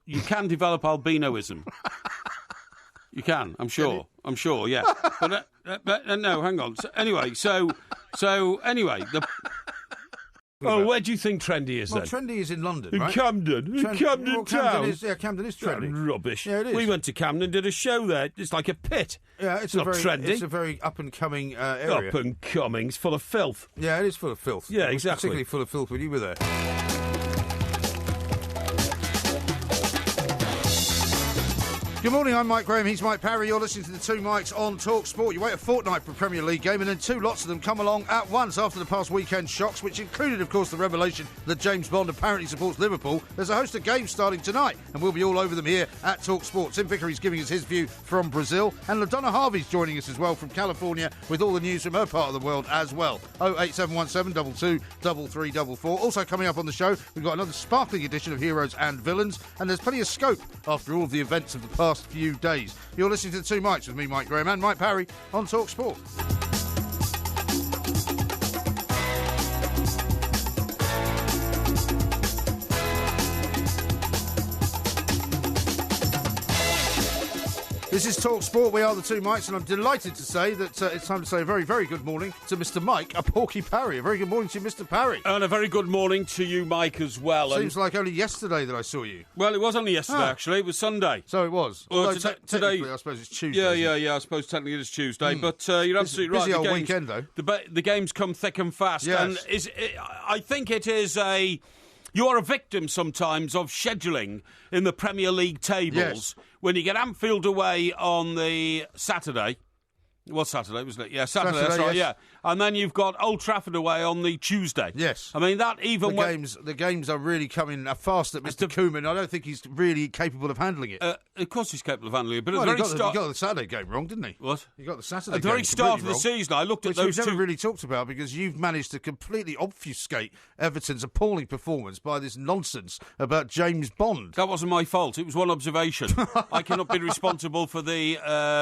you can develop albinoism. You can, I'm sure. I'm sure, yeah. But no, hang on. So anyway. Where do you think Trendy is then? Well, Trendy is in London, in right? Camden. In Camden Town. Camden is trendy. Rubbish. Yeah, it is. We went to Camden, did a show there. It's like a pit. Yeah, it's not trendy. It's a very up-and-coming area. Up-and-coming. It's full of filth. Yeah, it is full of filth. Yeah, exactly. Particularly full of filth when you were there. Good morning, I'm Mike Graham, he's Mike Parry, you're listening to the Two Mikes on Talk Sport. You wait a fortnight for a Premier League game and then two lots of them come along at once after the past weekend shocks, which included, of course, the revelation that James Bond apparently supports Liverpool. There's a host of games starting tonight and we'll be all over them here at Talk Sport. Tim Vickery's giving us his view from Brazil and LaDonna Harvey's joining us as well from California with all the news from her part of the world as well. 08717 22 3344. Also coming up on the show, we've got another sparkling edition of Heroes and Villains, and there's plenty of scope after all of the events of the past few days. You're listening to the Two Mikes with me, Mike Graham, and Mike Parry on Talk Sport. This is Talk Sport. We are the Two Mikes, and I'm delighted to say that it's time to say a very, very good morning to Mr. Mike, a Porky Parry. A very good morning to you, Mr. Parry. And a very good morning to you, Mike, as well. Seems like only yesterday that I saw you. Well, it was only yesterday, actually. It was Sunday. So it was. Well, although today, I suppose it's Tuesday. Yeah. I suppose technically it is Tuesday, but you're absolutely right. Busy old weekend, though. The games come thick and fast. Yes. And I think it is a... You are a victim sometimes of scheduling in the Premier League tables. Yes. When you get Anfield away on the Saturday. It was Saturday, wasn't it? Yeah, Saturday, that's right, yes. yeah. And then you've got Old Trafford away on the Tuesday. Yes. I mean, that even... The games are really coming fast at Mr. Koeman. I don't think he's really capable of handling it. Of course he's capable of handling it, but well, at the very he start... got the Saturday game wrong, didn't he? What? He got the Saturday game at the very start of the wrong, season, I looked at which those we've never really talked about because you've managed to completely obfuscate Everton's appalling performance by this nonsense about James Bond. That wasn't my fault. It was one observation. I cannot be responsible for the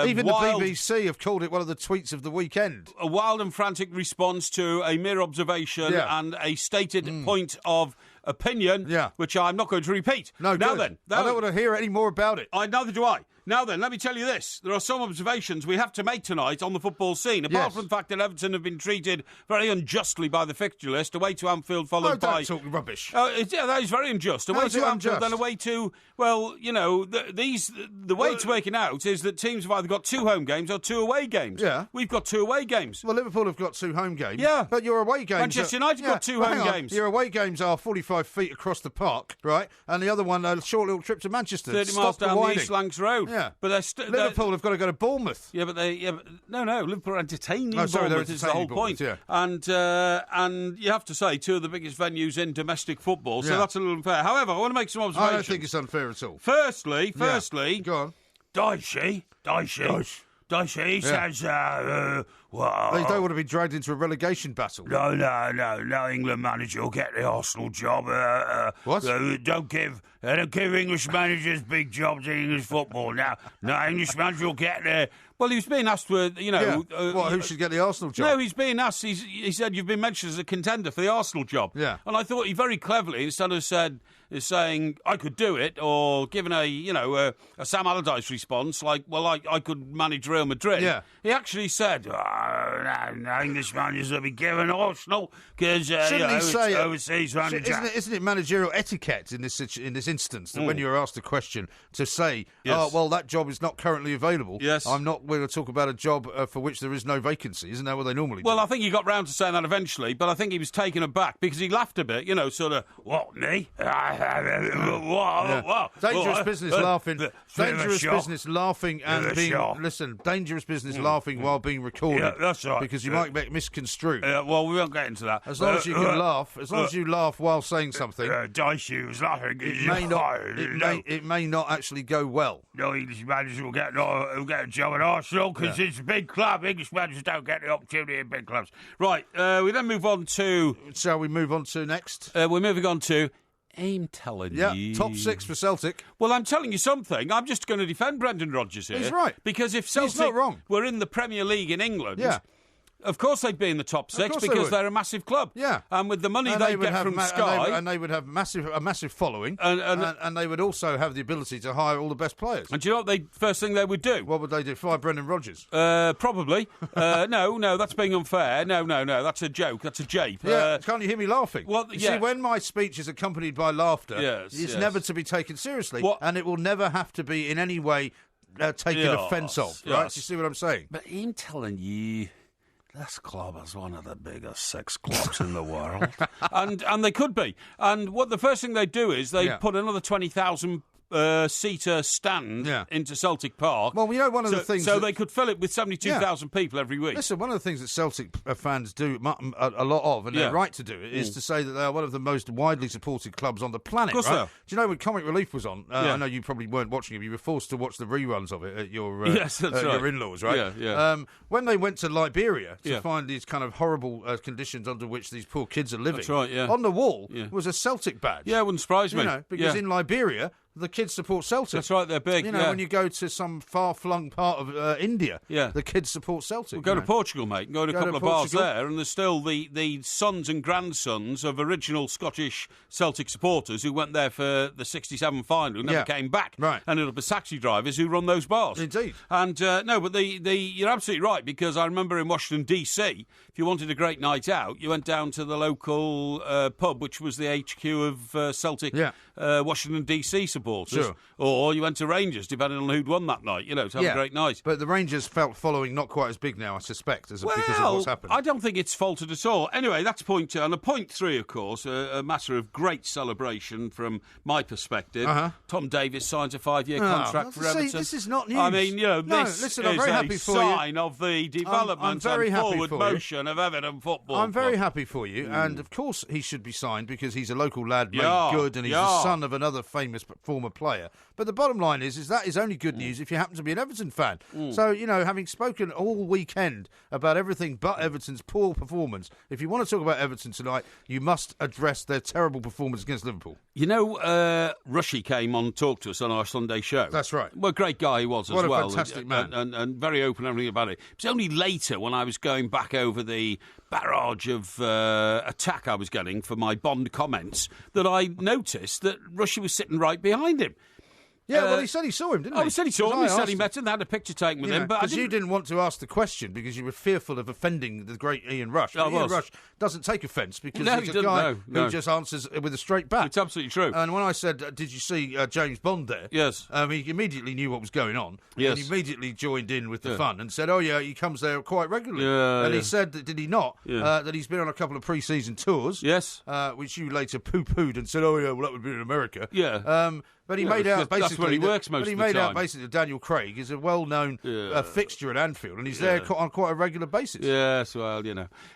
even the BBC have called it one of the tweets of the weekend. A wild and frantic response to a mere observation and a stated point of opinion, which I'm not going to repeat. No, now good. then, I don't want to hear any more about it. Neither do I. Now then, let me tell you this. There are some observations we have to make tonight on the football scene. Apart from the fact that Everton have been treated very unjustly by the fixture list, away to Anfield followed by... don't talk rubbish. That is very unjust. Away to Anfield, then away to... Well, you know, the way it's working out is that teams have either got two home games or two away games. Yeah. We've got two away games. Well, Liverpool have got two home games. Yeah. But your away games... Manchester United got two home games. Your away games are 45 feet across the park, right? And the other one, a short little trip to Manchester. 30 miles down the East Lancs Road. Yeah. But Liverpool have got to go to Bournemouth. Yeah, but no, Liverpool are entertaining. Oh, sorry, Bournemouth is the whole point. Yeah. And you have to say, two of the biggest venues in domestic football, so that's a little unfair. However, I want to make some observations. I don't think it's unfair at all. Firstly, go on. Dicey says, well... They don't want to be dragged into a relegation battle. No England manager will get the Arsenal job. What? Don't give English managers big jobs in English football. No English manager will get there. Well, he was being asked, who should get the Arsenal job? No, he's being asked. He said, you've been mentioned as a contender for the Arsenal job. Yeah. And I thought he very cleverly, instead of saying, I could do it, or giving a Sam Allardyce response, like, well, I could manage Real Madrid. Yeah. He actually said, no English managers will be given Arsenal, because, it's overseas manager. Isn't it managerial etiquette in this instance, that when you're asked a question, to say, that job is not currently available. Yes. I'm not going to talk about a job for which there is no vacancy. Isn't that what they normally do? Well, I think he got round to saying that eventually, but I think he was taken aback because he laughed a bit, sort of, what, me? Dangerous business laughing. Dangerous business laughing and being... Listen, dangerous business laughing while being recorded. Yeah, that's right. Because you might get misconstrued. Well, we won't get into that. As long as you can laugh, as long as you laugh while saying something... Dicey was laughing. It may not actually go well. No English manager will get a job at Arsenal because it's a big club. English managers don't get the opportunity in big clubs. Right, we then move on to... Shall we move on to next? We're moving on to... I'm telling you. Yeah, top six for Celtic. Well, I'm telling you something. I'm just going to defend Brendan Rodgers here. He's right. Because if Celtic not wrong. were in the Premier League in England... Of course they'd be in the top 6 because they're a massive club. Yeah. And with the money they get from Sky... And they would have a massive following. And they would also have the ability to hire all the best players. And do you know what first thing they would do? What would they do? Fire Brendan Rodgers? Probably. No, that's being unfair. No, that's a joke. That's a jape. Yeah, can't you hear me laughing? Well, See, when my speech is accompanied by laughter, it's never to be taken seriously. And it will never have to be in any way taken offence of. Right? Do you see what I'm saying? But I'm telling you... This club is one of the biggest 6 clubs in the world. and they could be. And what the first thing they do is they put another 20,000 seater stand into Celtic Park. Well, one of the things... So they could fill it with 72,000 people every week. Listen, one of the things that Celtic fans do a lot of, and they're right to do it, is to say that they are one of the most widely supported clubs on the planet, of course right? Do you know when Comic Relief was on, I know you probably weren't watching it, but you were forced to watch the reruns of it at your, your in-laws, right? Yeah. When they went to Liberia to find these kind of horrible conditions under which these poor kids are living, that's right, on the wall was a Celtic badge. Yeah, it wouldn't surprise me. Because in Liberia... the kids support Celtic. That's right, they're big. When you go to some far-flung part of India, the kids support Celtic. Well, go to Portugal, mate. Go to a couple of bars there, and there's still the sons and grandsons of original Scottish Celtic supporters who went there for the '67 final and never came back. Right. And it'll be taxi drivers who run those bars. Indeed. And but you're absolutely right, because I remember in Washington DC, if you wanted a great night out, you went down to the local pub, which was the HQ of Celtic Washington DC supporters. Sure. Or you went to Rangers, depending on who'd won that night, to have a great night. But the Rangers felt following not quite as big now, I suspect, because of what's happened. I don't think it's faltered at all. Anyway, that's point 2. And point 3, of course, a matter of great celebration from my perspective. Tom Davies signs a 5-year contract for Everton. This is not news. I mean, this is I'm very happy for sign of the development and forward motion of Everton football. I'm very happy for you, and of course he should be signed because he's a local lad made good, and he's the son of another famous former player. But the bottom line is that is only good news if you happen to be an Everton fan. So, having spoken all weekend about everything but Everton's poor performance, if you want to talk about Everton tonight, you must address their terrible performance against Liverpool. Rushy came on and talked to us on our Sunday show. That's right. Well, great guy he was as well. What a fantastic man. And very open and everything about it. It was only later, when I was going back over the barrage of attack I was getting for my Bond comments, that I noticed that Rushy was sitting right behind him. Yeah, well, he said he saw him, didn't he? Oh, he said he saw him. He said he met him. They had a picture taken with him. Because you didn't want to ask the question because you were fearful of offending the great Ian Rush. Ian Rush doesn't take offence because he's a guy who just answers with a straight bat. It's absolutely true. And when I said, did you see James Bond there? Yes. He immediately knew what was going on. Yes. And he immediately joined in with the fun and said, he comes there quite regularly. He said, did he not, that he's been on a couple of pre-season tours. Yes. Which you later pooh-poohed and said, well, that would be in America. Yeah. But he made out basically that's where he works most of the time. But he made out basically that Daniel Craig is a well-known fixture at Anfield, and he's there on quite a regular basis. Yes, well,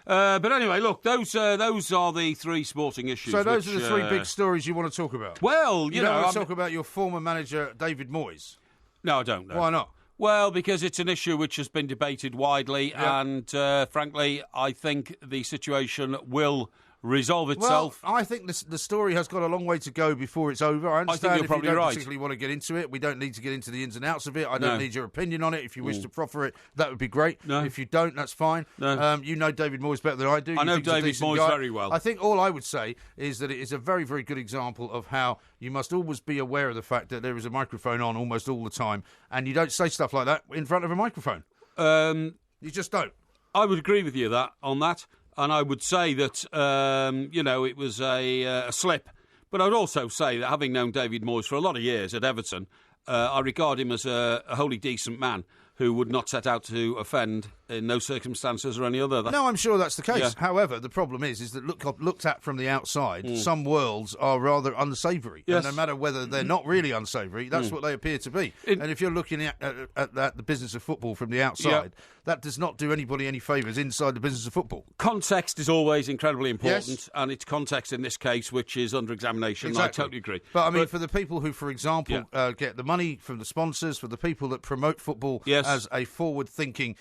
But anyway, look, those are the 3 sporting issues. So those are the 3 big stories you want to talk about. Well, you don't want to talk about your former manager David Moyes. No, I don't. Why not? Well, because it's an issue which has been debated widely, and frankly, I think the situation will resolve itself. Well, I think the story has got a long way to go before it's over. I understand think you're probably if you don't right. particularly want to get into it. We don't need to get into the ins and outs of it. I don't need your opinion on it. If you wish to proffer it, that would be great. No. If you don't, that's fine. No. You know David Moyes better than I do. I know David Moyes very well. I think all I would say is that it is a very, very good example of how you must always be aware of the fact that there is a microphone on almost all the time, and you don't say stuff like that in front of a microphone. You just don't. I would agree with you on that. And I would say that, it was a slip. But I would also say that having known David Moyes for a lot of years at Everton, I regard him as a wholly decent man who would not set out to offend in no circumstances or any other. No, I'm sure that's the case. Yeah. However, the problem is that looked at from the outside, some worlds are rather unsavoury. Yes. And no matter whether they're not really unsavoury, that's what they appear to be. And if you're looking at the business of football from the outside, that does not do anybody any favours inside the business of football. Context is always incredibly important, yes. and it's context in this case which is under examination. Exactly. I totally agree. But I mean, for the people who, for example, get the money from the sponsors, for the people that promote football as a forward-thinking,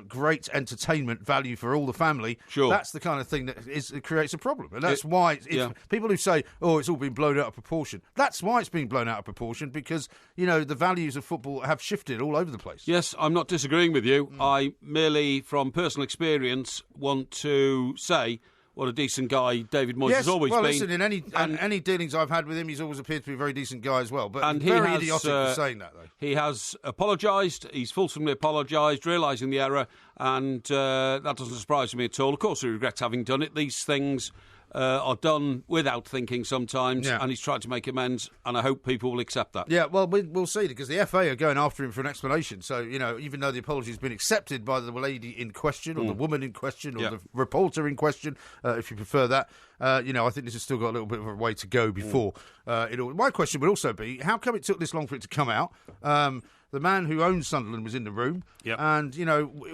great entertainment value for all the family. Sure. That's the kind of thing that it creates a problem. And that's why people who say, it's all been blown out of proportion, that's why it's been blown out of proportion, because, the values of football have shifted all over the place. Yes, I'm not disagreeing with you. I merely, from personal experience, want to say what a decent guy David Moyes has always been. Listen, in any dealings I've had with him, he's always appeared to be a very decent guy as well. But very idiotic for saying that, though. He has apologised. He's fulsomely apologised, realising the error, and that doesn't surprise me at all. Of course, he regrets having done it. These things are done without thinking sometimes, and he's tried to make amends, and I hope people will accept that. Yeah, well, we'll see, because the FA are going after him for an explanation. So, even though the apology has been accepted by the lady in question, or the woman in question, or the reporter in question, if you prefer that, I think this has still got a little bit of a way to go before it all. My question would also be, how come it took this long for it to come out? The man who owns Sunderland was in the room, and,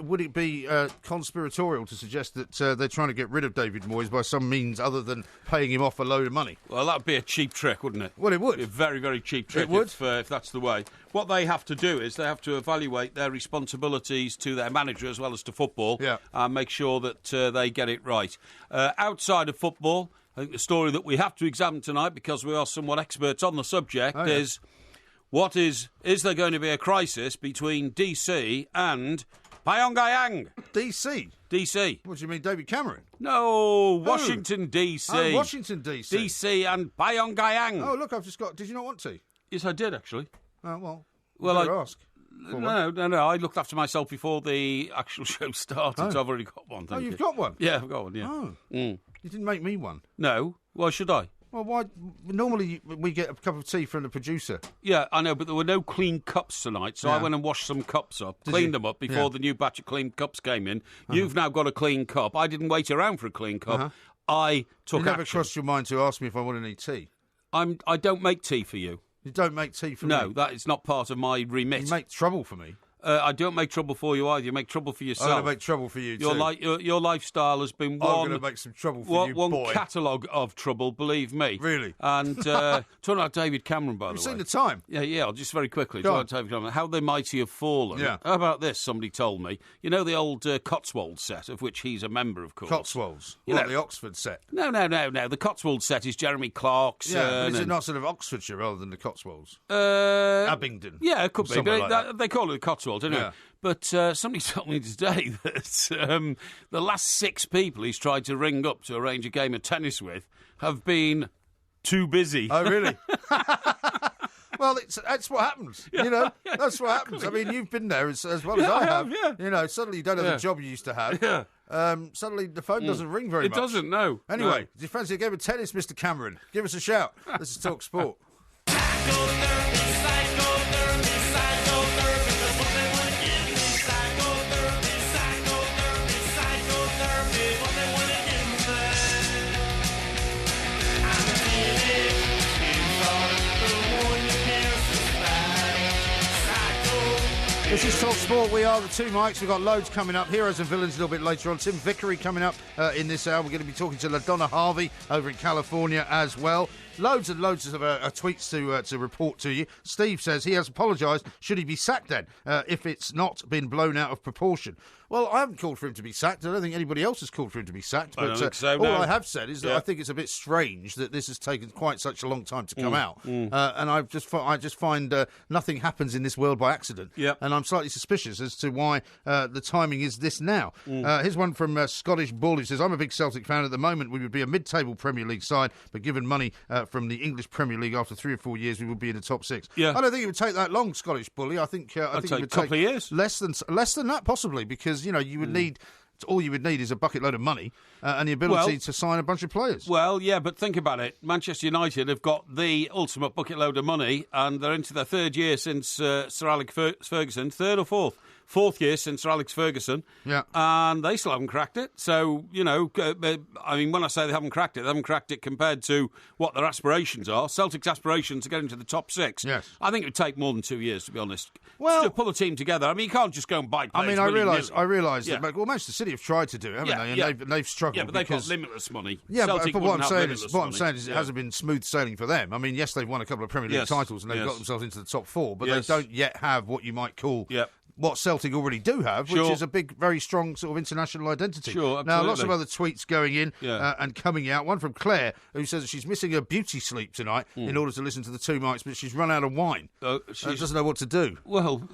would it be conspiratorial to suggest that they're trying to get rid of David Moyes by some means other than paying him off a load of money? Well, that would be a cheap trick, wouldn't it? Well, it would. It'd be a very, very cheap trick. It would. If that's the way. What they have to do is they have to evaluate their responsibilities to their manager as well as to football, and make sure that they get it right. Outside of football, I think the story that we have to examine tonight, because we are somewhat experts on the subject, is... Is there going to be a crisis between DC and Pyongyang? DC? DC. What do you mean, David Cameron? No, Washington, DC. Oh, Washington, DC. DC and Pyongyang. Oh, look, I've just got... Did you not want to? Yes, I did, actually. Oh, well, I ask. No. I looked after myself before the actual show started, so I've already got one. You've got one? Yeah, I've got one, yeah. Oh. You didn't make me one? No. Why should I? Well, why? Normally we get a cup of tea from the producer. Yeah, I know, but there were no clean cups tonight, so I went and washed some cups up, cleaned them up before the new batch of clean cups came in. You've now got a clean cup. I didn't wait around for a clean cup. I took action. It never crossed your mind to ask me if I want any tea? I don't make tea for you. You don't make tea for me? No, that is not part of my remit. You make trouble for me. I don't make trouble for you either. You make trouble for yourself. I'm going to make trouble for you too. Your lifestyle has been one... I'm going to make some trouble for you, boy. One catalogue of trouble, believe me. Really? And talking about David Cameron, by the way. You've seen the time? Yeah, just very quickly. Talking about David Cameron. How the mighty have fallen. Yeah. How about this, somebody told me? You know the old Cotswold set, of which he's a member, of course. Cotswolds? The Oxford set? No. The Cotswold set is Jeremy Clarkson. Yeah, but is it not sort of Oxfordshire rather than the Cotswolds? Abingdon? Yeah, it could be. But they call it the Cotswolds, don't Yeah. But somebody told me today that the last 6 people he's tried to ring up to arrange a game of tennis with have been too busy. Oh, really? Well, that's what happens. That's what happens. I mean, you've been there as well as I have. Yeah. Suddenly you don't have the job you used to have. Yeah. Suddenly the phone doesn't ring very much. It doesn't, no. Anyway, do you fancy a game of tennis, Mr. Cameron? Give us a shout. This is Talk Sport. This is Talk Sport. We are the two mics. We've got loads coming up. Heroes and villains a little bit later on. Tim Vickery coming up in this hour. We're going to be talking to LaDonna Harvey over in California as well. Loads and loads of tweets to report to you. Steve says he has apologised. Should he be sacked then if it's not been blown out of proportion? Well, I haven't called for him to be sacked. I don't think anybody else has called for him to be sacked. But I don't think so, all no. I have said is that I think it's a bit strange that this has taken quite such a long time to come out. And I just find nothing happens in this world by accident. And I'm slightly suspicious as to why the timing is this now. Here's one from Scottish Bull who says, I'm a big Celtic fan. At the moment, we would be a mid-table Premier League side, but given money from the English Premier League after 3 or 4 years, we would be in the top 6. I don't think it would take that long, Scottish Bully. I think it would take a couple of years. Less than that, possibly, because you would need. All you would need is a bucket load of money and the ability to sign a bunch of players. Well, yeah, but think about it. Manchester United have got the ultimate bucket load of money, and they're into their 3rd year since Sir Alex Ferguson. 3rd or 4th? 4th year since Sir Alex Ferguson. Yeah. And they still haven't cracked it. So, I mean, when I say they haven't cracked it compared to what their aspirations are. Celtic's aspirations are getting to the top 6. Yes. I think it would take more than 2 years, to be honest. Well, to pull a team together. I mean, you can't just go and buy players. I mean, I realise that. Well, Manchester City have tried to do it, haven't they? And they've struggled. Yeah, but they've got limitless money. Yeah, Celtic but what I'm saying is, it hasn't been smooth sailing for them. I mean, yes, they've won a couple of Premier League titles and they've got themselves into the top 4, but they don't yet have what you might call what Celtic already do have, which Sure. is a big, very strong sort of international identity. Sure, Now, lots of absolutely. other tweets going in Yeah. and coming out. One from Claire, who says that she's missing her beauty sleep tonight in order to listen to the two mics, but she's run out of wine. Doesn't know what to do. Well,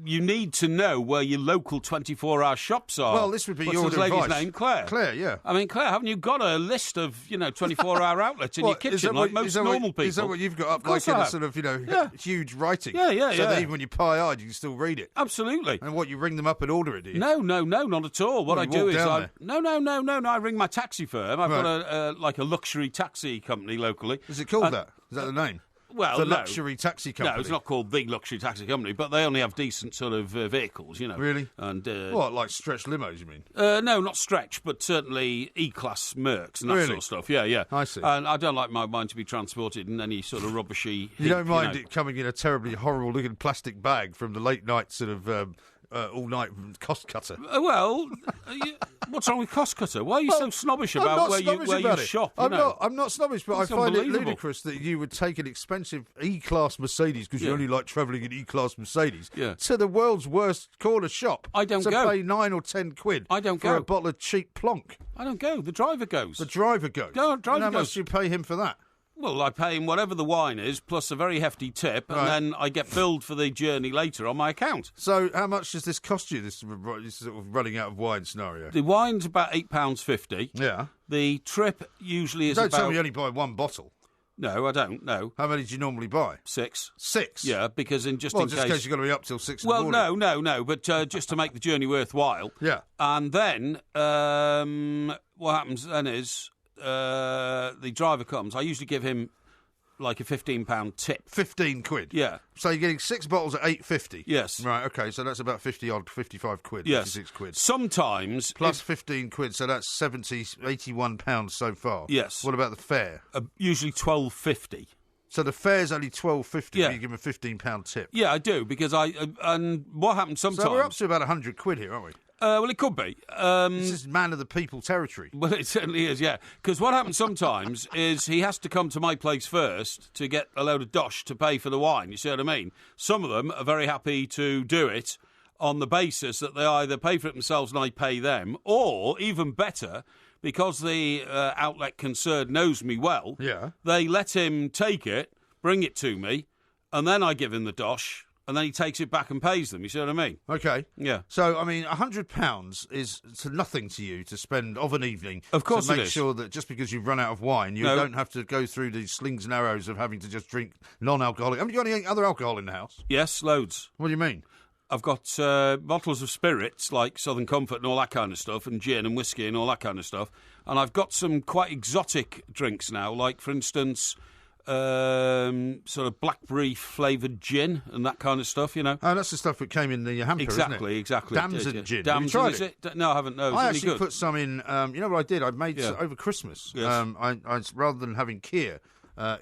you need to know where your local 24-hour shops are. Well, this would be What's your this lady's advice. name? Claire. Claire, yeah. I mean, Claire, haven't you got a list of 24-hour outlets in your What, is kitchen that like what- most is that normal what, people? Is that what you've got up Of course like in I a have. sort of, Yeah. huge writing? Yeah, So that yeah. even when you're pie-eyed, you can still read it. Absolutely. And what, you ring them up and order it, do you? No, not at all. What Well, I you do walk is down I there. no. I ring my taxi firm. I've Right. got a luxury taxi company locally. Is it called that? Is that the name? Well, the no. luxury taxi company. No, it's not called the luxury taxi company, but they only have decent sort of vehicles, Really? And What, like stretch limos, you mean? no, not stretch, but certainly E-class Mercs and that Really? sort of stuff. Yeah. I see. And I don't like mine to be transported in any sort of rubbishy. You don't mind know. it coming in a terribly horrible-looking plastic bag from the late-night sort of all-night cost cutter? What's wrong with Cost Cutter? Why are you so snobbish I'm about not where you snobbish about it. shop? I'm not snobbish, but It's I find it unbelievable. ludicrous that you would take an expensive E-class Mercedes, because you Yeah. only like travelling in E-class Mercedes, Yeah. to the world's worst corner shop. I don't to go. pay 9 or 10 quid I don't for go. a bottle of cheap plonk. I don't go. The driver goes. The driver goes. Driver and how goes. much do you pay him for that? Well, I pay him whatever the wine is, plus a very hefty tip, and Right. then I get billed for the journey later on my account. So how much does this cost you, this sort of running out of wine scenario? The wine's about £8.50. Yeah. The trip usually is Don't about... tell me you only buy one bottle. No, I don't. No, How many do you normally buy? 6. 6? Yeah, because in Just in case you've got to be up till 6 in the Well, morning. no, but just to make the journey worthwhile. Yeah. And then what happens then is the driver comes. I usually give him like a £15 tip. 15 quid. Yeah. So you're getting 6 bottles at 8.50. Yes. Right. Okay. So that's about 55 quid. Yes. 56 quid. Sometimes Plus 15 quid. So that's 81 pounds so far. Yes. What about the fare? usually £12.50. So the fare's only £12.50. Yeah. But you give him a £15 tip. Yeah, I do because and what happens sometimes. So we're up to about 100 quid here, aren't we? Well, it could be. This is man of the people territory. Well, it certainly is, yeah. Because what happens sometimes is he has to come to my place first to get a load of dosh to pay for the wine. You see what I mean? Some of them are very happy to do it on the basis that they either pay for it themselves and I pay them, or even better, because the outlet concerned knows me well, Yeah. they let him take it, bring it to me, and then I give him the dosh, and then he takes it back and pays them. You see what I mean? Okay. Yeah. So, I mean, £100 is to nothing to you to spend of an evening. Of course to it make is. sure that just because you've run out of wine, you No. don't have to go through the slings and arrows of having to just drink non-alcoholic. Haven't you got any other alcohol in the house? Yes, loads. What do you mean? I've got bottles of spirits like Southern Comfort and all that kind of stuff, and gin and whiskey and all that kind of stuff. And I've got some quite exotic drinks now, like, for instance, sort of blackberry flavoured gin and that kind of stuff, you know. Oh, that's the stuff that came in the hamper, Exactly. isn't it? Damson Yeah. gin. Have you Damson, tried is it? it? No, I haven't. No, I it's actually really good. put some in. You know what I did? I made Yeah. over Christmas. Yes. I rather than having Kier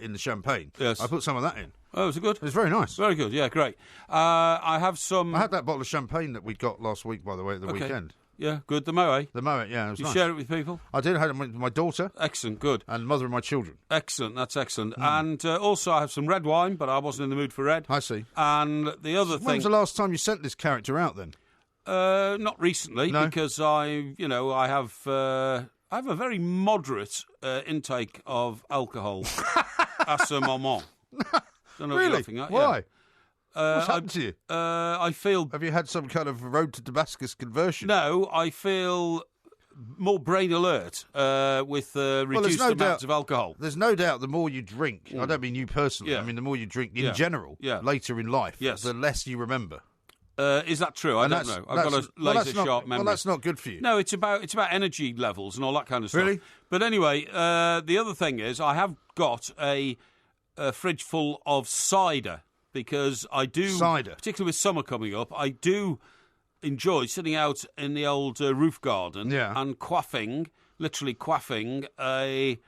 in the champagne, Yes. I put some of that in. Oh, is it good? It was very nice. Very good. Yeah, great. I have some. I had that bottle of champagne that we got last week, by the way, at the Okay. weekend. Yeah, good. The Moet. The Moet, yeah, it was You nice. share it with people. I did. I had it with my daughter Excellent. Good. and mother of my children. Excellent. That's excellent. Hmm. And also, I have some red wine, but I wasn't in the mood for red. I see. And the other When thing. was the last time you sent this character out, then? Not recently, No? because I have a very moderate intake of alcohol à ce moment. Don't know what you're Really? laughing at. Why? Yeah. What's happened to you? I feel Have you had some kind of road to Damascus conversion? no. I feel more brain alert with reduced no amounts doubt- of alcohol. There's no doubt the more you drink, I don't mean you personally, Yeah. I mean the more you drink in Yeah. general, Yeah. later in life, Yes. the less you remember. Is that true? I And don't that's- know. I've got a that's- well, laser that's not- sharp memory. Well, that's not good for you. No, it's about energy levels and all that kind of stuff. Really? But anyway, the other thing is I have got a fridge full of cider because I do, Cider? particularly with summer coming up, I do enjoy sitting out in the old roof garden Yeah. and literally quaffing a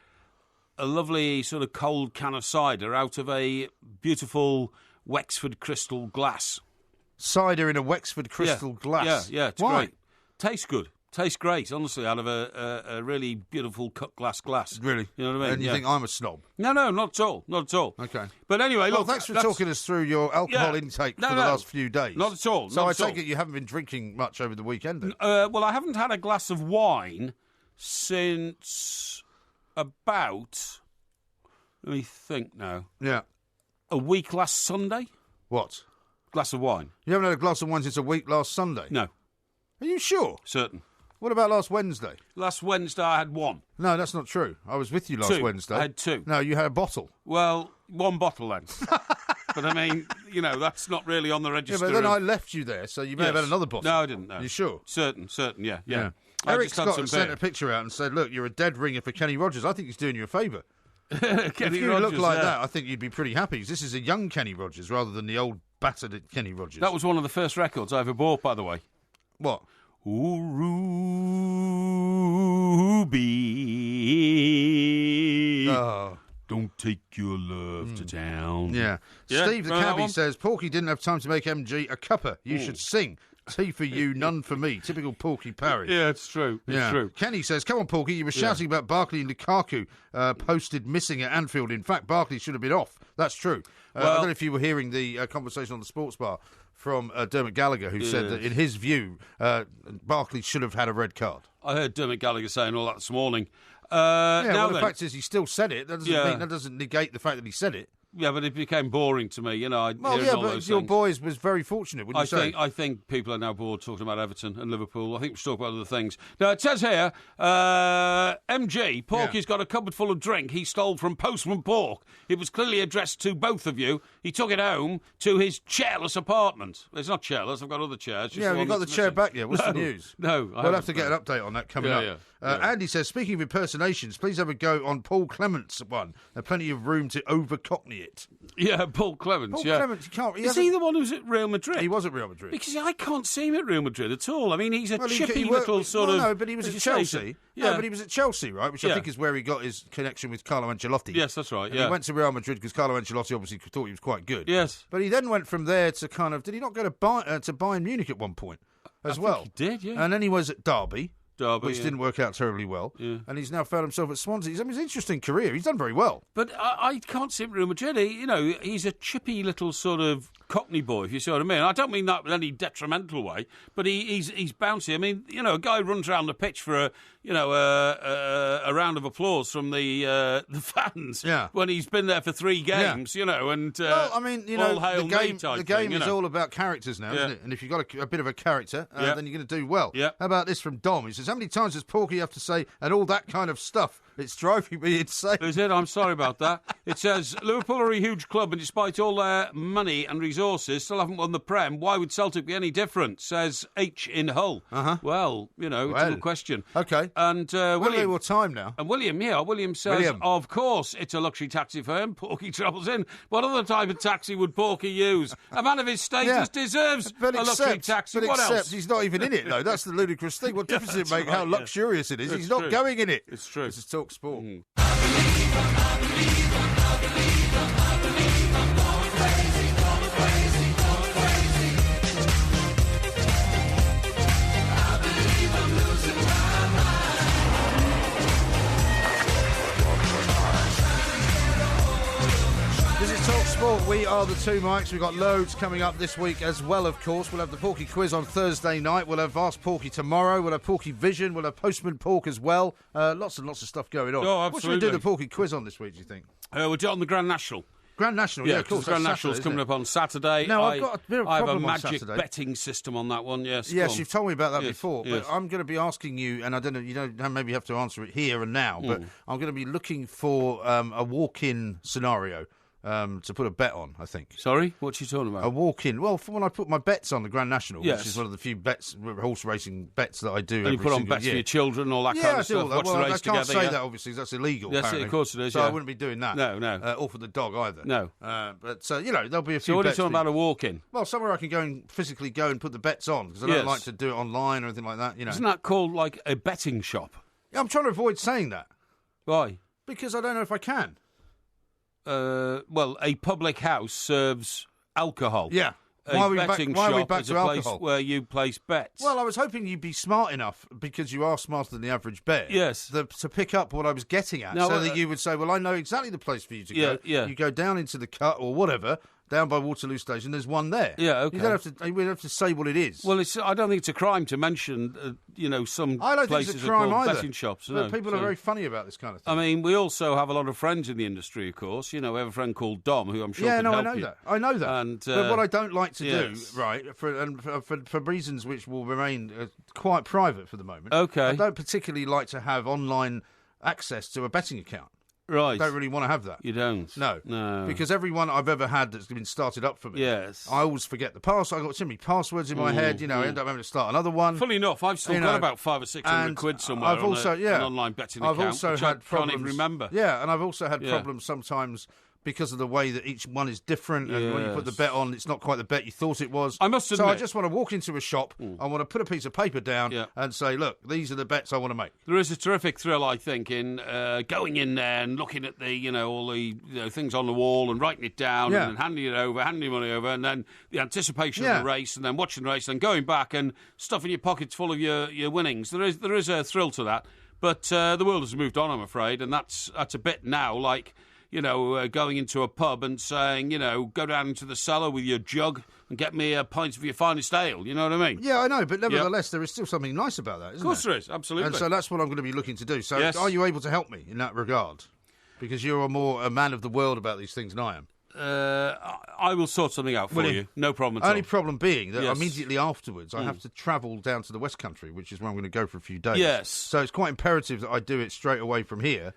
lovely sort of cold can of cider out of a beautiful Wexford crystal glass. Cider in a Wexford crystal glass. Yeah, it's Why? great. Tastes good. Tastes great, honestly, out of a really beautiful cut glass. Really? You know what I mean? And you think I'm a snob? No, not at all. Not at all. Okay. But anyway, Well, look... thanks for talking us through your alcohol intake for the last few days. Not at all. So I take it you haven't been drinking much over the weekend, then? Well, I haven't had a glass of wine since about... Let me think now. Yeah. A week last Sunday? What? Glass of wine. You haven't had a glass of wine since a week last Sunday? No. Are you sure? Certain. What about last Wednesday? Last Wednesday I had one. No, that's not true. I was with you last Wednesday. I had two. No, you had a bottle. Well, one bottle then. But I mean, that's not really on the register. Yeah, but then I left you there, so you may have had another bottle. No, I didn't. No. You sure? Certain, yeah. Eric Scott sent a picture out and said, look, you're a dead ringer for Kenny Rogers. I think he's doing you a favour. If you look like that, I think you'd be pretty happy. This is a young Kenny Rogers rather than the old battered Kenny Rogers. That was one of the first records I ever bought, by the way. What? Ooh, Ruby. Oh. Don't take your love to town. Yeah. Yeah, Steve the remember that cabbie one? says, Porky didn't have time to make MG a cuppa. You should sing. Tea for you, none for me. Typical Porky Parry. Yeah, it's true. It's true. Kenny says, come on, Porky, you were shouting about Barkley and Lukaku posted missing at Anfield. In fact, Barkley should have been off. That's true. I don't know if you were hearing the conversation on the sports bar from Dermot Gallagher, who said that, in his view, Barkley should have had a red card. I heard Dermot Gallagher saying all that this morning. The fact is he still said it. That doesn't negate the fact that he said it. Yeah, but it became boring to me, Well, yeah, but your boys was very fortunate, wouldn't you say? I think people are now bored talking about Everton and Liverpool. I think we should talk about other things. Now, it says here, MG, Porky's got a cupboard full of drink he stole from Postman Pork. It was clearly addressed to both of you. He took it home to his chairless apartment. It's not chairless, I've got other chairs. Yeah, we've got the chair back yet. What's the news? No, we'll have to get an update on that coming up. Yeah. Andy says, speaking of impersonations, please have a go on Paul Clement's one. There's plenty of room to over-cockney it. Yeah, Paul Clements, Paul Clement, you can't... Is he the one who's at Real Madrid? He was at Real Madrid. Because I can't see him at Real Madrid at all. I mean, he's a chippy little sort of... No, but he was at Chelsea. Yeah. No, but he was at Chelsea, right? Which I think is where he got his connection with Carlo Ancelotti. Yes, that's right, And he went to Real Madrid because Carlo Ancelotti obviously thought he was quite good. Yes. But he then went from there to kind of... Did he not go to Bayern Munich at one point as well? He did, yeah. And then he was at Derby. Which yeah. didn't work out terribly well. Yeah. And he's now found himself at Swansea. It's an interesting career. He's done very well. But I can't see him at Real Madrid. He's a chippy little sort of Cockney boy, if you see what I mean. I don't mean that in any detrimental way, but he's bouncy. I mean, a guy runs around the pitch for a round of applause from the fans when he's been there for 3 games, and well, I mean, all hail the game thing, is all about characters now, isn't it? And if you've got a bit of a character, then you're going to do well. Yeah. How about this from Dom? He says, how many times does Porky have to say, and all that kind of stuff? It's driving me insane. Is it? I'm sorry about that. It says, Liverpool are a huge club, and despite all their money and resources, still haven't won the Prem. Why would Celtic be any different? Says H in Hull. Well, it's a good question. Okay. And William... Well, time now. And William says, of course, it's a luxury taxi for him. Porky travels in. What other type of taxi would Porky use? A man of his status deserves a luxury taxi. What else? He's not even in it, though. That's the ludicrous thing. What difference does it make how luxurious it is? He's not going in it. It's true. This is Talk Sport. This is Talk Sport. We are the two mics. We've got loads coming up this week as well, of course. We'll have the Porky quiz on Thursday night. We'll have Ask Porky tomorrow. We'll have Porky Vision. We'll have Postman Pork as well. Lots and lots of stuff going on. Oh, what should we absolutely. do the Porky quiz on this week, do you think? We'll do it on the Grand National. Grand National, yeah, of course. Grand National's coming up on Saturday. Now, I've got a bit of a I have a problem on magic Saturday. betting system on that one, yes. Yes, you've told me about that before, yes. but I'm going to be asking you, and I don't know, you don't maybe have to answer it here and now, but I'm going to be looking for a walk-in scenario to put a bet on, I think. Sorry? What are you talking about? A walk-in. Well, for when I put my bets on the Grand National, Yes. which is one of the few horse racing bets that I do And every you put on single bets year. for your children and all that Yeah, kind I of do all stuff. that. Watch Well, the I race can't together, say that, obviously, that's illegal, Yes, apparently. of course it is, So I yeah. wouldn't be doing that. No. Or for the dog either. No. But, there'll be a few So what are you bets. talking about a walk-in? Well, somewhere I can go and physically go and put the bets on, because I don't Yes. like to do it online or anything like that, Isn't that called, like, a betting shop? I'm trying to avoid saying that, Why? because I don't know if I can. Well, a public house serves alcohol. Yeah. Why are we betting back shop is to a place alcohol? where you place bets. Well, I was hoping you'd be smart enough, because you are smarter than the average bear. Yes. To pick up what I was getting at, No, so that you would say, "Well, I know exactly the place for you to go." Yeah. You go down into the cut or whatever, down by Waterloo Station. There's one there. Yeah, okay. You don't have to. We don't have to say what it is. Well, I don't think it's a crime to mention, some I don't think places it's a crime are called either. betting shops. But No. people are very funny about this kind of thing. I mean, we also have a lot of friends in the industry, of course. We have a friend called Dom, who I'm sure can help I know you. that. I know that. And, but what I don't like to yes. do, right, for reasons which will remain quite private for the moment, Okay. I don't particularly like to have online access to a betting account. Right. I don't really want to have that. You don't? No. Because every one I've ever had that's been started up for me, Yes. I always forget the password. I've got too many passwords in my head, I end up having to start another one. Funny enough, I've still got about 500 or 600 quid somewhere I've also, an online betting account, also which had I problems, can't even remember. Yeah, and I've also had problems sometimes because of the way that each one is different, and when you put the bet on, it's not quite the bet you thought it was. I must admit. So I just want to walk into a shop, I want to put a piece of paper down and say, look, these are the bets I want to make. There is a terrific thrill, I think, in going in there and looking at the, all the things on the wall and writing it down and then handing your money over, and then the anticipation of the race, and then watching the race, and then going back and stuffing your pockets full of your winnings. There is a thrill to that, but the world has moved on, I'm afraid, and that's a bit now like, going into a pub and saying, go down into the cellar with your jug and get me a pint of your finest ale. You know what I mean? Yeah, I know, but nevertheless, there is still something nice about that, isn't there? Of course there is, absolutely. And so that's what I'm going to be looking to do. So are you able to help me in that regard? Because you're more a man of the world about these things than I am. I will sort something out for you. No problem at all. Only problem being that immediately afterwards I have to travel down to the West Country, which is where I'm going to go for a few days. Yes. So it's quite imperative that I do it straight away from here.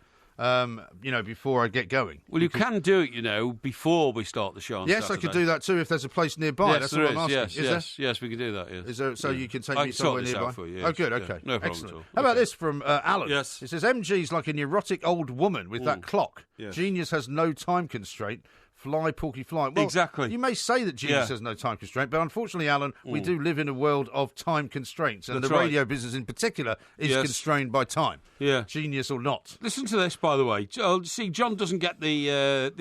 Before I get going. Well, you can do it, before we start the show on Yes, Saturday. I could do that too if there's a place nearby. Yes, That's what I'm asking. Yes, we can do that, yes. Is there, so you can take I me can somewhere sort this nearby? out for you, yes. Oh, good, Yeah, okay. no problem Excellent. at all. How about Okay. this from Alan? Yes. It says, MG's like a neurotic old woman with that clock. Yes. Genius has no time constraint. Fly, Porky, fly. Well, exactly. You may say that genius has no time constraint, but unfortunately, Alan, we do live in a world of time constraints, and That's the right. radio business in particular is Yes. constrained by time. Yeah. Genius or not. Listen to this, by the way. See, John doesn't get the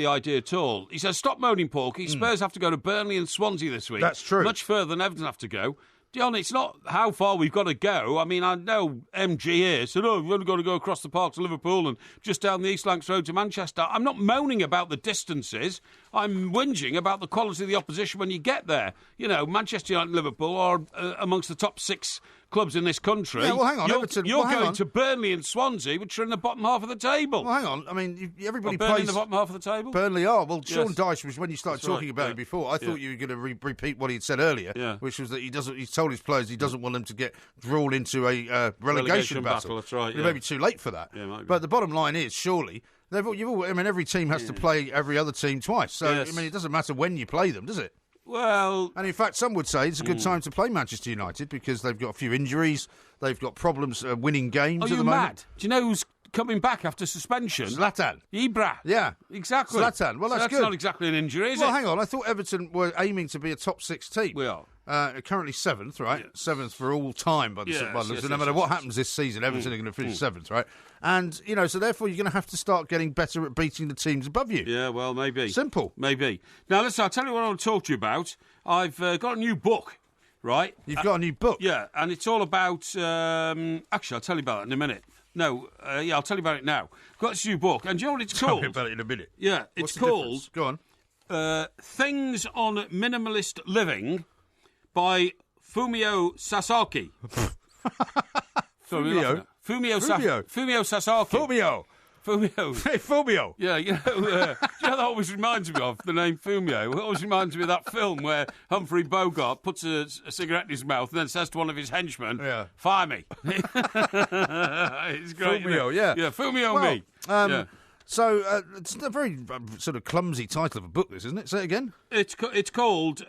idea at all. He says, stop moaning, Porky. Spurs have to go to Burnley and Swansea this week. That's true. Much further than Everton have to go. John, it's not how far we've got to go. I mean, I know MG here said, we've only got to go across the park to Liverpool and just down the East Lancs Road to Manchester. I'm not moaning about the distances. I'm whinging about the quality of the opposition when you get there. Manchester United and Liverpool are amongst the top 6 clubs in this country. Yeah, well, hang on, You're going to Burnley and Swansea, which are in the bottom half of the table. Well, hang on. I mean, everybody Burnley plays... in the bottom half of the table? Burnley are. Well, Sean Yes. Dyche was when you started That's talking right, about him before. I thought you were going to repeat what he'd said earlier, which was that he's told his players he doesn't want them to get drawn into a relegation battle. That's right. It may be too late for that. Yeah, might be. But the bottom line is, surely, every team has to play every other team twice. So, it doesn't matter when you play them, does it? Well... And in fact, some would say it's a good time to play Manchester United because they've got a few injuries, they've got problems winning games Are at you the mad? moment. Do you know who's coming back after suspension? Zlatan. Ibra. Yeah. Exactly. Zlatan. Well, So that's good. not exactly an injury, is Well, it? hang on. I thought Everton were aiming to be a top 6 team. We are. Currently 7th, right? 7th for all time by the Yes, looks. yes, No yes, matter yes, what yes. happens this season, Everton are going to finish 7th, right? And, so therefore you're going to have to start getting better at beating the teams above you. Yeah, well, maybe. Simple. Maybe. Now, listen, I'll tell you what I want to talk to you about. I've got a new book, right? You've got a new book? Yeah, and it's all about... actually, I'll tell you about it in a minute. No, I'll tell you about it now. I've got this new book, and do you know what it's Tell called? me about it in a minute. Yeah, What's it's the called... difference? Go on. Things on Minimalist Living by Fumio Sasaki. Fumio? Fumio Fumio? Fumio Sasaki. Fumio. Fumio. Hey, Fumio. Yeah, do you know that always reminds me of, the name Fumio? It always reminds me of that film where Humphrey Bogart puts a cigarette in his mouth and then says to one of his henchmen, fire me. It's great. Fumio, yeah. Yeah, Fumio Well, me. Yeah. So it's a very sort of clumsy title of a book, this, isn't it? Say it again. It's called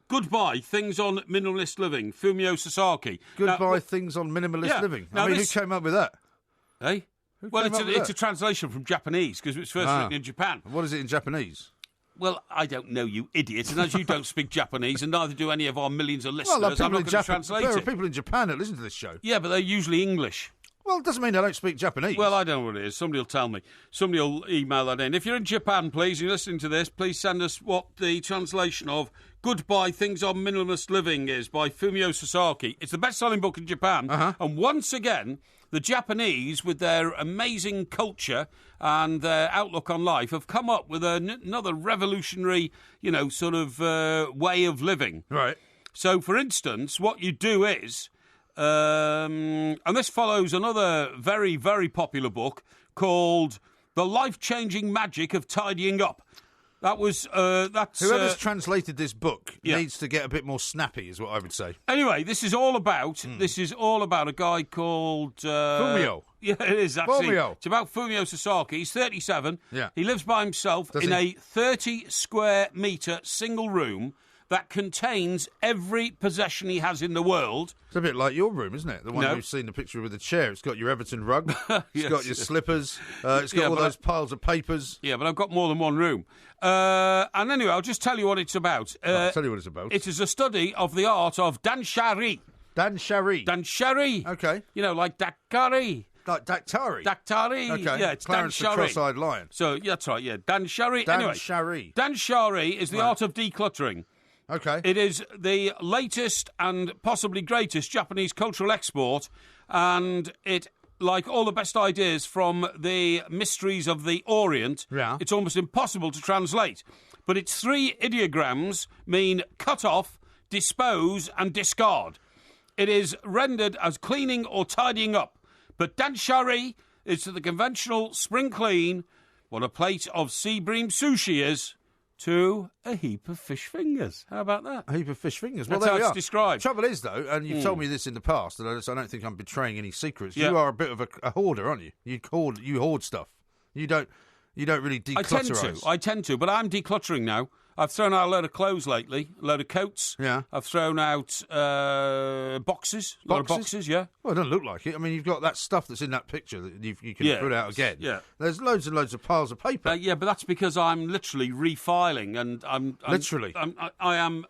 Goodbye, Things on Minimalist Living, Fumio Sasaki. Goodbye, Things on Minimalist Living. Now who came up with that? Eh? Well, came up with it's that? a translation from Japanese because it was first written in Japan. What is it in Japanese? Well, I don't know, you idiot. And as you don't speak Japanese, and neither do any of our millions of listeners, Well, I'm not going to translate there are it. people in Japan that listen to this show. Yeah, but they're usually English. Well, it doesn't mean I don't speak Japanese. Well, I don't know what it is. Somebody will tell me. Somebody will email that in. If you're in Japan, please, you're listening to this, please send us what the translation of Goodbye, Things on Minimalist Living is by Fumio Sasaki. It's the best-selling book in Japan. And once again, the Japanese, with their amazing culture and their outlook on life, have come up with another revolutionary, sort of way of living. Right. So, for instance, what you do is... and this follows another very, very popular book called The Life-Changing Magic of Tidying Up. That's whoever's translated this book needs to get a bit more snappy, is what I would say. Anyway, this is all about a guy called Fumio. Yeah, it is actually. Fumio. It's about Fumio Sasaki. He's 37. Yeah. He lives by himself in a 30 square metre single room that contains every possession he has in the world. It's a bit like your room, isn't it? The one you've seen the picture with the chair. It's got your Everton rug. It's got your slippers. It's got all those piles of papers. Yeah, but I've got more than one room. And anyway, I'll just tell you what it's about. I'll tell you what it's about. It is a study of the art of danshari. Danshari. Danshari. Okay. Like dakari. Like Daktari? Daktari. Okay. Yeah, it's Clarence the danshari. Cross-eyed Lion. So, that's right, yeah. Danshari. Danshari. Anyway, danshari is the art of decluttering. Okay. It is the latest and possibly greatest Japanese cultural export, and it, like all the best ideas from the mysteries of the Orient, it's almost impossible to translate. But its 3 ideograms mean cut off, dispose, and discard. It is rendered as cleaning or tidying up. But danshari is to the conventional spring clean what a plate of sea bream sushi is to a heap of fish fingers. How about that? A heap of fish fingers. That's well, how there it's described. Trouble is, though, and you've told me this in the past, and I don't think I'm betraying any secrets. Yeah. You are a bit of a hoarder, aren't you? You hoard stuff. You don't really declutterize. I tend to, but I'm decluttering now. I've thrown out a load of clothes lately, a load of coats. Yeah. I've thrown out boxes. A lot of boxes, yeah. Well, it doesn't look like it. I mean, you've got that stuff that's in that picture that you can put out again. Yeah. There's loads and loads of piles of paper. Yeah, but that's because I'm literally refiling, and I am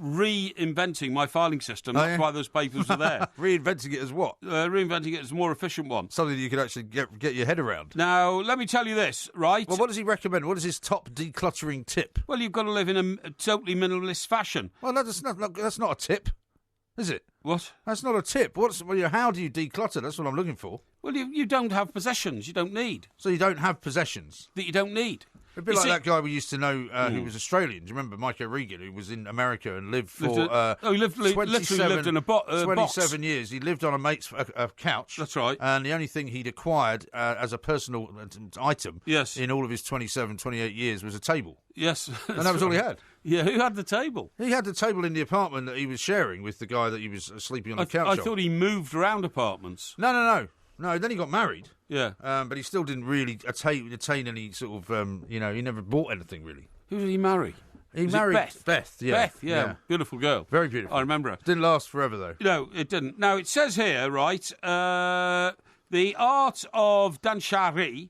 reinventing my filing system. That's why those papers are there. Reinventing it as what? Reinventing it as a more efficient one. Something you can actually get your head around. Now, let me tell you this, right? Well, what does he recommend? What is his top decluttering tip? Well, you've got to live in a totally minimalist fashion. Well, that's not a tip, is it? What? That's not a tip. How do you declutter? That's what I'm looking for. Well, you don't have possessions you don't need. So you don't have possessions? That you don't need. A bit like that guy we used to know who was Australian. Do you remember Mike O'Regan, who was in America and lived for literally lived in a box. 27 years. He lived on a mate's couch. That's right. And the only thing he'd acquired as a personal item in all of his 27, 28 years was a table. Yes. And that was all he had. Yeah, who had the table? He had the table in the apartment that he was sharing with the guy that he was sleeping on the couch I thought he moved around apartments. No, then he got married. Yeah. But he still didn't really attain any sort of, he never bought anything really. Who did he marry? He married Beth, yeah. Beth, yeah. Beautiful girl. Very beautiful. I remember her. Didn't last forever, though. No, it didn't. Now, it says here, right, the art of danshari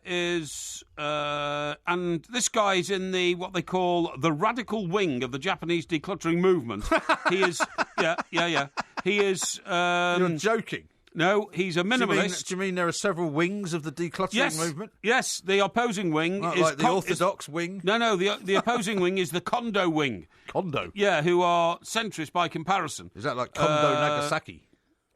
is... and this guy's in what they call the radical wing of the Japanese decluttering movement. He is... Yeah. He is... You're joking. No, he's a minimalist. Do you mean there are several wings of the decluttering movement? Yes, the opposing wing is... Like the orthodox wing? No, the opposing wing is the Kondo wing. Kondo? Yeah, who are centrist by comparison. Is that like Kondo Nagasaki?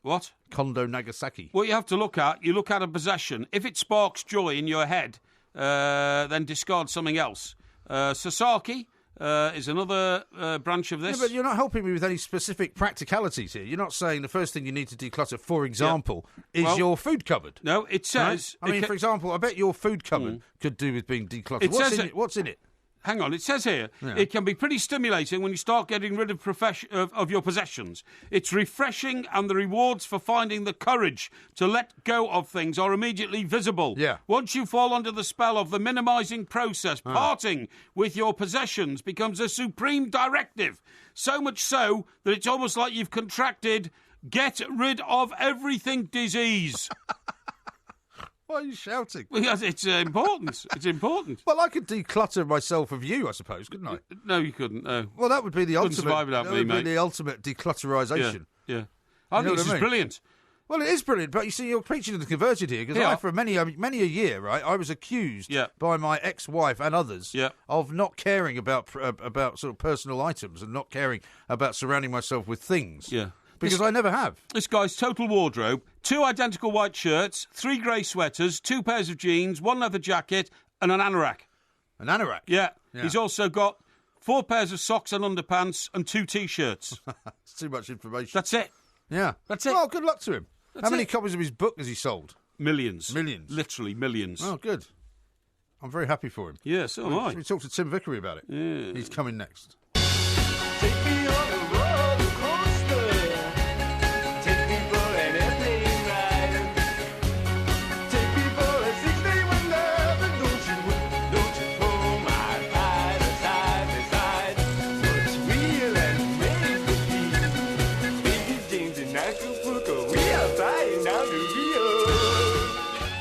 What? Kondo Nagasaki. What you have to look at a possession. If it sparks joy in your head, then discard something else. Sasaki is another branch of this. Yeah, but you're not helping me with any specific practicalities here. You're not saying the first thing you need to declutter, for example, is your food cupboard. No, it says... Right? I mean, for example, I bet your food cupboard could do with being decluttered. What's in it? Hang on, it says here, it can be pretty stimulating when you start getting rid of your possessions. It's refreshing, and the rewards for finding the courage to let go of things are immediately visible. Yeah. Once you fall under the spell of the minimising process, parting with your possessions becomes a supreme directive. So much so that it's almost like you've contracted get rid of everything disease. Why are you shouting? Because it's important. It's important. Well, I could declutter myself of you, I suppose, couldn't I? No, you couldn't. No. Well, that would be the ultimate. Survive without me, mate. Be the ultimate declutterisation. Yeah. I think this is brilliant. Well, it is brilliant, but you see, you're preaching to the converted here, because I, for many a year, right, I was accused by my ex-wife and others of not caring about sort of personal items and not caring about surrounding myself with things. Yeah. Because I never have. This guy's total wardrobe: 2 identical white shirts, 3 grey sweaters, 2 pairs of jeans, 1 leather jacket, and an anorak. An anorak? Yeah. He's also got 4 pairs of socks and underpants and 2 T-shirts. It's too much information. That's it. Yeah. That's it. Well, good luck to him. How many copies of his book has he sold? Millions. Millions. Literally millions. Oh, good. I'm very happy for him. Yeah, so am I. Should we talk to Tim Vickery about it? Yeah. He's coming next. Take me on a roller coaster. Take me for an airplane ride. Take me for a 6-day wonder. Don't you pull my ride side to side. What's real and made to be? Baby James and Acapulco, we are flying down to Rio.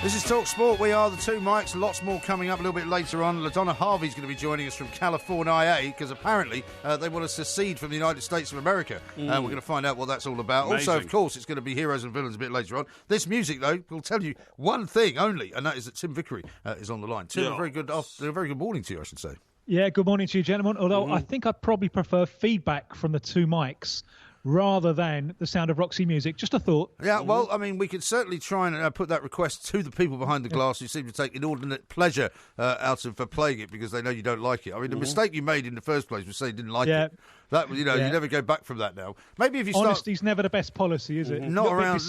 This is Talk Sport. We are the two mics. Lots more coming up a little bit later on. LaDonna Harvey's going to be joining us from California because apparently they want to secede from the United States of America. We're going to find out what that's all about. Amazing. Also, of course, it's going to be heroes and villains a bit later on. This music, though, will tell you one thing only, and that is that Tim Vickery is on the line. Tim, a very good morning to you, I should say. Yeah, good morning to you, gentlemen. Although I think I'd probably prefer feedback from the two mics rather than the sound of Roxy music. Just a thought. Yeah, well, I mean, we could certainly try and put that request to the people behind the glass who seem to take inordinate pleasure out of playing it because they know you don't like it. I mean, the mistake you made in the first place was say you didn't like it. That you never go back from that now. Maybe if you start... Honesty's never the best policy, is it? Not around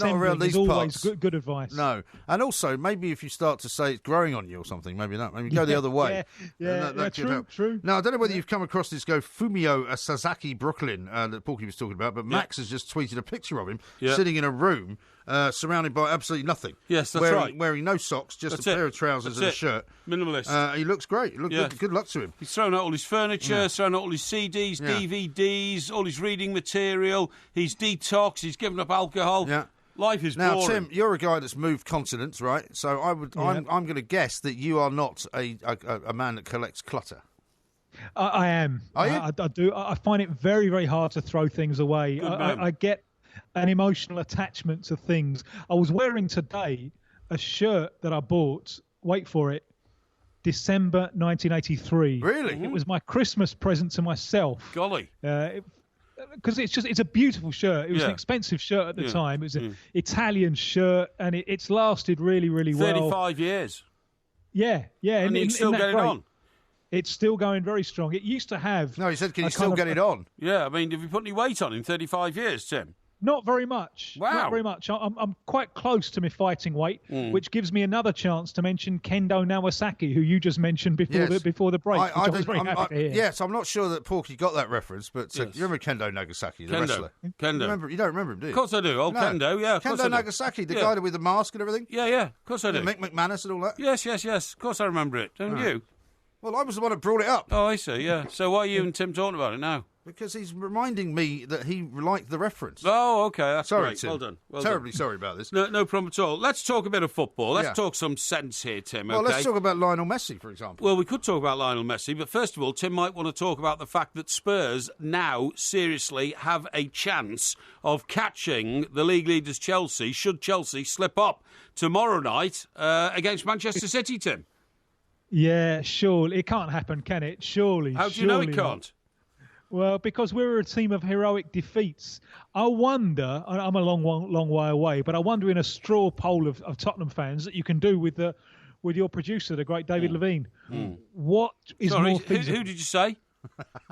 these always parts. Good advice. No, and also maybe if you start to say it's growing on you or something, maybe not. Maybe go the other way. True. Now I don't know whether you've come across this Fumio Sasaki Brooklyn that Porky was talking about, but Max has just tweeted a picture of him sitting in a room surrounded by absolutely nothing. Yes, that's right. Wearing no socks, just a pair of trousers and a shirt. Minimalist. He looks great. Good luck to him. He's thrown out all his furniture, thrown out all his CDs, DVDs, all his reading material. He's detoxed. He's given up alcohol. Yeah. Life is now, boring. Tim, you're a guy that's moved continents, right? So I'm going to guess that you are not a man that collects clutter. I am. Are you? I do. I find it very, very hard to throw things away. I get an emotional attachment to things. I was wearing today a shirt that I bought. Wait for it. December 1983. Really? It was my Christmas present to myself. Golly. Because it's a beautiful shirt. It was an expensive shirt at the time. It was an Italian shirt, and it's lasted really, really well. 35 years. Yeah. And you still get it on. It's still going very strong. It used to have... No, he said, can you still get it on? Yeah, I mean, have you put any weight on in 35 years, Tim? Not very much. Wow. Not very much. I'm quite close to my fighting weight, which gives me another chance to mention Kendo Nawasaki, who you just mentioned before the break. I was very happy to hear. Yes, I'm not sure that Porky got that reference, but you remember Kendo Nagasaki, the wrestler? Kendo. You don't remember him, do you? Of course I do. Kendo, yeah. Kendo Nagasaki, the guy with the mask and everything? Yeah, of course I do. Mick McManus and all that? Yes. Of course I remember it. Don't you? Well, I was the one that brought it up. Oh, I see, yeah. So why are you and Tim talking about it now? Because he's reminding me that he liked the reference. Oh, okay, that's sorry, great. Tim. Well done. Terribly sorry about this. No problem at all. Let's talk a bit of football. Let's talk some sense here, Tim, Well, let's talk about Lionel Messi, for example. Well, we could talk about Lionel Messi, but first of all, Tim might want to talk about the fact that Spurs now seriously have a chance of catching the league leaders Chelsea, should Chelsea slip up tomorrow night against Manchester City, Tim. Yeah, surely. It can't happen, can it? Surely. How do you know it can't? Well, because we're a team of heroic defeats. I wonder, I'm a long way away, but I wonder in a straw poll of Tottenham fans that you can do with your producer, the great David Levine. What is more feasible? Who did you say?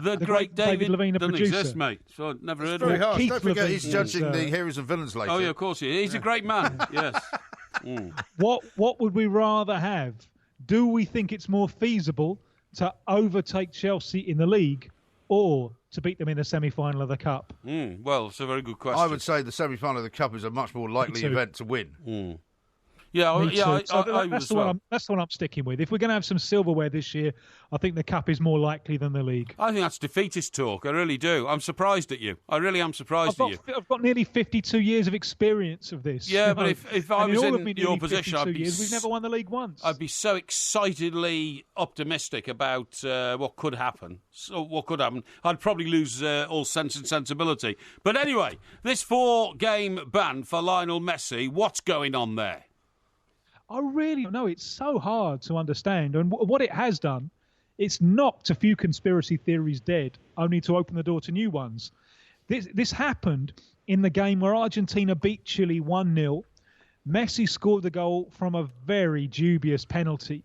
The great David Levine, the doesn't producer. exist, mate. So I've never heard of Very him. harsh. Keith Don't forget Levine he's judging is, the heroes and villains later. Oh, yeah, of course he is. He's a great man, yes. What would we rather have? Do we think it's more feasible to overtake Chelsea in the league or to beat them in the semi-final of the Cup? Well, it's a very good question. I would say the semi-final of the Cup is a much more likely event to win. Yeah, Me yeah, too. So I that's as the well. one. That's the one I'm sticking with. If we're going to have some silverware this year, I think the cup is more likely than the league. I think that's defeatist talk. I really do. I'm surprised at you. I really am surprised at you. I've got nearly 52 years of experience of this. Yeah, you but know. if I And was all of in me your nearly position, 52 years, we've never won the league once. I'd be so excitedly optimistic about what could happen. I'd probably lose all sense and sensibility. But anyway, this 4-game ban for Lionel Messi, what's going on there? I really don't know. It's so hard to understand. And what it has done, it's knocked a few conspiracy theories dead, only to open the door to new ones. This happened in the game where Argentina beat Chile 1-0. Messi scored the goal from a very dubious penalty.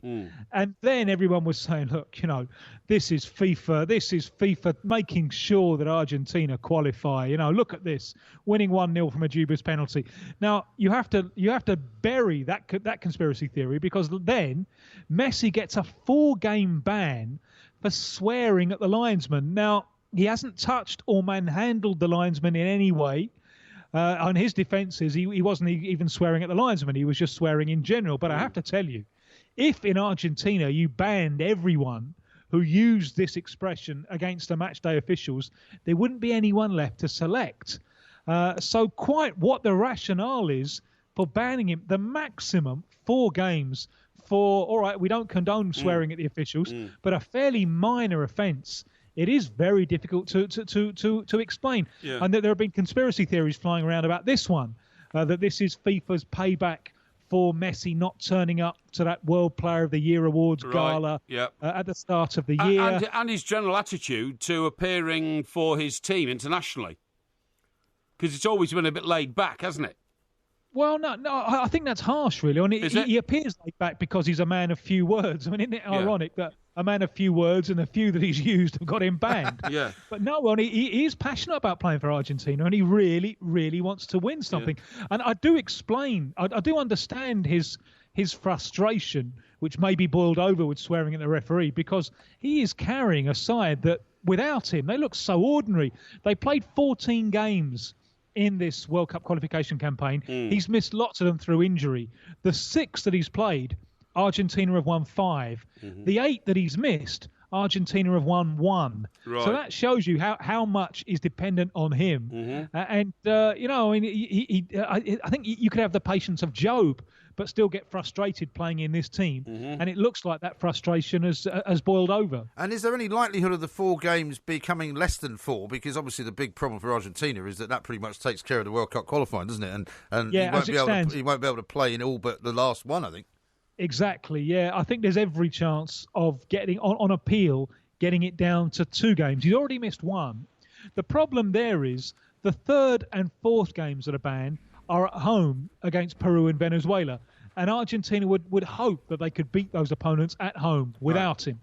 And then everyone was saying, look, this is FIFA making sure that Argentina qualify. Look at this, winning 1-0 from a dubious penalty. Now, you have to bury that conspiracy theory, because then Messi gets a 4-game ban for swearing at the linesman. Now, he hasn't touched or manhandled the linesman in any way. On his defences, he wasn't even swearing at the linesman. He was just swearing in general. But I have to tell you, if in Argentina you banned everyone who used this expression against the matchday officials, there wouldn't be anyone left to select. So quite what the rationale is for banning him, the maximum 4 games for, all right, we don't condone swearing at the officials, but a fairly minor offence. It is very difficult to explain. Yeah. And there have been conspiracy theories flying around about this one, that this is FIFA's payback for Messi not turning up to that World Player of the Year awards gala at the start of the year. And his general attitude to appearing for his team internationally. Because it's always been a bit laid back, hasn't it? Well, no, I think that's harsh, really. I mean, he appears laid back because he's a man of few words. I mean, isn't it ironic that a man of few words and the few that he's used have got him banned? Yeah. But no, he is passionate about playing for Argentina, and he really, really wants to win something. Yeah. And I do understand his frustration, which may be boiled over with swearing at the referee, because he is carrying a side that, without him, they look so ordinary. They played 14 games in this World Cup qualification campaign. He's missed lots of them through injury. The 6 that he's played, Argentina have won 5. The 8 that he's missed, Argentina have won 1. Right. So that shows you how much is dependent on him. I think you could have the patience of Job, but still get frustrated playing in this team. And it looks like that frustration has boiled over. And is there any likelihood of the 4 games becoming less than 4? Because obviously the big problem for Argentina is that pretty much takes care of the World Cup qualifying, doesn't it? And yeah, he won't be able to play in all but the last one, I think. Exactly, yeah. I think there's every chance of getting, on appeal, getting it down to 2 games. He's already missed 1. The problem there is the 3rd and 4th games that are banned are at home against Peru and Venezuela. And Argentina would hope that they could beat those opponents at home without him.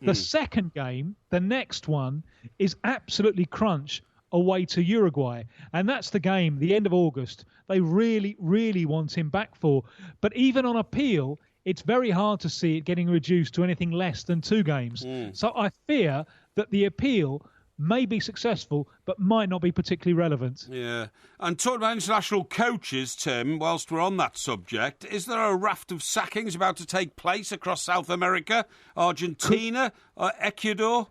The second game, the next one, is absolutely crunch away to Uruguay. And that's the game, the end of August, they really, really want him back for. But even on appeal, it's very hard to see it getting reduced to anything less than 2 games. So I fear that the appeal may be successful, but might not be particularly relevant. Yeah. And talking about international coaches, Tim, whilst we're on that subject, is there a raft of sackings about to take place across South America, Argentina, Ecuador?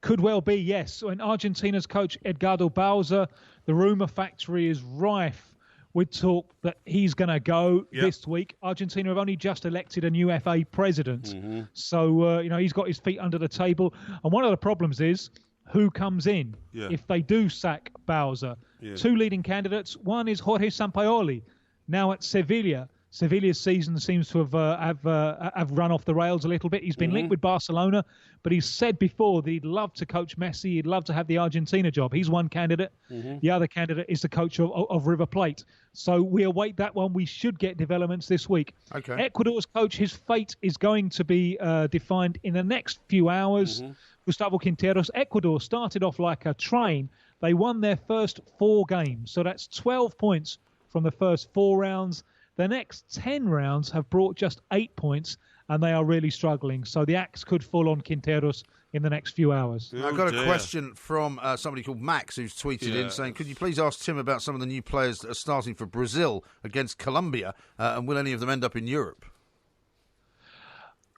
Could well be, yes. And Argentina's coach, Edgardo Bauza, the rumour factory is rife with talk that he's going to go this week. Argentina have only just elected a new FA president. So, he's got his feet under the table. And one of the problems is who comes in if they do sack Bauza. 2 leading candidates. One is Jorge Sampaoli, now at Sevilla. Sevilla's season seems to have run off the rails a little bit. He's been linked with Barcelona, but he's said before that he'd love to coach Messi. He'd love to have the Argentina job. He's one candidate. The other candidate is the coach of River Plate. So we await that one. We should get developments this week. Okay. Ecuador's coach, his fate is going to be defined in the next few hours. Gustavo Quinteros. Ecuador started off like a train. They won their first 4 games. So that's 12 points from the first 4 rounds. The next 10 rounds have brought just 8 points, and they are really struggling. So the axe could fall on Quinteros in the next few hours. I've got a question from somebody called Max who's tweeted in saying, could you please ask Tim about some of the new players that are starting for Brazil against Colombia, and will any of them end up in Europe?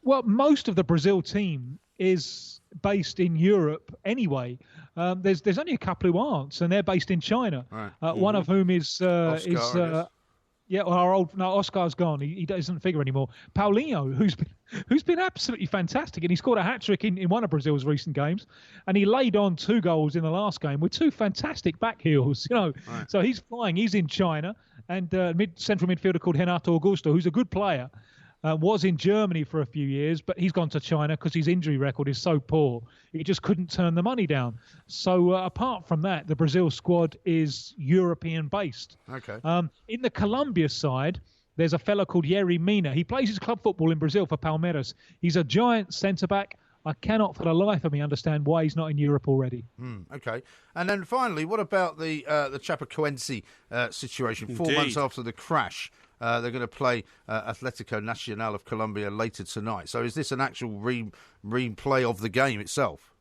Well, most of the Brazil team is based in Europe anyway. There's only a couple who aren't, and they're based in China. Right. One of whom is Oscar's gone. He doesn't figure anymore. Paulinho, who's been absolutely fantastic, and he scored a hat-trick in one of Brazil's recent games, and he laid on 2 goals in the last game with 2 fantastic back heels. Right. So he's flying. He's in China, and central midfielder called Renato Augusto, who's a good player. Was in Germany for a few years, but he's gone to China because his injury record is so poor. He just couldn't turn the money down. So apart from that, the Brazil squad is European-based. Okay. In the Colombia side, there's a fellow called Yerry Mina. He plays his club football in Brazil for Palmeiras. He's a giant centre-back. I cannot for the life of me understand why he's not in Europe already. Okay. And then finally, what about the Chapecoense situation? 4 months after the crash, they're going to play Atlético Nacional of Colombia later tonight. So is this an actual replay of the game itself?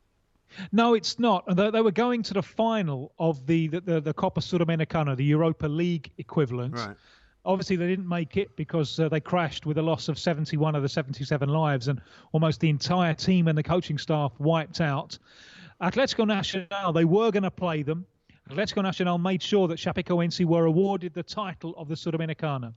No, it's not. They were going to the final of the Copa Sudamericana, the Europa League equivalent. Right. Obviously, they didn't make it because they crashed with a loss of 71 of the 77 lives, and almost the entire team and the coaching staff wiped out. Atlético Nacional, they were going to play them. Atlético Nacional made sure that Chapecoense were awarded the title of the Sudamericana.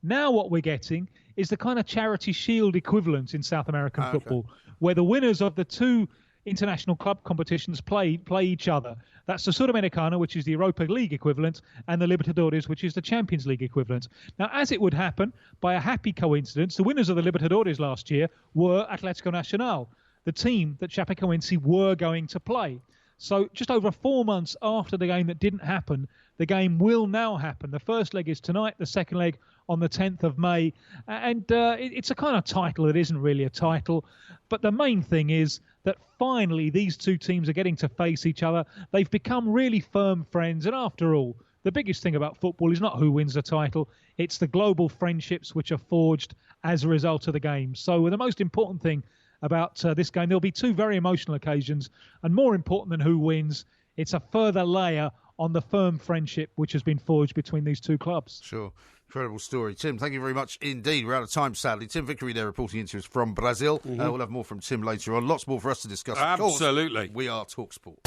Now what we're getting is the kind of Charity Shield equivalent in South American football, where the winners of the 2 international club competitions play each other. That's the Sudamericana, which is the Europa League equivalent, and the Libertadores, which is the Champions League equivalent. Now, as it would happen, by a happy coincidence, the winners of the Libertadores last year were Atlético Nacional, the team that Chapecoense were going to play. So just over 4 months after the game that didn't happen, the game will now happen. The first leg is tonight, the second leg on the 10th of May. And it's a kind of title that isn't really a title. But the main thing is that finally these 2 teams are getting to face each other. They've become really firm friends. And after all, the biggest thing about football is not who wins the title. It's the global friendships which are forged as a result of the game. So the most important thing about this game, there'll be 2 very emotional occasions. And more important than who wins, it's a further layer on the firm friendship which has been forged between these 2 clubs. Sure. Incredible story. Tim, thank you very much indeed. We're out of time, sadly. Tim Vickery there reporting into us from Brazil. We'll have more from Tim later on. Lots more for us to discuss. Absolutely. Of course, we are TalkSport.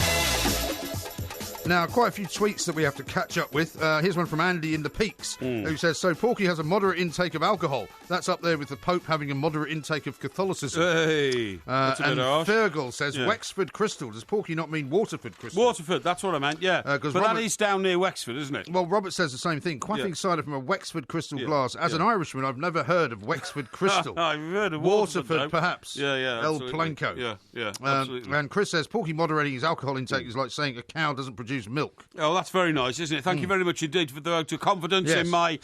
Now, quite a few tweets that we have to catch up with. Here's one from Andy in the Peaks, who says, so Porky has a moderate intake of alcohol. That's up there with the Pope having a moderate intake of Catholicism. Hey, that's a bit harsh. Fergal says, Wexford Crystal. Does Porky not mean Waterford Crystal? Waterford, that's what I meant, yeah. But that is down near Wexford, isn't it? Well, Robert says the same thing. Quaffing cider from a Wexford Crystal glass. As an Irishman, I've never heard of Wexford Crystal. I've heard of Waterford, perhaps. Yeah, El absolutely. Planco. Yeah, absolutely. And Chris says, Porky moderating his alcohol intake is like saying a cow doesn't produce milk. Oh, that's very nice, isn't it? Thank you very much indeed for the vote of confidence in my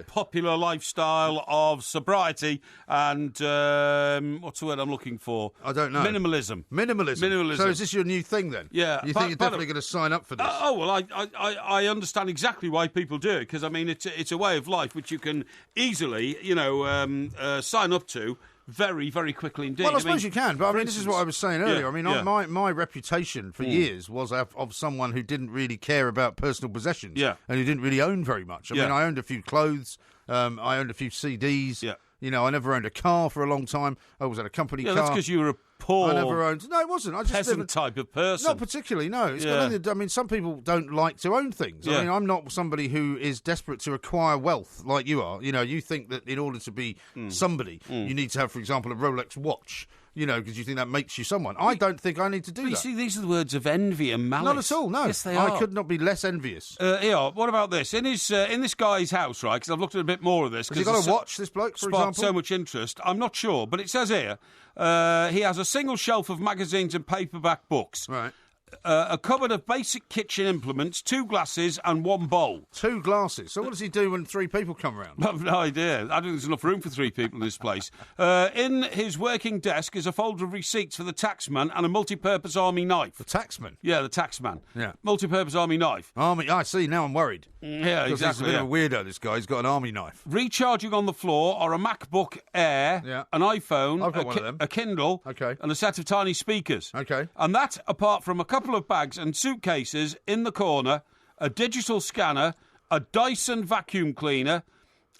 popular lifestyle of sobriety and what's the word I'm looking for? I don't know. Minimalism. So is this your new thing then? Yeah. You think you're definitely going to sign up for this? I understand exactly why people do it because I mean it's a way of life which you can easily sign up to. Very, very quickly indeed. Well, I suppose you can, but I mean, this is what I was saying earlier. I mean, my reputation for years was of someone who didn't really care about personal possessions and who didn't really own very much. I mean, I owned a few clothes, I owned a few CDs. Yeah. You know, I never owned a car for a long time. I was at a company car. That's because you were a poor... I never owned... No, it wasn't. I just peasant type of person. Not particularly, no. I mean, some people don't like to own things. I mean, I'm not somebody who is desperate to acquire wealth like you are. You know, you think that in order to be somebody, you need to have, for example, a Rolex watch. You know, because you think that makes you someone. I don't think I need to do that. You see, these are the words of envy and malice. Not at all, no. Yes, they are. I could not be less envious. What about this? In this guy's house, right, because I've looked at a bit more of this. Has he got a watch, this bloke, for example? So much interest. I'm not sure, but it says here he has a single shelf of magazines and paperback books. Right. a cupboard of basic kitchen implements, 2 glasses and 1 bowl. 2 glasses. So what does he do when 3 people come round? I've no idea. I don't think there's enough room for 3 people in this place. In his working desk is a folder of receipts for the taxman and a multi-purpose army knife. The taxman? Yeah, the taxman. Yeah. Multi-purpose army knife. Army, I see, now I'm worried. Yeah, Because exactly. he's a bit of a weirdo, this guy. He's got an army knife. Recharging on the floor are a MacBook Air, Yeah. an iPhone, I've got one of them. a Kindle, Okay. and a set of tiny speakers. Okay. And that, apart from a couple of bags and suitcases in the corner, a digital scanner, a Dyson vacuum cleaner,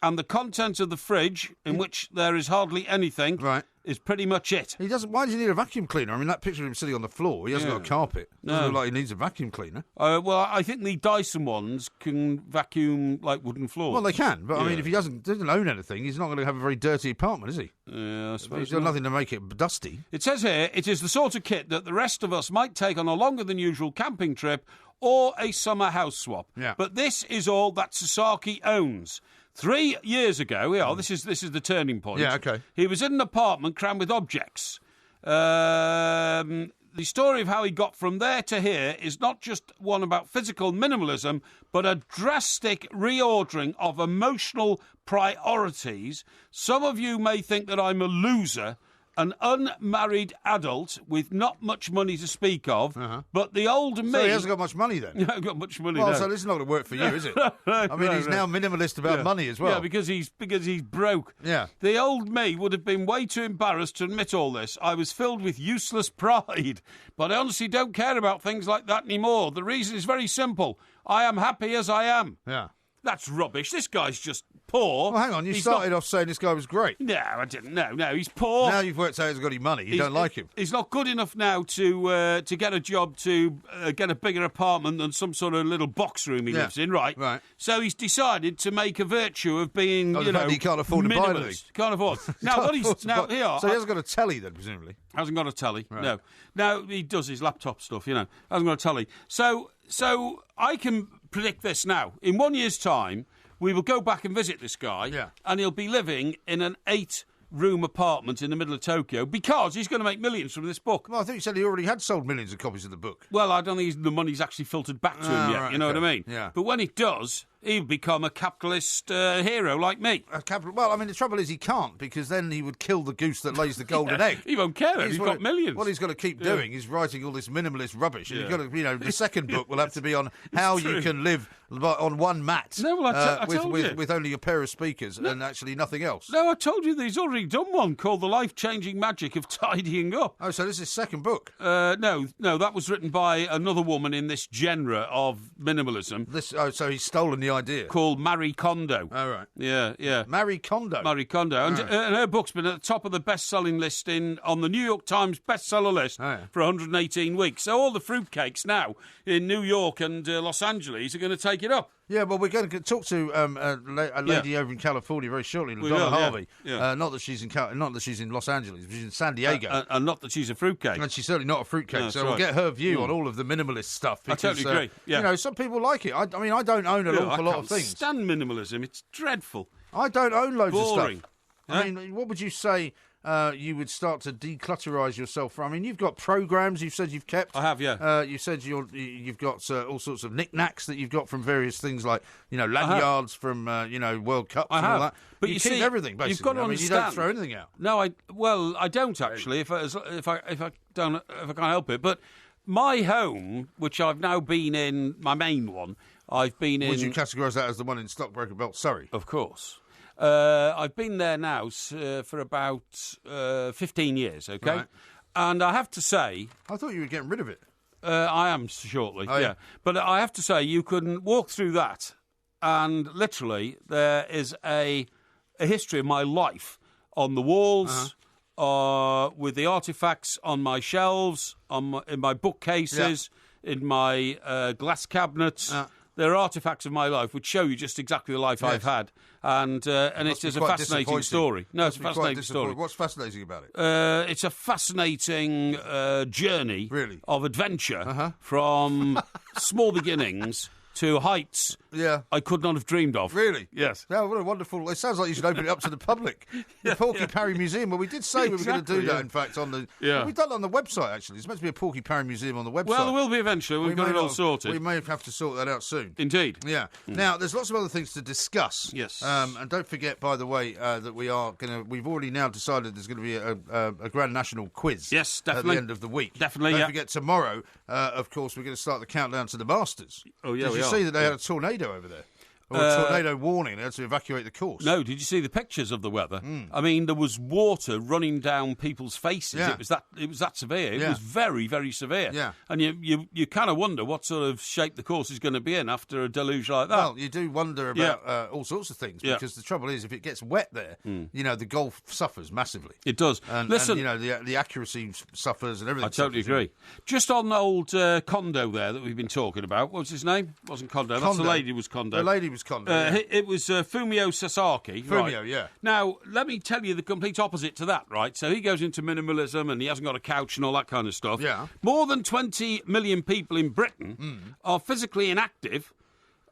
and the contents of the fridge, in which there is hardly anything, Right. is pretty much it. He doesn't. Why does he need a vacuum cleaner? I mean, that picture of him sitting on the floor, he hasn't got a carpet. Doesn't look like he needs a vacuum cleaner. Well, I think the Dyson ones can vacuum like wooden floors. Well, they can, but I Yeah. mean, if he doesn't own anything, he's not going to have a very dirty apartment, is he? Yeah, I suppose He's got not. nothing to make it dusty. It says here, it is the sort of kit that the rest of us might take on a longer than usual camping trip or a summer house swap. Yeah. But this is all that Sasaki owns. 3 years ago, this is the turning point. Yeah, okay. He was in an apartment crammed with objects. The story of how he got from there to here is not just one about physical minimalism, but a drastic reordering of emotional priorities. Some of you may think that I'm a loser, an unmarried adult with not much money to speak of, but the old me... So he hasn't got much money then? He hasn't got much money, Well, no. so this is not going to work for you, is it? I mean, he's now minimalist about money as well. Yeah, because he's broke. Yeah. The old me would have been way too embarrassed to admit all this. I was filled with useless pride. But I honestly don't care about things like that anymore. The reason is very simple. I am happy as I am. Yeah. That's rubbish. This guy's just poor. Well, hang on. You He's started not... off saying this guy was great. No, I didn't. No, he's poor. Now you've worked out he hasn't got any money. You don't like him. He's not good enough now to get a job, to get a bigger apartment than some sort of little box room he lives in, right? Right. So he's decided to make a virtue of being, the fact that he can't afford to buy anything. minimalist. Can't afford. Now, what he's now here. So he hasn't got a telly then, presumably. Hasn't got a telly. No. Now he does his laptop stuff. Hasn't got a telly. So I can predict this now. In 1 year's time, we will go back and visit this guy, and he'll be living in an 8-room apartment in the middle of Tokyo because he's going to make millions from this book. Well, I think you said he already had sold millions of copies of the book. Well, I don't think the money's actually filtered back to him yet. Right, you know what I mean? Yeah. But when it does, he'll become a capitalist hero like me. Well, I mean, the trouble is he can't, because then he would kill the goose that lays the golden egg. He won't care. He's got millions. What he's got to keep doing is writing all this minimalist rubbish. And you've got to, the second book will have to be on how you can live on one mat I told you. with only a pair of speakers and actually nothing else. No, I told you that he's already done one called The Life-Changing Magic of Tidying Up. Oh, so this is his second book. No, that was written by another woman in this genre of minimalism. So he's stolen the idea. Called Marie Kondo. Oh, right. Yeah. Marie Kondo. Marie Kondo. And, Right. and her book's been at the top of the best-selling list on the New York Times bestseller list for 118 weeks. So all the fruitcakes now in New York and Los Angeles are going to take it up. Yeah, well, we're going to talk to a lady over in California very shortly, We Donna will, yeah. Harvey. Yeah. Not that she's in Los Angeles, but she's in San Diego. And not that she's a fruitcake. And she's certainly not a fruitcake, No, so that's we'll right. get her view on all of the minimalist stuff. Because, totally agree, yeah. Some people like it. I mean, I don't own an awful lot of I things. can't stand minimalism. It's dreadful. I don't own loads Boring. of stuff. I mean, what would you say you would start to declutterize yourself from? I mean, you've got programs you've said you've kept. I have, yeah. You said you've got all sorts of knickknacks that you've got from various things like, lanyards from, World Cups and all that. But you you keep see, everything, basically. you've got to I mean, you don't understand- throw anything out. No, I don't actually. If I can't help it, but my home, which I've now been in, my main one, I've been in. Would you categorise that as the one in Stockbroker Belt, Surrey? Of course. I've been there now for about 15 years, okay? Right. And I have to say, I thought you were getting rid of it. I am shortly, Oh, yeah. But I have to say, you can walk through that, and literally there is a history of my life on the walls, with the artefacts on my shelves, in my bookcases, in my glass cabinets. There are artefacts of my life which show you just exactly the life I've had, and it is a fascinating story. No, it's a fascinating story. What's fascinating about it? It's a fascinating journey Really? of adventure from small beginnings to heights Yeah. I could not have dreamed of. Really? Yes. Yeah, what a wonderful... It sounds like you should open it up to the public. The Porky Parry Museum. Well, we did say we were going to do Exactly, that, yeah. in fact, on the... Yeah. Well, we've done it on the website, actually. There's meant to be a Porky Parry Museum on the website. Well, there will be eventually. We've got may it all not- sorted. We may have to sort that out soon. Indeed. Yeah. Now, there's lots of other things to discuss. Yes. And don't forget, by the way, that we are going to... We've already now decided there's going to be a Grand National quiz. Yes, At definitely. the end of the week. Definitely, Don't yeah. forget, tomorrow, of course, we're going to start the countdown to the Masters. Oh, yeah, Did we you are. see that they had a tornado over there? Or a tornado warning. They had to evacuate the course. No, did you see the pictures of the weather? I mean, there was water running down people's faces. Yeah. It was that severe. It Yeah. was very, very severe. Yeah. And you kind of wonder what sort of shape the course is going to be in after a deluge like that. Well, you do wonder about all sorts of things, Yeah. because the trouble is, if it gets wet there, you know, the golf suffers massively. It does. And, Listen, you know, the accuracy suffers and everything. I totally suffers. agree. Just on the old Kondo there that we've been talking about. What was his name? It wasn't Kondo. That's the Kondo. lady was Kondo. The lady was Kondo. yeah. It was Fumio Sasaki. Fumio, right. yeah. Now, let me tell you the complete opposite to that, right? So he goes into minimalism and he hasn't got a couch and all that kind of stuff. Yeah. More than 20 million people in Britain are physically inactive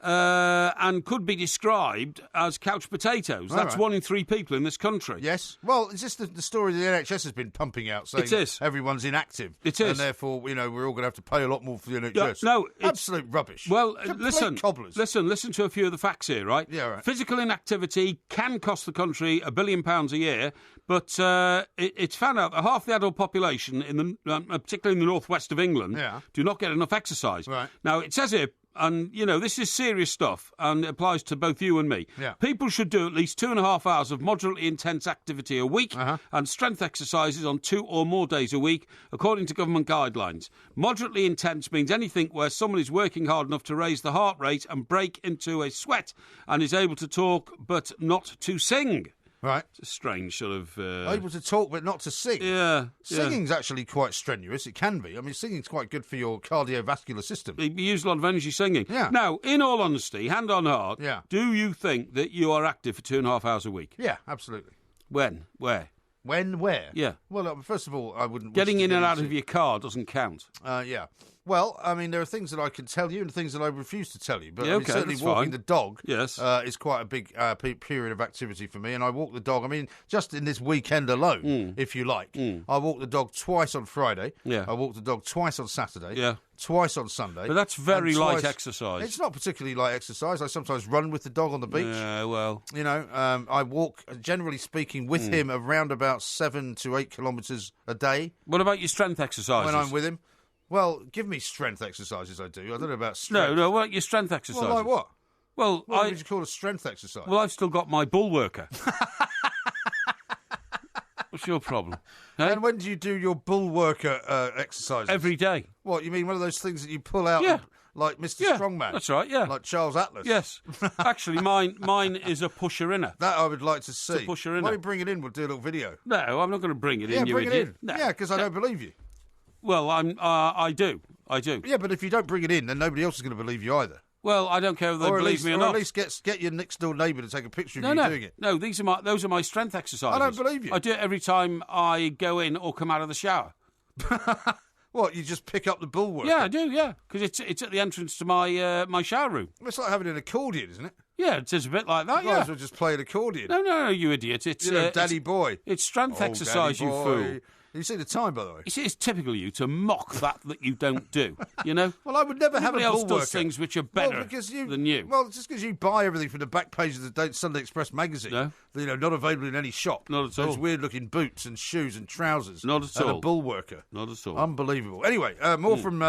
and could be described as couch potatoes. That's right. 1 in 3 people in this country. Yes. Well, it's just the story the NHS has been pumping out, saying It is. everyone's inactive. It is. And therefore, you know, we're all going to have to pay a lot more for the NHS. No, it's- Absolute rubbish. Well, Complete listen, cobblers. listen to a few of the facts here, right? Yeah, right. Physical inactivity can cost the country £1 billion a year, but it's found out that half the adult population, particularly in the northwest of England, Yeah. do not get enough exercise. Right. Now, it says here, and, you know, this is serious stuff, and it applies to both you and me. Yeah. People should do at least 2.5 hours of moderately intense activity a week and strength exercises on 2 or more days a week, according to government guidelines. Moderately intense means anything where someone is working hard enough to raise the heart rate and break into a sweat and is able to talk but not to sing. Right. It's a strange sort of... Able to talk but not to sing. yeah. Singing's actually quite strenuous. It can be. I mean, singing's quite good for your cardiovascular system. You use a lot of energy singing. Yeah. Now, in all honesty, hand on heart, Yeah. do you think that you are active for 2.5 hours a week? Yeah, absolutely. When? Where? When? Where? Yeah. Well, first of all, I wouldn't... Getting wish to in get and out into- of your car doesn't count. Yeah. Well, I mean, there are things that I can tell you and things that I refuse to tell you. But Yeah, I mean, okay, certainly that's walking fine. the dog Yes. is quite a big period of activity for me. And I walk the dog, I mean, just in this weekend alone, if you like. I walk the dog twice on Friday. Yeah. I walk the dog twice on Saturday. Yeah. Twice on Sunday. But that's very and light twice- exercise. It's not particularly light exercise. I sometimes run with the dog on the beach. Yeah, well... You know, I walk, generally speaking, with him around about 7 to 8 kilometres a day What about your strength exercises? when I'm with him. Well, give me strength exercises, I do. I don't know about strength. No, what about your strength exercises? Well, like what? Well, What would you call a strength exercise? well, I've still got my bull worker. What's your problem? Hey? and when do you do your bull worker exercises? Every day. What, you mean one of those things that you pull out Yeah. like Mr. Yeah, Strongman? that's right, yeah. Like Charles Atlas? Yes. Actually, mine is a pusher-inner. That I would like to see. pusher, innit? Why don't you bring it in? We'll do a little video. No, I'm not going to bring it Yeah, in, you bring idiot. it in. No. Yeah, because I don't believe you. Well, I do. Yeah, but if you don't bring it in, then nobody else is going to believe you either. Well, I don't care if they Or, believe me or not. at least get your next door neighbour to take a picture of No, you no, doing it. no. Those are my strength exercises. I don't believe you. I do it every time I go in or come out of the shower. What, you just pick up the bull worker? Yeah, I do. Yeah, because it's at the entrance to my my shower room. It's like having an accordion, isn't it? Yeah, it's a bit like that. Might Yeah. as well just play an accordion. No, you idiot! It's You know, Daddy Boy. It's strength Oh, exercise, Daddy you Boy. fool. You see the time, by the way. You see, it's typical of you to mock that you don't do. You know. Well, I would never have Everybody a else bull does worker. things which are better than you. Well, just because you buy everything from the back page of the Sunday Express magazine, No. you know, not available in any shop. Not at Those all. weird-looking boots and shoes and trousers. Not at and all. a bull worker. Not at all. Unbelievable. Anyway, more from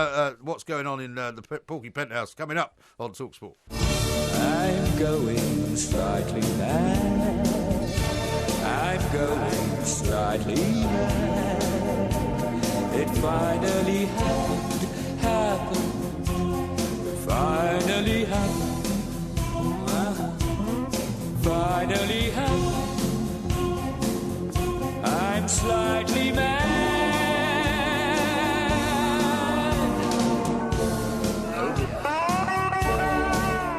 what's going on in the Porky Penthouse coming up on TalkSport. I'm going slightly mad. I'm going slightly mad. It finally happened. Finally happened. Finally happened. I'm slightly mad.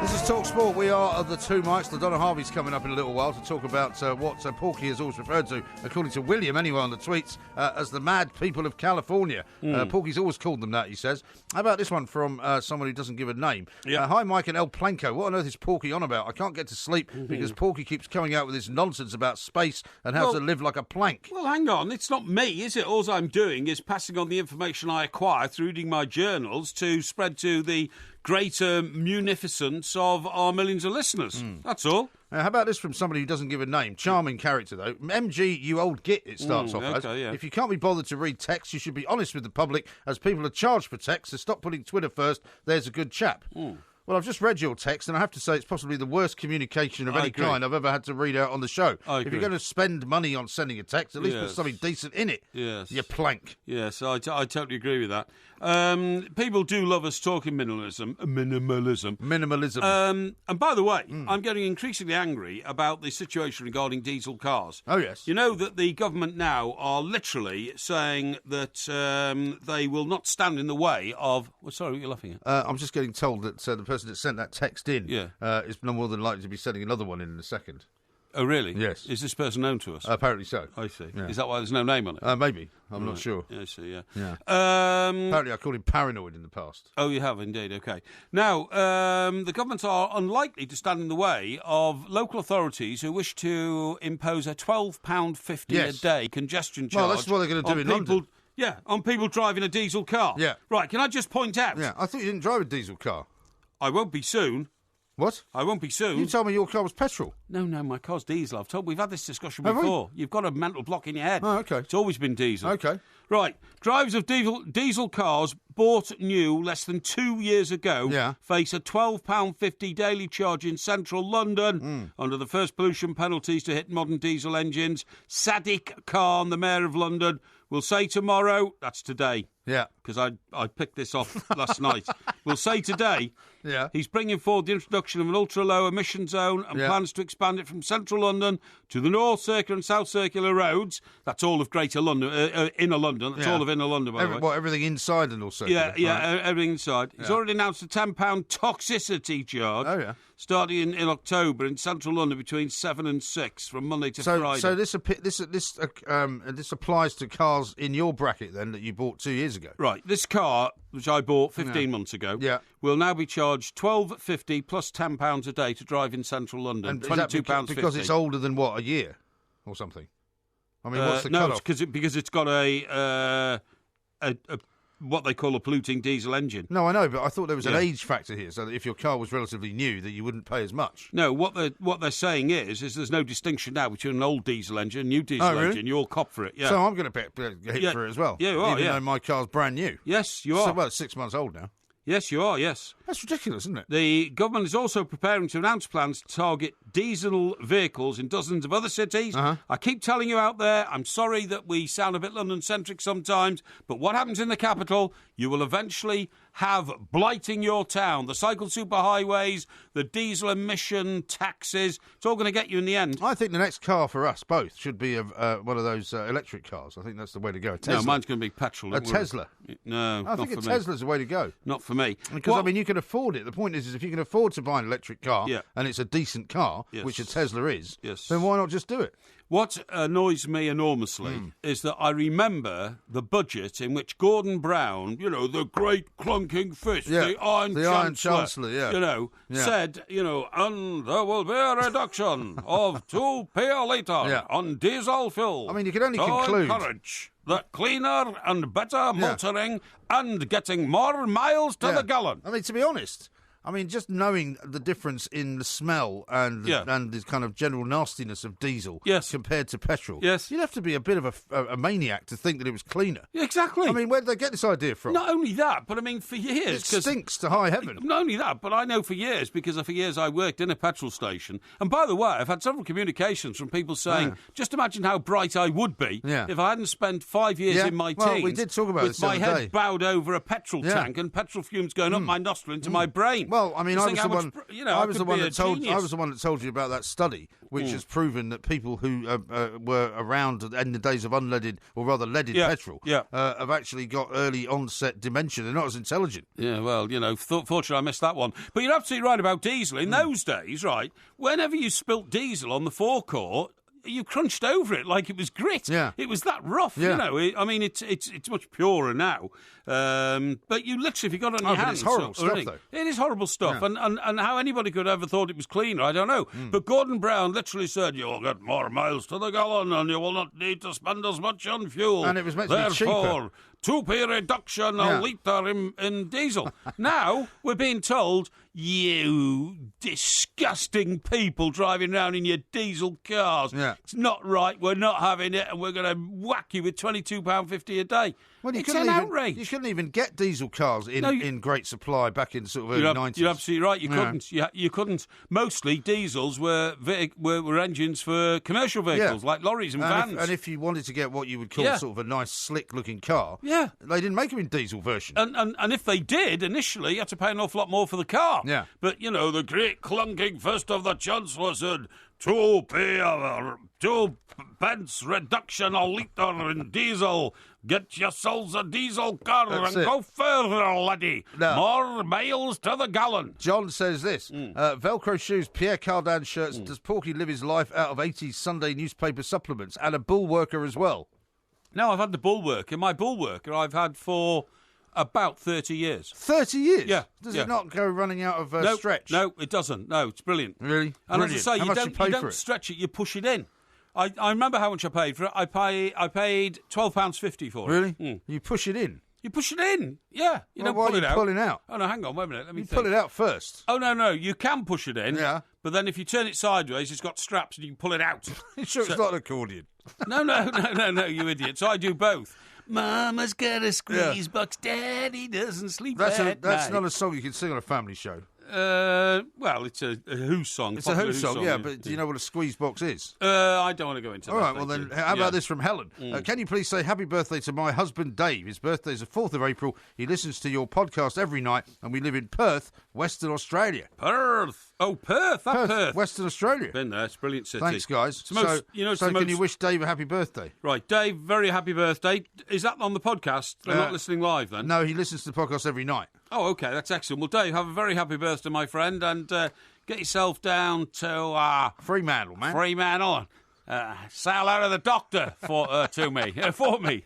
This is TalkSport. Sport, we are the two mics. LaDonna Harvey's coming up in a little while to talk about what Porky has always referred to, according to William anyway on the tweets, as the mad people of California. Porky's always called them that, he says. How about this one from someone who doesn't give a name? Yeah. Hi, Mike and El Planco. What on earth is Porky on about? I can't get to sleep because Porky keeps coming out with this nonsense about space and how to live like a plank. Well, hang on. It's not me, is it? All I'm doing is passing on the information I acquire through reading my journals to spread to the greater munificence of our millions of listeners. That's all. How about this from somebody who doesn't give a name? Charming character, though. MG, you old git, it starts off as. Yeah. If you can't be bothered to read text, you should be honest with the public, as people are charged for text, so stop putting Twitter first. There's a good chap. Well, I've just read your text, and I have to say it's possibly the worst communication of any kind I've ever had to read out on the show. If you're going to spend money on sending a text, at least put something decent in it. Yes. You plank. Yes, I totally agree with that. People do love us talking minimalism. And by the way, I'm getting increasingly angry about the situation regarding diesel cars. Oh, yes. You know that the government now are literally saying that they will not stand in the way of... Well, sorry, what are you laughing at? I'm just getting told that the person that sent that text in is no more than likely to be sending another one in a second. Oh, really? Yes. Is this person known to us? Apparently so. I see. Yeah. Is that why there's no name on it? Maybe. I'm not sure. Yeah, I see, yeah. Apparently I called him paranoid in the past. Oh, you have indeed, OK. Now, the government are unlikely to stand in the way of local authorities who wish to impose a £12.50 a day congestion charge. Well, that's what they're going to do in London. Yeah, on people driving a diesel car. Yeah. Right, can I just point out? Yeah, I thought you didn't drive a diesel car. I won't be soon. What? I won't be soon. You told me your car was petrol. No, my car's diesel. We've had this discussion Have we? before. You've got a mental block in your head. Oh, OK. It's always been diesel. OK. Right. Drivers of diesel cars bought new less than 2 years ago face a £12.50 daily charge in central London under the first pollution penalties to hit modern diesel engines. Sadiq Khan, the Mayor of London, will say tomorrow, that's today. Yeah. Because I picked this off last night. We'll say today he's bringing forward the introduction of an ultra-low emission zone and plans to expand it from central London to the North Circular and South Circular roads. That's all of Greater London, Inner London. That's all of Inner London, by the way. What, everything inside the North Circular? Everything inside. He's already announced a £10 toxicity charge. Oh, yeah. Starting in October in central London between 7 and 6 from Monday to Friday. So this applies to cars in your bracket then that you bought 2 years ago. Right. This car, which I bought 15 months ago, will now be charged £12.50 plus £10 a day to drive in central London. And £22.50 because it's older than what, a year or something? I mean, what's the cut-off? No, because it's got a what they call a polluting diesel engine. No, I know, but I thought there was an age factor here, so that if your car was relatively new, that you wouldn't pay as much. No, what they're saying is there's no distinction now between an old diesel engine and a new diesel engine. You all cop for it. Yeah. So I'm going to get hit for it as well. Yeah, you are. Even though my car's brand new. Yes, you are. So, well, it's 6 months old now. Yes, you are. Yes. That's ridiculous, isn't it? The government is also preparing to announce plans to target diesel vehicles in dozens of other cities. I keep telling you out there, I'm sorry that we sound a bit London-centric sometimes, but what happens in the capital, you will eventually have blighting your town. The cycle superhighways, the diesel emission taxes, it's all going to get you in the end. I think the next car for us both should be one of those electric cars. I think that's the way to go. A Tesla. No, mine's going to be petrol. A Tesla? No, I think a Tesla's the way to go. Not for me. Because, I mean, you can afford it. The point is if you can afford to buy an electric car and it's a decent car, which a Tesla is, then why not just do it? What annoys me enormously is that I remember the budget in which Gordon Brown, the great clunking fist, the Iron Chancellor, said, and there will be a reduction of 2p a litre on diesel fuel. I mean, you can only conclude... encourage the cleaner and better motoring and getting more miles to the gallon. I mean, to be honest... just knowing the difference in the smell and the kind of general nastiness of diesel compared to petrol, you'd have to be a bit of a maniac to think that it was cleaner. Yeah, exactly. I mean, where did they get this idea from? Not only that, but I mean, for years... It stinks to high heaven. Not only that, but I know for years, because for years I worked in a petrol station. And by the way, I've had several communications from people saying, just imagine how bright I would be if I hadn't spent 5 years in my teens we did talk about with this the my other head day. bowed over a petrol tank and petrol fumes going up my nostril into my brain. Well, I mean, Just I think was how the much one. pr- I I was could the one be a that told. I genius. was the one that told you about that study, which has proven that people who were around in the days of unleaded, or rather leaded petrol, have actually got early onset dementia. They're not as intelligent. Yeah, well, fortunately I missed that one. But you're absolutely right about diesel. In those days, right, whenever you spilt diesel on the forecourt, you crunched over it like it was grit. Yeah. It was that rough, Yeah. I mean, it's much purer now. But you literally, if you got it on your but hands... it's horrible or anything- stuff, It is horrible stuff. Yeah. And how anybody could ever thought it was cleaner, I don't know. But Gordon Brown literally said, you'll get more miles to the gallon and you will not need to spend as much on fuel. And it was meant to be cheaper. Therefore, 2p reduction a litre in diesel. Now, we're being told, you disgusting people driving around in your diesel cars. Yeah. It's not right, we're not having it, and we're going to whack you with £22.50 a day. Well, It's an outrage. You couldn't even get diesel cars in great supply back in sort of early 90s. You're absolutely right. You Yeah. couldn't. You couldn't. Mostly diesels were engines for commercial vehicles like lorries and vans. And if you wanted to get what you would call Yeah. sort of a nice, slick-looking car, Yeah. they didn't make them in diesel version. And if they did, initially, you had to pay an awful lot more for the car. Yeah. But, the great clunking first of the Chancellor said, 2 pence reduction a litre in diesel. Get yourselves a diesel car That's and it. go further, laddie. No. More miles to the gallon. John says this, Velcro shoes, Pierre Cardin shirts, does Porky live his life out of 80s Sunday newspaper supplements, and a bull worker as well? No, I've had the Bullworker. My Bullworker I've had for about 30 years. 30 years? Yeah, Does yeah. it not go running out of No, stretch? No, it doesn't. No, it's brilliant. Really? And Brilliant. as I say, How you much don't, you pay you for don't it? stretch it, you push it in. I remember how much I paid for it. I paid £12.50 for it. Really? Mm. You push it in? You push it in. Yeah. You Well, don't why pull are it you out. pulling out? Oh, no, hang on. Wait a minute. Let me You think. pull it out first. Oh, no. You can push it in. Yeah. But then if you turn it sideways, it's got straps and you can pull it out. You sure it's not an accordion? No, you idiot. So I do both. Mama's got a squeeze box, Daddy doesn't sleep That's at not night. a song you can sing on a family show. Well, it's a Who song. It's a Who song, yeah, but do you know what a squeeze box is? I don't want to go into All that. right, well then, how about this from Helen? Can you please say happy birthday to my husband Dave? His birthday's the 4th of April. He listens to your podcast every night, and we live in Perth, Western Australia. Perth. Oh, Perth. Perth. Western Australia. Been there. It's a brilliant city. Thanks, guys. It's the most, it's the can most... you wish Dave a happy birthday? Right, Dave, very happy birthday. Is that on the podcast? They're not listening live then? No, he listens to the podcast every night. Oh, okay, that's excellent. Well, Dave, have a very happy birthday, my friend, and get yourself down to Fremantle, man. Fremantle. Say hello to the doctor for me.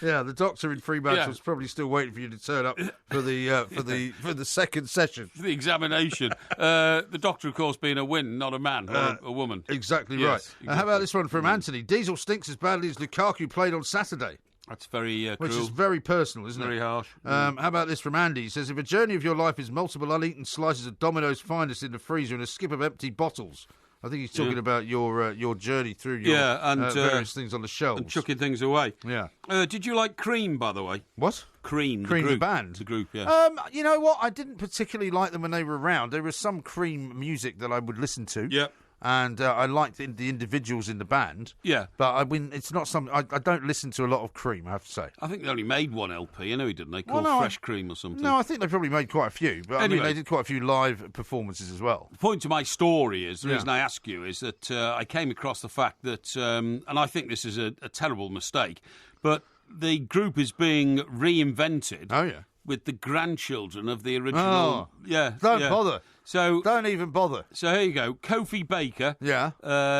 Yeah, the doctor in Fremantle's Yeah. probably still waiting for you to turn up for the second session. The examination. The doctor, of course, being a win, not a man or a woman. Exactly Yes, right. exactly. How about this one from Anthony? Diesel stinks as badly as Lukaku played on Saturday. That's very Which cruel. is very personal, isn't Very it? harsh. How about this from Andy? He says, if a journey of your life is multiple uneaten slices of Domino's finest in the freezer and a skip of empty bottles. I think he's talking about your journey through your various things on the shelves. And chucking things away. Yeah. Did you like Cream, by the way? What? Cream, Cream, the the group. band? The group, yeah. You know what? I didn't particularly like them when they were around. There was some Cream music that I would listen to. Yeah. And I liked the individuals in the band. Yeah. But I mean, it's not something... I don't listen to a lot of Cream, I have to say. I think they only made one LP, didn't they? Called no, Fresh Cream or something. No, I think they probably made quite a few. But I Anyway. mean, they did quite a few live performances as well. The point to my story is, the Yeah. reason I ask you is that I came across the fact that, and I think this is a terrible mistake, but the group is being reinvented Oh, yeah. with the grandchildren of the original. Oh. Yeah. Don't yeah. bother. So Don't even bother. here you go. Kofi Baker Yeah.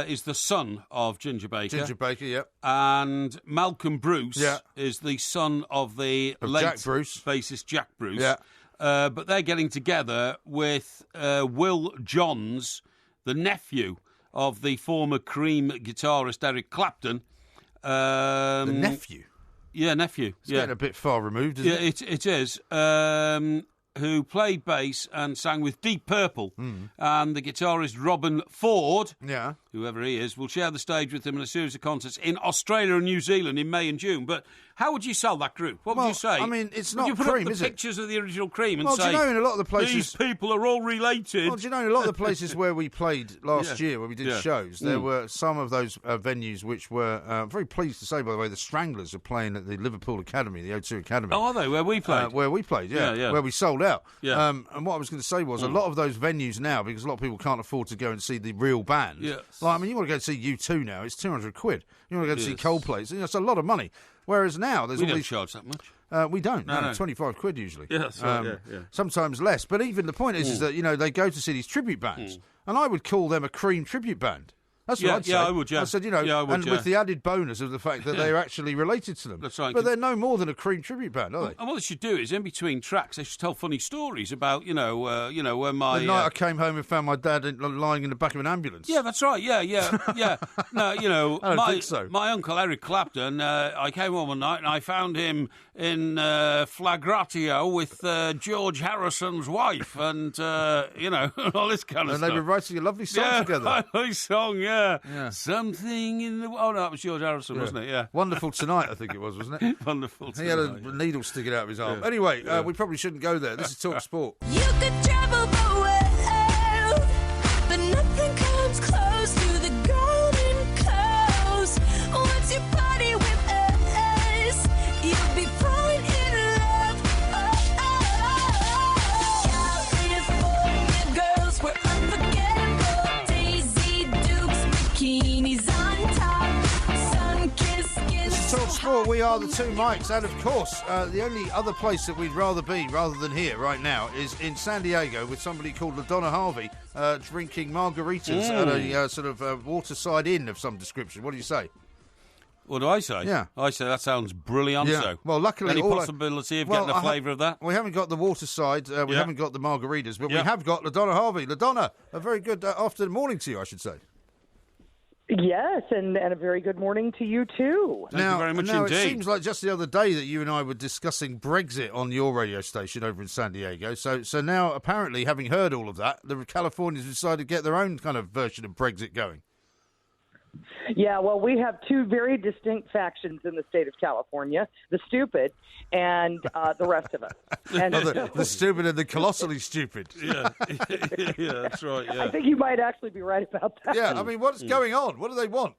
is the son of Ginger Baker. Ginger Baker, yeah. And Malcolm Bruce Yeah. is the son of the Of late Jack Bruce. bassist Jack Bruce. Yeah. But they're getting together with Will Johns, the nephew of the former Cream guitarist Eric Clapton. The nephew. Yeah, nephew. It's getting a bit far removed, isn't Yeah, it is. Who played bass and sang with Deep Purple. And the guitarist Robin Ford, Yeah. whoever he is, will share the stage with him in a series of concerts in Australia and New Zealand in May and June. But How would you sell that group? What would you say? I mean, it's Would not you put Cream, up the is it? pictures of the original Cream and Well, say, do you know in a lot of the places... these people are all related? Well, do you know in a lot of the places where we played last year, where we did shows, there were some of those venues which were, very pleased to say, by the way, the Stranglers are playing at the Liverpool Academy, the O2 Academy. Oh, are they? Where we played? Where we played, where we sold out. Yeah. And what I was going to say was, a lot of those venues now, because a lot of people can't afford to go and see the real band. Yes. Like, I mean, you want to go see U2 now, it's 200 quid. You want to go see Yes. Coldplay, it's a lot of money. Whereas now, there's We all don't these... charge that much. We don't. No, No. 25 quid usually. Yeah, that's right, yeah. Sometimes less. But even the point is that, they go to see these tribute bands. And I would call them a Cream tribute band. That's what I'd say. Yeah, I would, yeah. I said, Yeah, I would, and yeah. with the added bonus of the fact that they're actually related to them. That's right. But they're no more than a Cream tribute band, are they? And what they should do is, in between tracks, they should tell funny stories about, when my... The night I came home and found my dad lying in the back of an ambulance. Yeah, that's right. Yeah. No, I don't think so. My uncle Eric Clapton. I came home one night and I found him in Flagratio with George Harrison's wife, and all this kind of And stuff. they were writing a lovely song together. Lovely song. Yeah. Something in the. Oh no, that was George Harrison, wasn't it? Yeah. Wonderful Tonight, I think it was, wasn't it? Wonderful. He had a needle sticking out of his arm. Anyway, we probably shouldn't go there. This is Talk Sport. You could travel the world, but nothing comes close to the Golden Coast. Once you party with us, you'll be falling in love. California girls were unforgettable. Daisy Dukes, bikinis on top, sun-kissed skin. This is Talk Sport. We are the two mics, and of course, the only other place that we'd rather be, rather than here right now, is in San Diego with somebody called LaDonna Harvey drinking margaritas at a sort of waterside inn of some description. What do you say? What do I say? Yeah. I say that sounds brilliant. Yeah. Well, luckily, any all possibility of getting a flavour of that? We haven't got the waterside. We Yeah. haven't got the margaritas, but we Yeah. have got LaDonna Harvey. LaDonna, a very good afternoon, morning to you, I should say. Yes, and a very good morning to you, too. Thank you very much now indeed. It seems like just the other day that you and I were discussing Brexit on your radio station over in San Diego. So now, apparently, having heard all of that, the Californians decided to get their own kind of version of Brexit going. Yeah, well, we have two very distinct factions in the state of California, the stupid and the rest of us. And The stupid and the colossally stupid. Yeah, yeah, that's right. Yeah. I think you might actually be right about that. Yeah, I mean, what's going on? What do they want?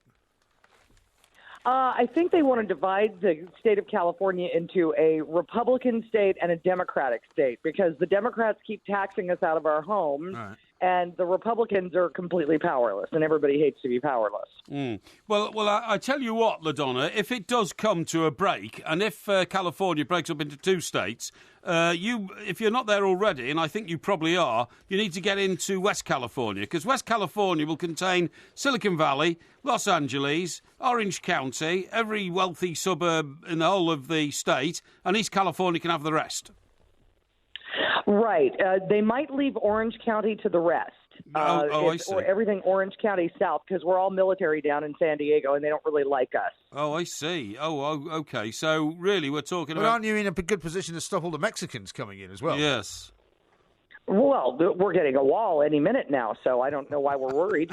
I think they want to divide the state of California into a Republican state and a Democratic state because the Democrats keep taxing us out of our homes, and the Republicans are completely powerless, and everybody hates to be powerless. Well, I tell you what, LaDonna, if it does come to a break, and if California breaks up into two states, if you're not there already, and I think you probably are, you need to get into West California, because West California will contain Silicon Valley, Los Angeles, Orange County, every wealthy suburb in the whole of the state, and East California can have the rest. Right. They might leave Orange County to the rest. I see. Or everything Orange County south, because we're all military down in San Diego, and they don't really like us. Oh, I see. Oh, okay. So, really, we're talking But about... aren't you in a good position to stop all the Mexicans coming in as well? Yes. Well, we're getting a wall any minute now, so I don't know why we're worried.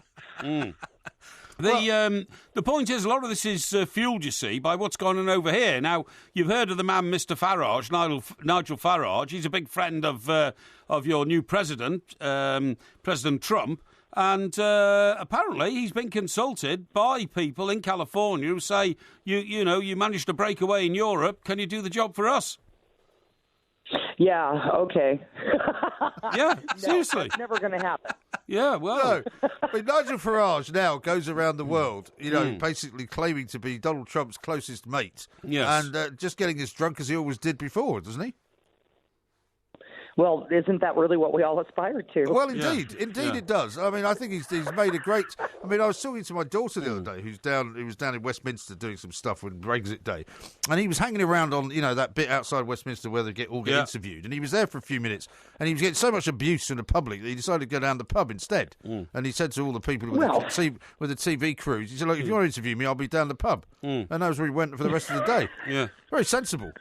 The point is, a lot of this is fueled, you see, by what's going on over here. Now, you've heard of the man, Mr. Farage, Nigel Farage. He's a big friend of your new president, President Trump. And apparently he's been consulted by people in California who say, you managed to break away in Europe. Can you do the job for us? Yeah, okay. Yeah, No, seriously. it's never going to happen. Yeah, well... No, I mean, Nigel Farage now goes around the world, basically claiming to be Donald Trump's closest mate. Yes. And just getting as drunk as he always did before, doesn't he? Well, isn't that really what we all aspire to? Well, indeed Yeah. it does. I mean, I think he's made a great. I mean, I was talking to my daughter the other day, who was down in Westminster doing some stuff on Brexit Day, and he was hanging around on that bit outside Westminster where they get interviewed, and he was there for a few minutes, and he was getting so much abuse from the public that he decided to go down the pub instead. And he said to all the people with the TV crews, he said, "Look, if you want to interview me, I'll be down the pub," and that was where he went for the rest of the day. Yeah. Very sensible.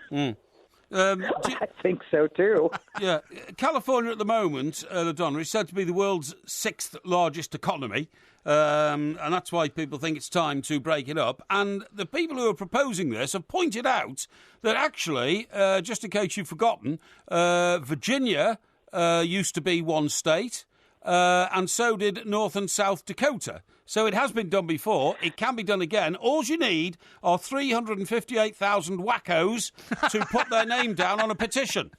I think so too. Yeah, California at the moment, LaDonna, is said to be the world's 6th largest economy, and that's why people think it's time to break it up. And the people who are proposing this have pointed out that actually, just in case you've forgotten, Virginia used to be one state, and so did North and South Dakota. So it has been done before. It can be done again. All you need are 358,000 wackos to put their name down on a petition.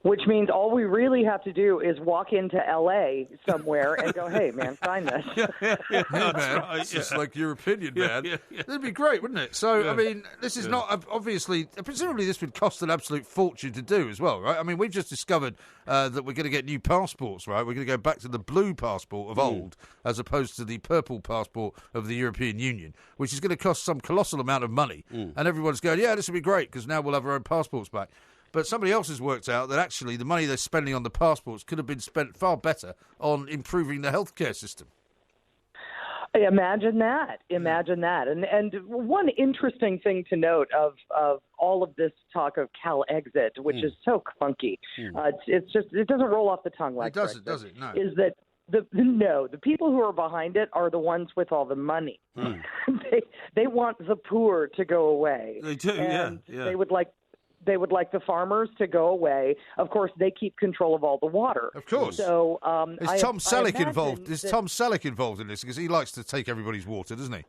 Which means all we really have to do is walk into L.A. somewhere and go, hey, man, sign this. Yeah, man. It's just like your opinion, man. That'd be great, wouldn't it? So, I mean, this is not, obviously, presumably this would cost an absolute fortune to do as well, right? I mean, we've just discovered that we're going to get new passports, right? We're going to go back to the blue passport of old as opposed to the purple passport of the European Union, which is going to cost some colossal amount of money. And everyone's going, yeah, this will be great because now we'll have our own passports back. But somebody else has worked out that actually the money they're spending on the passports could have been spent far better on improving the healthcare system. Imagine that. And one interesting thing to note of all of this talk of Cal exit, which is so funky, it's just, it doesn't roll off the tongue like it does it? No. Is that the people who are behind it are the ones with all the money. They want the poor to go away. They do, and yeah. They would like the farmers to go away. Of course, they keep control of all the water. Of course. So is Tom Selleck involved? Is Tom Selleck involved in this? Because he likes to take everybody's water, doesn't he?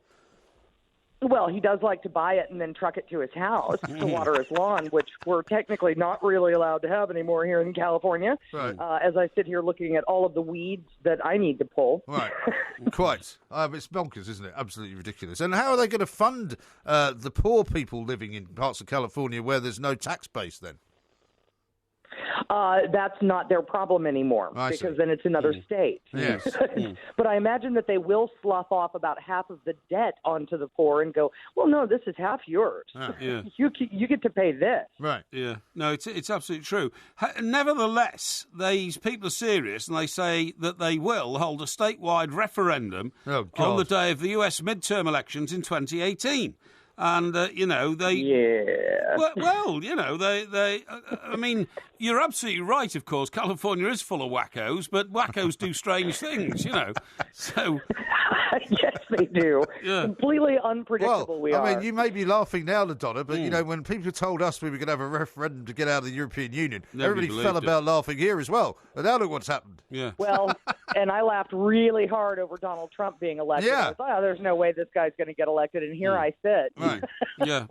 Well, he does like to buy it and then truck it to his house to water his lawn, which we're technically not really allowed to have anymore here in California. Right. As I sit here looking at all of the weeds that I need to pull. Right. Quite. It's bonkers, isn't it? Absolutely ridiculous. And how are they going to fund the poor people living in parts of California where there's no tax base then? That's not their problem anymore because then it's another state. Yes. But I imagine that they will slough off about half of the debt onto the poor and go, well, no, this is half yours. You get to pay this. Right. Yeah. No, it's absolutely true. Nevertheless, these people are serious and they say that they will hold a statewide referendum on the day of the US midterm elections in 2018. And, they... Yeah. Well, they I mean, you're absolutely right, of course. California is full of wackos, but wackos do strange things, So... Yes, they do. Yeah. Completely unpredictable we are. I mean, you may be laughing now, LaDonna, but, when people told us we were going to have a referendum to get out of the European Union, everybody fell about laughing here as well. And now look what's happened. Yeah. Well, and I laughed really hard over Donald Trump being elected. Yeah. I thought, there's no way this guy's going to get elected, and here I sit. Right. Yeah.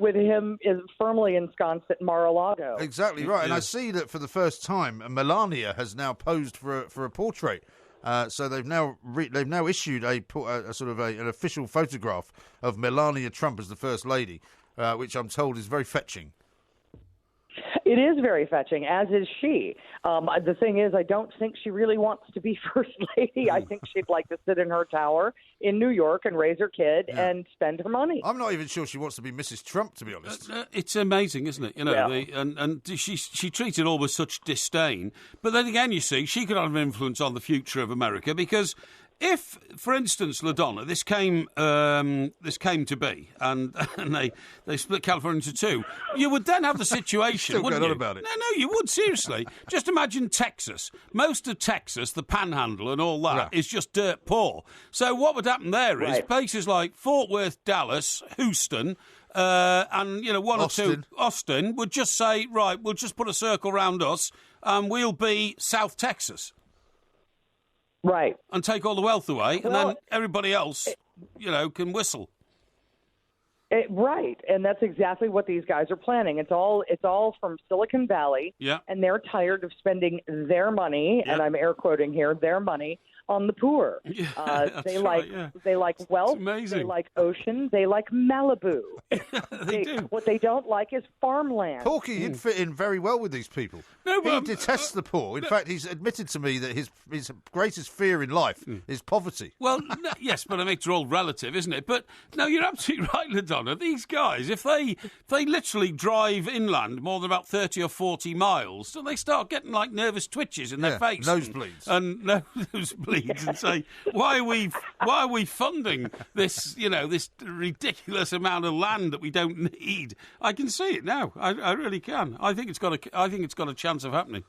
with him is firmly ensconced at Mar-a-Lago. Exactly right. And I see that for the first time, Melania has now posed for a portrait. So they've now issued a sort of an official photograph of Melania Trump as the First Lady, which I'm told is very fetching. It is very fetching, as is she. The thing is, I don't think she really wants to be First Lady. I think she'd like to sit in her tower in New York and raise her kid and spend her money. I'm not even sure she wants to be Mrs. Trump, to be honest. It's amazing, isn't it? And she treated all with such disdain. But then again, you see, she could have an influence on the future of America because... If, for instance, LaDonna, this came to be, and they split California into two, you would then have the situation, Still wouldn't going you? on about it. No, you would, seriously. Just imagine Texas. Most of Texas, the Panhandle and all that, is just dirt poor. So what would happen there is places like Fort Worth, Dallas, Houston, and one Austin. or two, Austin, would just say, right, we'll just put a circle round us, and we'll be South Texas. Right. And take all the wealth away, and then everybody else, can whistle. Right, and that's exactly what these guys are planning. It's all from Silicon Valley, and they're tired of spending their money, and I'm air quoting here, their money on the poor. They like wealth, they like ocean, they like Malibu. They do. What they don't like is farmland. Porky, he'd fit in very well with these people. No, he detests the poor. In fact, he's admitted to me that his greatest fear in life is poverty. Well, yes, but I mean, it's all relative, isn't it? But no, you're absolutely right, LaDonna. These guys, if they literally drive inland more than about 30 or 40 miles, so they start getting like nervous twitches in their face. Nosebleeds. And nosebleeds. blades and say, why are we funding this, this ridiculous amount of land that we don't need? I can see it now. I really can. I think it's got a chance of happening.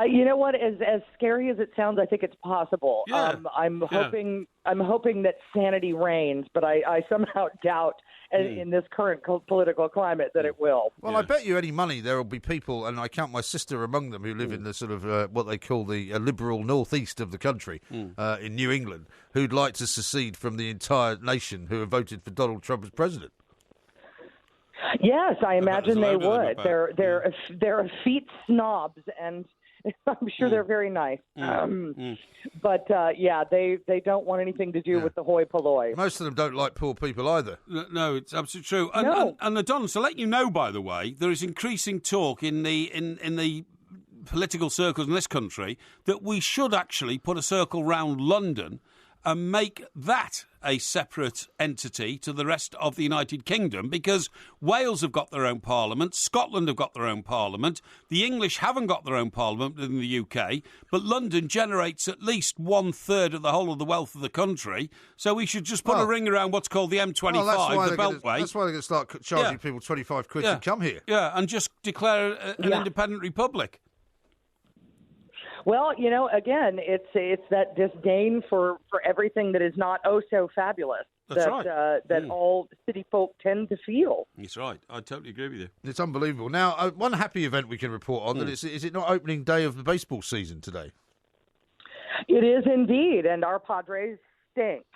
You know what? As scary as it sounds, I think it's possible. Yeah. I'm hoping that sanity reigns, but I somehow doubt in this current political climate that it will. Well, I bet you any money there will be people, and I count my sister among them, who live in the sort of what they call the liberal northeast of the country in New England, who'd like to secede from the entire nation who have voted for Donald Trump as president. Yes, I imagine they there's a load would. of them, They're effete snobs, and I'm sure they're very nice. But they don't want anything to do with the hoi polloi. Most of them don't like poor people either. No, it's absolutely true. And, No. and Adonis, to let you know, by the way, there is increasing talk in the political circles in this country that we should actually put a circle round London and make that a separate entity to the rest of the United Kingdom, because Wales have got their own parliament, Scotland have got their own parliament, the English haven't got their own parliament in the UK, but London generates at least 1/3 of the whole of the wealth of the country, so we should just put a ring around what's called the M25, the Beltway. That's why they're going to start charging people 25 quid to come here. Yeah, and just declare an independent republic. Well, again, it's that disdain for everything that is not so fabulous that all city folk tend to feel. That's right. I totally agree with you. It's unbelievable. Now, one happy event we can report on, that is it not opening day of the baseball season today? It is indeed, and our Padres stink.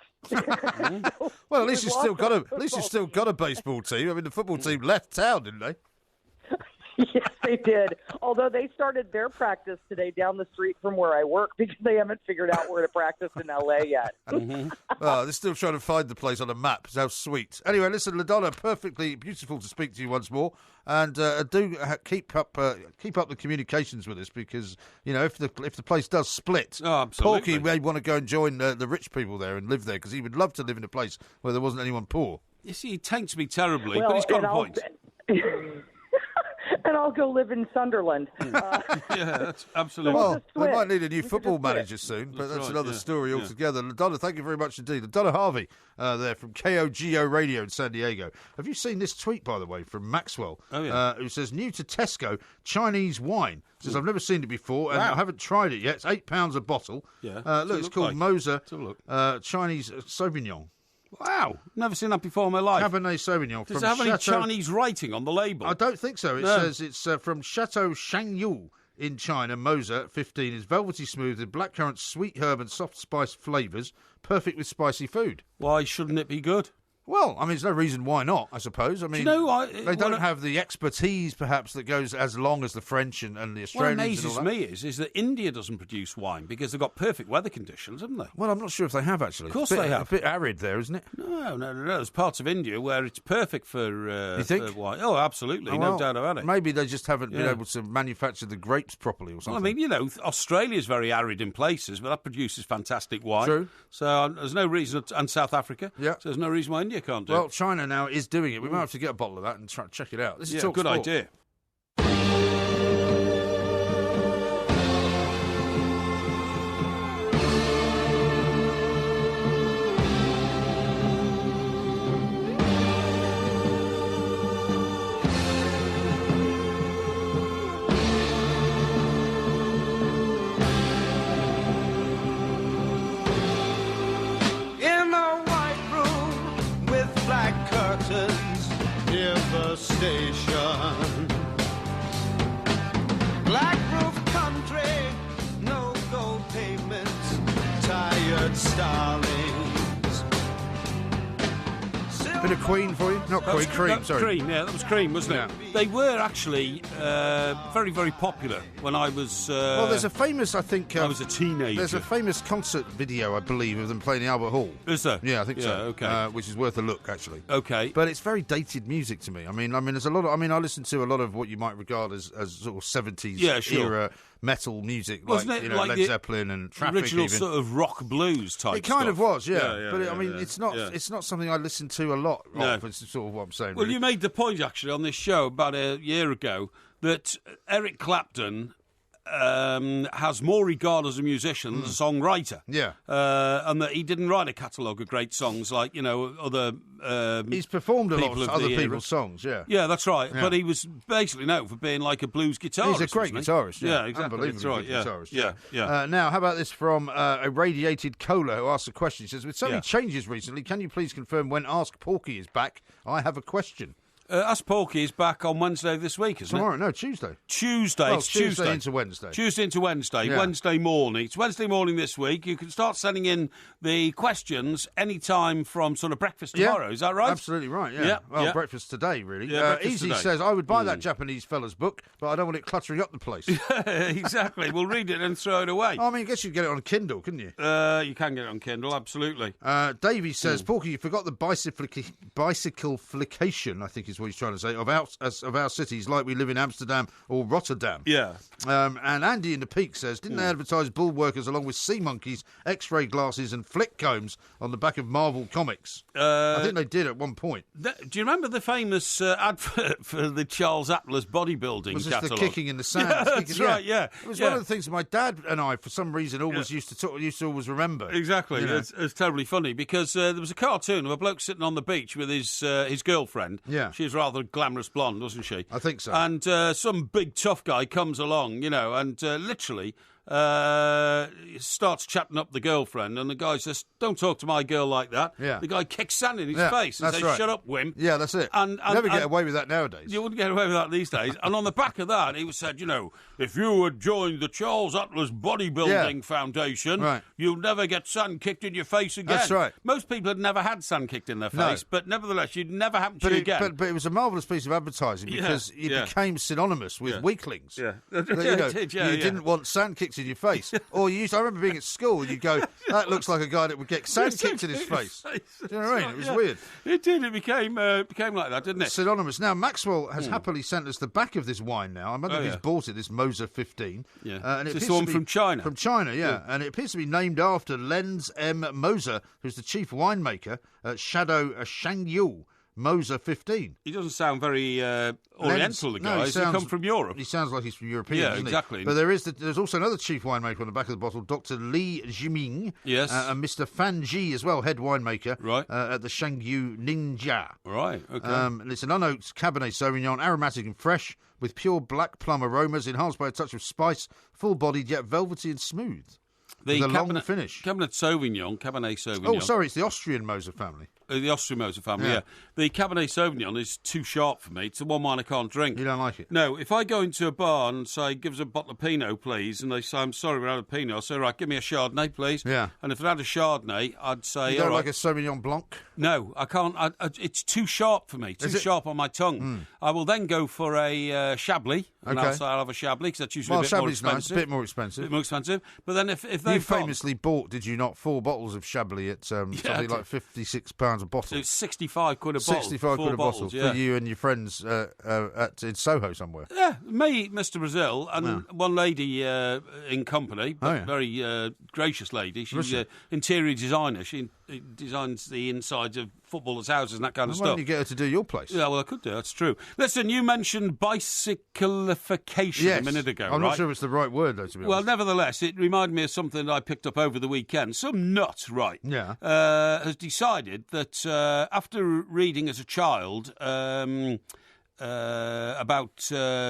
Well, at least you've still got a baseball team. I mean, the football team left town, didn't they? Yes, they did. Although they started their practice today down the street from where I work because they haven't figured out where to practice in L.A. yet. They're still trying to find the place on a map. How sweet. Anyway, listen, LaDonna, perfectly beautiful to speak to you once more. And keep up the communications with us, because if the place does split, Porky may want to go and join the rich people there and live there, because he would love to live in a place where there wasn't anyone poor. You see, he taints me terribly, but he's got a point. And I'll go live in Sunderland. Yeah, that's absolutely. Well, they might need a new football manager soon, but that's another story altogether. LaDonna, thank you very much indeed. LaDonna Harvey there from KOGO Radio in San Diego. Have you seen this tweet, by the way, from Maxwell, who says, new to Tesco, Chinese wine. Says, I've never seen it before, and I haven't tried it yet. It's £8 a bottle. Yeah. Look, it's called Moser Chinese Sauvignon. Wow, never seen that before in my life. Cabernet Sauvignon. Does it have any Chinese writing on the label? I don't think so. It says it's from Chateau Shangyu in China. Moser 15 is velvety smooth with blackcurrant, sweet herb and soft spice flavours, perfect with spicy food. Why shouldn't it be good? Well, I mean, there's no reason why not, I suppose. I mean, they don't have the expertise, perhaps, that goes as long as the French and the Australians. What amazes me is that India doesn't produce wine because they've got perfect weather conditions, haven't they? Well, I'm not sure if they have, actually. Of course they have. A bit arid there, isn't it? No. There's parts of India where it's perfect for, you think? for wine. Oh, absolutely, no doubt about it. Maybe they just haven't been able to manufacture the grapes properly or something. Well, I mean, Australia's very arid in places, but that produces fantastic wine. True. So there's no reason, and South Africa. Yeah. So there's no reason why India can't do it. Well, China now is doing it. We might have to get a bottle of that and try and check it out. This is Talk good Sport. idea. Station, black roof country, no gold pavements, tired starlings. Bit of Queen for you? Not Queen, Cream, sorry. Cream, yeah, that was Cream, wasn't it? They were actually very, very popular when I was... well, there's a famous, I think... I was a teenager. There's a famous concert video, I believe, of them playing the Albert Hall. Is there? Yeah, I think so. Okay. Which is worth a look, actually. Okay. But it's very dated music to me. I mean, there's a lot of... I mean, I listen to a lot of what you might regard as sort of 70s era metal music, wasn't like, it like like Led Zeppelin and Traffic. Original even. sort of rock blues type. It kind stuff. of was, but I mean, yeah. it's not. Yeah. It's not something I listen to a lot. No. Of, it's sort of what I'm saying. Well, really. you made the point actually on this show about a year ago that Eric Clapton has more regard as a musician than a songwriter. Yeah. And that he didn't write a catalogue of great songs like, other He's performed a lot people of of other the era. people's songs, yeah. Yeah, that's right. Yeah. But he was basically known for being like a blues guitarist. He's a great wasn't he? guitarist, yeah. Exactly. Unbelievably That's right. good guitarist. Yeah. Now, how about this from Irradiated Cola, who asks a question. He says, with so many Yeah. changes recently, can you please confirm when Ask Porky is back? I have a question. Ask Porky is back on Wednesday this week, isn't Tomorrow? No, Tuesday. Tuesday. Well, It's Tuesday Tuesday into Wednesday. Tuesday into Wednesday. Yeah. Wednesday morning. It's Wednesday morning this week. You can start sending in the questions any time from sort of breakfast tomorrow. Is that right? Absolutely right, yeah. Yeah, Well, yeah. breakfast today, really. Yeah, breakfast Easy today. says, I would buy that Japanese fella's book, but I don't want it cluttering up the place. Exactly. We'll read it and throw it away. I mean, I guess you'd get it on Kindle, couldn't you? You can get it on Kindle, absolutely. Davey says, Porky, you forgot the bicycle flication, I think is what he's trying to say, of our cities, like we live in Amsterdam or Rotterdam. Yeah. And Andy in the Peak says, didn't they advertise bull workers along with sea monkeys, X-ray glasses and flick combs on the back of Marvel Comics? I think they did at one point. Do you remember the famous advert for the Charles Atlas bodybuilding Was this catalogue? the kicking in the sand? Yeah, that's right, yeah. It was Yeah. one of the things my dad and I, for some reason, always used to always remember. Exactly. You know? It's terribly funny because there was a cartoon of a bloke sitting on the beach with his girlfriend. Yeah. She was rather glamorous blonde, wasn't she? I think so. And some big tough guy comes along, and literally starts chatting up the girlfriend, and the guy says, "Don't talk to my girl like that." Yeah. The guy kicks sand in his Yeah, face and that's says, right. "Shut up, wimp." Yeah, that's it. And Never get away with that nowadays. You wouldn't get away with that these days. And on the back of that, he was said, if you had joined the Charles Atlas Bodybuilding Yeah. Foundation, Right. you'll never get sand kicked in your face again. That's right. Most people had never had sand kicked in their No. face, but nevertheless, you'd never happen to But you it, again. but it was a marvellous piece of advertising Yeah, because it yeah. became synonymous with Yeah. weaklings. Yeah. That, It did, yeah, you yeah. didn't want sand kicked in your face. Or I remember being at school and you'd go, that looks like a guy that would get sand kicked in his face. Do you know what I mean? It was Yeah. weird. It did. It became like that, didn't it? Synonymous. Now, Maxwell has happily sent us the back of this wine now. I wonder if yeah. he's bought it, this Moser 15. Yeah. And Is it this appears the one to be from China? From China, yeah. And it appears to be named after Lenz M. Moser, who's the chief winemaker at Shadow Shangyu. Moser 15. He doesn't sound very Oriental, the guy. No, Does he come from Europe? He sounds like he's from European, Yeah, doesn't exactly. he? But there's also another chief winemaker on the back of the bottle, Dr. Li Jiming. Yes. And Mr. Fan Ji as well, head winemaker. Right. At the Shangyu Ninja. Right, okay. And it's an unoaked Cabernet Sauvignon, aromatic and fresh, with pure black plum aromas, enhanced by a touch of spice, full-bodied yet velvety and smooth. With a long finish. Cabernet Sauvignon. Oh, sorry, it's the Austrian Moser family. The Austrian Moser family, yeah. The Cabernet Sauvignon is too sharp for me. It's the one wine I can't drink. You don't like it? No, if I go into a bar and say, give us a bottle of Pinot, please, and they say, I'm sorry, we're out of Pinot, I'll say, right, give me a Chardonnay, please. Yeah. And if they had a Chardonnay, I'd say, You don't all like right. a Sauvignon Blanc? No, I can't. It's too sharp for me, too Is it? sharp on my tongue. I will then go for a Chablis, and Okay. I'll have a Chablis, because that's usually Well, a bit more Chablis is nice, expensive. a bit more expensive. bit more expensive. But then if they've You got... famously bought, did you not, 4 bottles of Chablis at I something did. like £56 a bottle? It's 65 quid a bottle. 65 4 quid a bottles, bottle yeah. for you and your friends in Soho somewhere. Yeah, me, Mr. Brazil, and one lady in company, but Oh, yeah. very gracious lady. She's she? an interior designer. She designs the insides of footballers' houses and that kind of Why don't stuff. you get her to do your place? Yeah, well, I could do. That's true. Listen, you mentioned bicyclification a minute ago, I'm right? not sure if it's the right word, though, to be Well, honest. nevertheless, it reminded me of something that I picked up over the weekend. Some nut, right, Yeah. has decided that after reading as a child about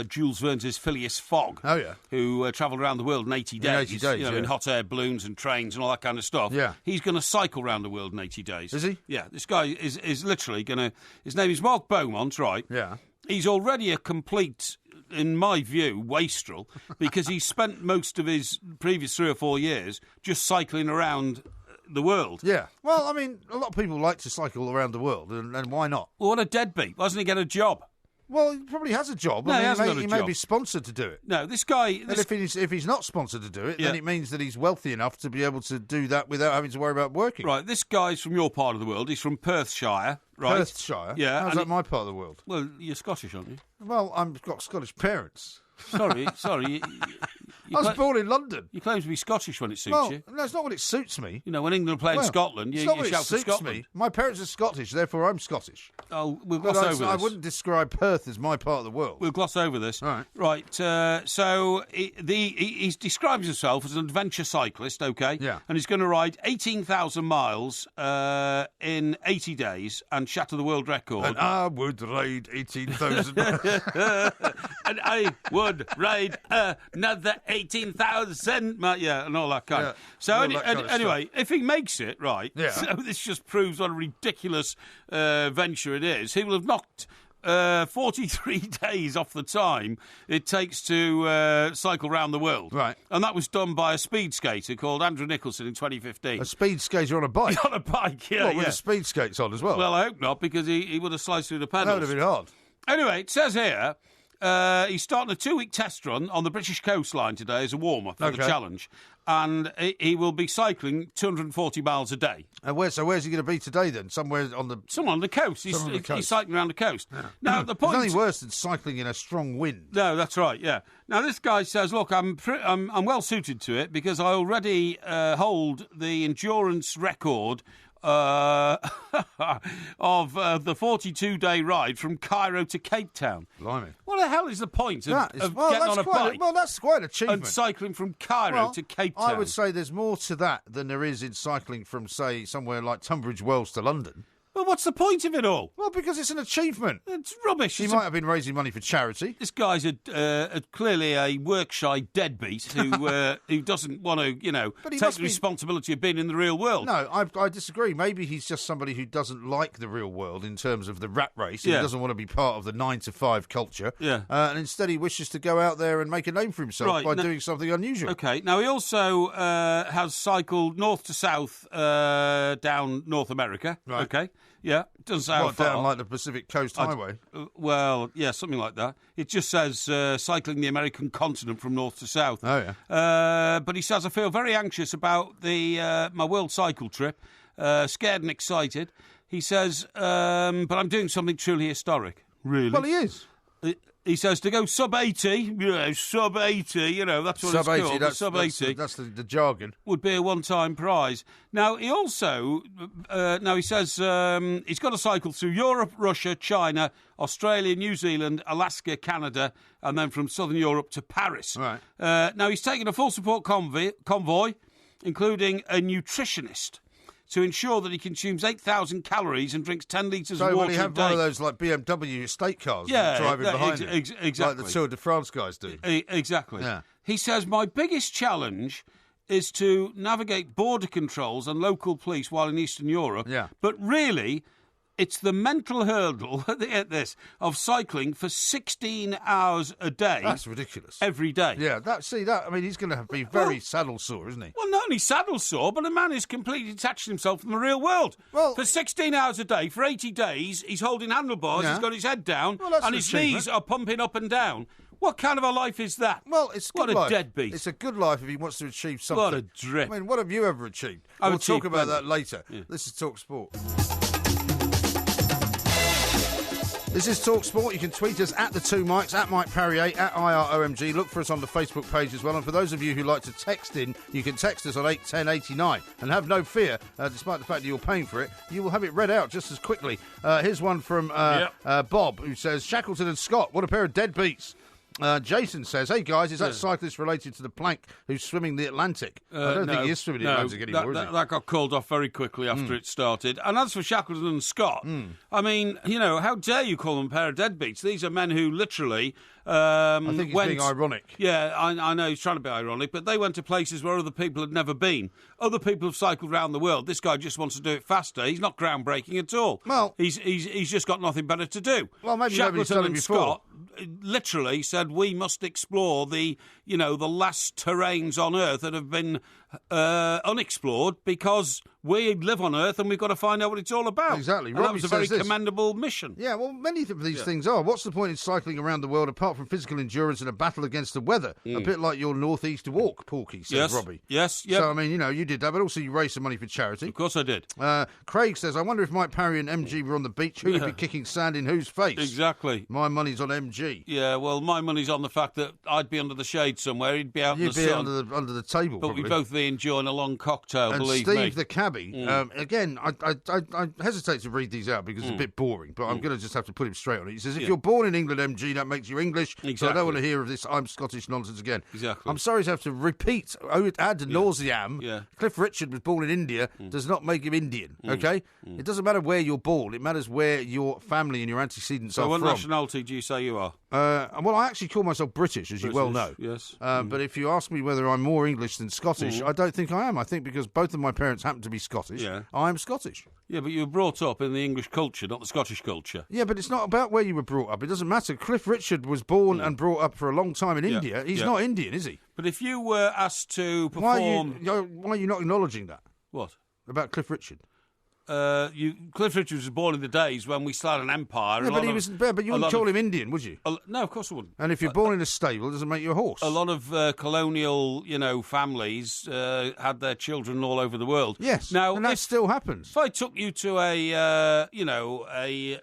Jules Verne's Phileas Fogg, Oh, yeah. who travelled around the world in 80 days, 80 days, in yeah. hot air balloons and trains and all that kind of stuff. Yeah. He's going to cycle around the world in 80 days. Is he? Yeah, this guy is literally going to... His name is Mark Beaumont, right? Yeah. He's already a complete, in my view, wastrel, because he's spent most of his previous 3 or 4 years just cycling around the world. Yeah. Well, I mean, a lot of people like to cycle around the world, and why not? Well, what a deadbeat. Why doesn't he get a job? Well, he probably has a job. No, I he mean, hasn't got a he may job. be sponsored to do it. No, this guy... And if he's not sponsored to do it, then Yeah. it means that he's wealthy enough to be able to do that without having to worry about working. Right, this guy's from your part of the world. He's from Perthshire, right? Perthshire? Yeah. How's and that my part of the world? Well, you're Scottish, aren't you? Well, I've got Scottish parents. Sorry. I was born in London. You claim to be Scottish when it suits Well, you. no, it's not when it suits me. You know, when England play in Well, Scotland, it's you not when it shout for suits Scotland. me. My parents are Scottish, therefore I'm Scottish. Oh, we'll But gloss over I this. wouldn't describe Perth as my part of the world. We'll gloss over this. Right. Right. So he describes himself as an adventure cyclist, OK? Yeah. And he's going to ride 18,000 miles in 80 days and shatter the world record. And I would ride 18,000. And I would ride another 18,000. Yeah, and all that kind Yeah, of. So all that kind of anyway, if he makes it, right, Yeah. so this just proves what a ridiculous venture it is. He will have knocked 43 days off the time it takes to cycle round the world. Right. And that was done by a speed skater called Andrew Nicholson in 2015. A speed skater on a bike. On a bike, yeah, What, with yeah. the speed skates on as well? Well, I hope not, because he would have sliced through the that pedals. would have been hard. Anyway, it says here he's starting a 2-week test run on the British coastline today as a warm-up for the Okay. challenge. And he will be cycling 240 miles a day. And where's he going to be today then? Somewhere on the... Somewhere on the coast. He's, Somewhere on the coast. he's cycling around the coast. Now, the It's point... nothing worse than cycling in a strong wind. No, that's right, yeah. Now, this guy says, look, I'm well suited to it because I already hold the endurance record of the 42-day ride from Cairo to Cape Town. Blimey. What the hell is the point of getting on a bike that's quite an achievement. and cycling from Cairo to Cape Town? I would say there's more to that than there is in cycling from, say, somewhere like Tunbridge Wells to London. Well, what's the point of it all? Well, because it's an achievement. It's rubbish. He might have been raising money for charity. This guy's clearly a work-shy deadbeat who doesn't want to, But he take must the be- responsibility of being in the real world. No, I disagree. Maybe he's just somebody who doesn't like the real world in terms of the rat race. Yeah. He doesn't want to be part of the 9-to-5 culture. Yeah. And instead he wishes to go out there and make a name for himself Right, by no- doing something unusual. Okay. Now, he also has cycled north to south down North America. Right. Okay. Yeah. Doesn't sound Not far. down like the Pacific Coast Highway. Well, yeah, something like that. It just says cycling the American continent from north to south. Oh, yeah. But he says, I feel very anxious about my world cycle trip, scared and excited. He says, but I'm doing something truly historic. Really? Well, he is. He says to go sub 80, sub 80, that's what Sub it's 80, called. that's, Sub that's 80 that's the jargon. would be a one-time prize. Now, he also, he says he's got to cycle through Europe, Russia, China, Australia, New Zealand, Alaska, Canada, and then from southern Europe to Paris. Right. Now, he's taking a full support convoy, including a nutritionist, to ensure that he consumes 8,000 calories and drinks 10 litres So of will water he a have day. one of those like BMW estate cars Yeah, driving behind him? exactly. Like the Tour de France guys do. Exactly. Yeah. He says, my biggest challenge is to navigate border controls and local police while in Eastern Europe. Yeah. But really, it's the mental hurdle at this of cycling for 16 hours a day. That's ridiculous. Every day. Yeah, I mean, he's going to be very saddle sore, isn't he? Well, not only saddle sore, but a man who's completely detached himself from the real world. Well- for 16 hours a day, for 80 days, he's holding handlebars, Yeah. he's got his head down, Well, that's and an his achievement. knees are pumping up and down. What kind of a life is that? Well, it's a What good a life. deadbeat. It's a good life if he wants to achieve something. What a drip. I mean, what have you ever achieved? I've We'll talk achieved about plenty. that later. Yeah. This is Talk Sport. This is Talk Sport. You can tweet us at the two Mikes, at Mike Parry 8, at IROMG. Look for us on the Facebook page as well. And for those of you who like to text in, you can text us on 81089. And have no fear, despite the fact that you're paying for it, you will have it read out just as quickly. Here's one from Bob, who says, Shackleton and Scott, what a pair of deadbeats. Jason says, hey guys, is that cyclist related to the plank who's swimming the Atlantic? I don't think he is swimming the Atlantic anymore, is he? That got called off very quickly after it started. And as for Shackleton and Scott, I mean, how dare you call them a pair of deadbeats? These are men who literally I think he's being ironic. Yeah, I know he's trying to be ironic, but they went to places where other people had never been. Other people have cycled around the world. This guy just wants to do it faster. He's not groundbreaking at all. Well- he's just got nothing better to do. Well, maybe nobody's Shackleton done it and before. Scott literally said we must explore the last terrains on Earth that have been unexplored because we live on Earth and we've got to find out what it's all about. Exactly. And that Robbie was a very says this. commendable mission. Yeah, well, many of these things are. What's the point in cycling around the world apart from physical endurance and a battle against the weather? A bit like your northeast walk, Porky, says Yes. Robbie. Yes, yep. So, I mean, you did that, but also you raised some money for charity. Of course I did. Craig says, I wonder if Mike Parry and MG were on the beach, who would be kicking sand in whose face? Exactly. My money's on MG. Yeah, well, my money's on the fact that I'd be under the shade somewhere, he'd be out in You'd the be sun. under the table, But probably. we'd both be enjoying a long cocktail, And believe Steve me. the cabbie, again, I hesitate to read these out because it's a bit boring, but I'm going to just have to put him straight on it. He says, if you're born in England, MG, that makes you English, so I Exactly. don't want to hear of this I'm Scottish nonsense again. Exactly. I'm sorry to have to repeat, ad nauseam, Yeah. Cliff Richard was born in India, does not make him Indian, okay? It doesn't matter where you're born, it matters where your family and your antecedents So are what from. nationality do you say you are? Well, I actually call myself British, as you well know. Yes. But if you ask me whether I'm more English than Scottish, I don't think I am. I think because both of my parents happen to be Scottish, Yeah. I'm Scottish. Yeah, but you were brought up in the English culture, not the Scottish culture. Yeah, but it's not about where you were brought up. It doesn't matter. Cliff Richard was born and brought up for a long time in India. He's not Indian, is he? But if you were asked to Why perform... are you not acknowledging that What? about Cliff Richard? Cliff Richard was born in the days when we still had an empire. Yeah, but you wouldn't call him Indian, would you? No, of course I wouldn't. And if you're born in a stable, it doesn't make you a horse. A lot of colonial, families had their children all over the world. Yes, Now, and that still happens. if I took you to a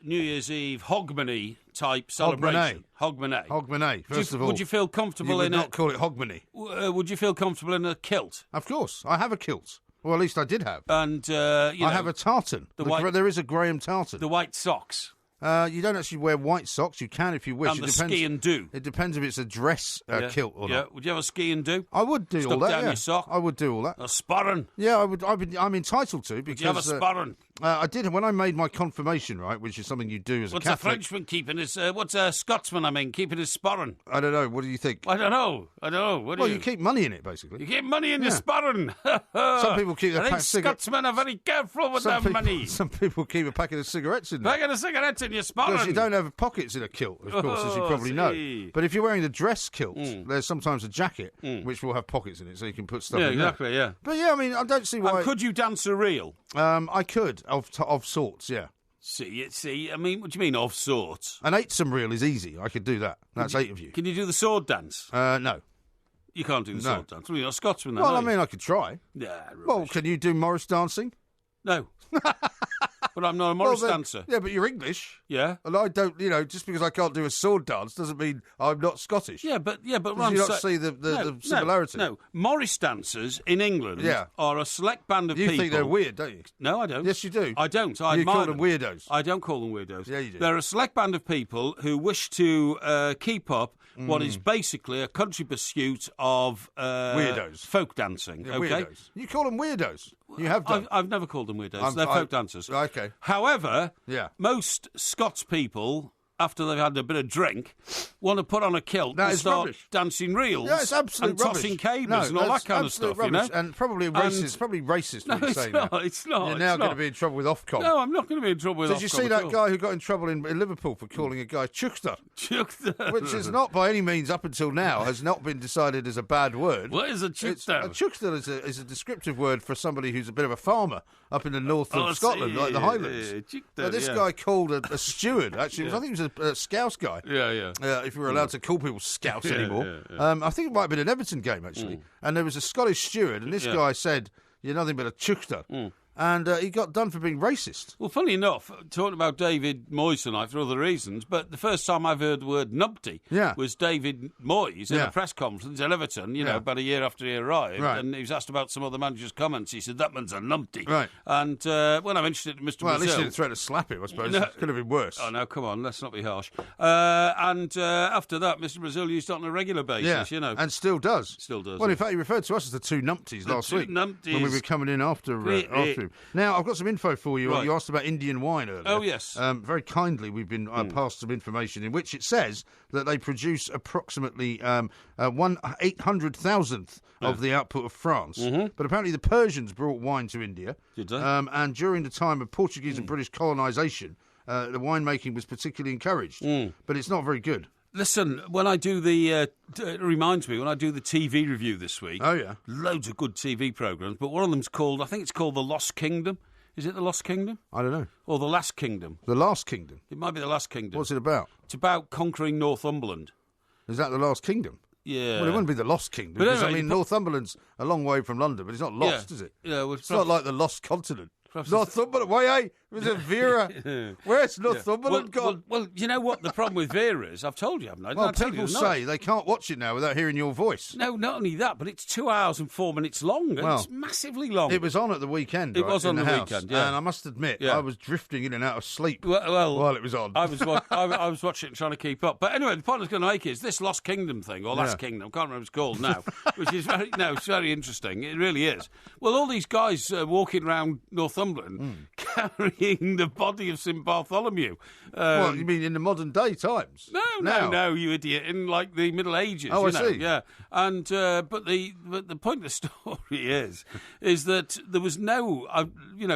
New Year's Eve Hogmanay type celebration, Hogmanay, first of all. would you feel comfortable You would in not call it Hogmanay. Would you feel comfortable in a kilt? Of course. I have a kilt. Well, at least I did have. And I have a tartan. There is a Graham tartan. the white socks You don't actually wear white socks. You can if you wish. and the ski and do. It depends if it's a dress kilt or Yeah. not. Would you have a ski and do? I would do Stuck all that. down Yeah. your sock? I would do all that. A sporran? Yeah, I would. I'm entitled to because Do you have a sporran? I did when I made my confirmation, right, which is something you do as What's a a Catholic. Frenchman keeping his? What's a Scotsman? Keeping his sporran? I don't know. What do you think? I don't know. What do Well, you? you keep money in it, basically. You keep money in your Yeah. sporran. Some people keep their I think pack of cigarettes. Scotsmen are very careful with their money. Some people keep a packet of cigarettes in there. Packet of cigarettes in your Because you sporran. don't have pockets in a kilt, of course, as you probably know. see. But if you're wearing the dress kilt, there's sometimes a jacket which will have pockets in it, so you can put stuff Yeah, in there. exactly. Yeah. But yeah, I mean, I don't see why. And could you dance a reel? I could, of sorts, yeah. See. I mean, what do you mean of sorts? An eight-some reel is easy. I could do that. That's 8 of you. Can you do the sword dance? No. You can't do the No. sword dance. Well, you're not a Scotsman, then, Well, are I you? mean, I could try. Yeah. Well, rubbish. can you do Morris dancing? No. But I'm not a Morris Well, then- dancer. Yeah, but you're English. Yeah. And I don't, just because I can't do a sword dance doesn't mean I'm not Scottish. Yeah, but what Do I'm you not saying- see the similarity? No, Morris dancers in England Yeah. are a select band of You people. think they're weird, don't you? No, I don't. Yes, you do. I don't. I You admire call them weirdos. I don't call them weirdos. Yeah, you do. They're a select band of people who wish to keep up what is basically a country pursuit of Weirdos. folk dancing. Yeah, okay, weirdos. You call them weirdos. You have done. I've never called them weirdos. They're folk dancers. Okay. However, Yeah. most Scots people, after they've had a bit of drink, want to put on a kilt That and is start rubbish. dancing reels Yeah, it's absolute and rubbish. tossing cables No, and all that that's kind of absolute stuff, rubbish. you know? And probably racist. Probably racist. No, what you're it's saying not. now. It's not. You're it's now going not. to be in trouble with Ofcom. No, I'm not going to be in trouble with Did you Ofcom see at that all. guy who got in trouble in Liverpool for calling a guy Chuckster? Which is not by any means, up until now, has not been decided as a bad word. What is a chuckster? A chuckster is a descriptive word for somebody who's a bit of a farmer up in the north of Oh, I Scotland, see. like the Highlands. Chuckster, This yeah. guy called a steward, actually, I think he was a Scouse guy. Yeah. If we were allowed to call people Scouts Yeah, anymore. yeah. I think it might have been an Everton game, actually. And there was a Scottish steward, and this Yeah. guy said, "You're nothing but a chuckster." And he got done for being racist. Well, funny enough, talking about David Moyes tonight for other reasons, but the first time I've heard the word numpty Yeah. was David Moyes in Yeah. a press conference at Everton, Yeah. about a year after he arrived, Right. and he was asked about some other manager's comments. He said, that man's a numpty. Right. And when I mentioned it to Mr. Well, at least Brazil... he didn't threaten to slap him, I suppose. No. It could have been worse. Oh, no, come on, let's not be harsh. And after that, Mr. Brazil used it on a regular basis, and still does. Still does, Well, yeah. in fact, he referred to us as the two numpties last two week numpties. when we were coming in after him. Now, I've got some info for you. Right. You asked about Indian wine earlier. Oh, yes. Very kindly, we've been passed some information in which it says that they produce approximately 800,000th of the output of France. But apparently the Persians brought wine to India. Did they? And during the time of Portuguese and British colonisation, the winemaking was particularly encouraged. But it's not very good. Listen, when I do it reminds me, when I do the TV review this week... Oh, yeah. Loads of good TV programmes, but one of them's called, I think it's called The Lost Kingdom. Is it The Lost Kingdom? I don't know. Or The Last Kingdom? The Last Kingdom? It might be The Last Kingdom. What's it about? It's about conquering Northumberland. Is that The Last Kingdom? Yeah. Well, it wouldn't be The Lost Kingdom, But because, anyway, I mean, Northumberland's a long way from London, but it's not lost, is it? Yeah, well, It's not like the Lost Continent. Perhaps Northumberland, why, was it Vera? Where's Northumberland gone? Well, you know what the problem with Vera is? I've told you, haven't I? Well, Didn't I tell you people the night? say they can't watch it now without hearing your voice. No, not only that, but it's 2 hours and 4 minutes long. And Well, it's massively long. It was on at the weekend. It right, was in on the house, weekend, yeah. And I must admit, Yeah. I was drifting in and out of sleep well, while it was on. I was watching it and trying to keep up. But anyway, the point I was going to make is this Lost Kingdom thing, or Last Kingdom, I can't remember what it's called now, which is it's very interesting. It really is. Well, all these guys walking around Northumberland carrying the body of St Bartholomew. What, you mean in the modern day times? No, you idiot! In like the Middle Ages. Oh, you I know, see. Yeah, and but the point of the story is that there was no,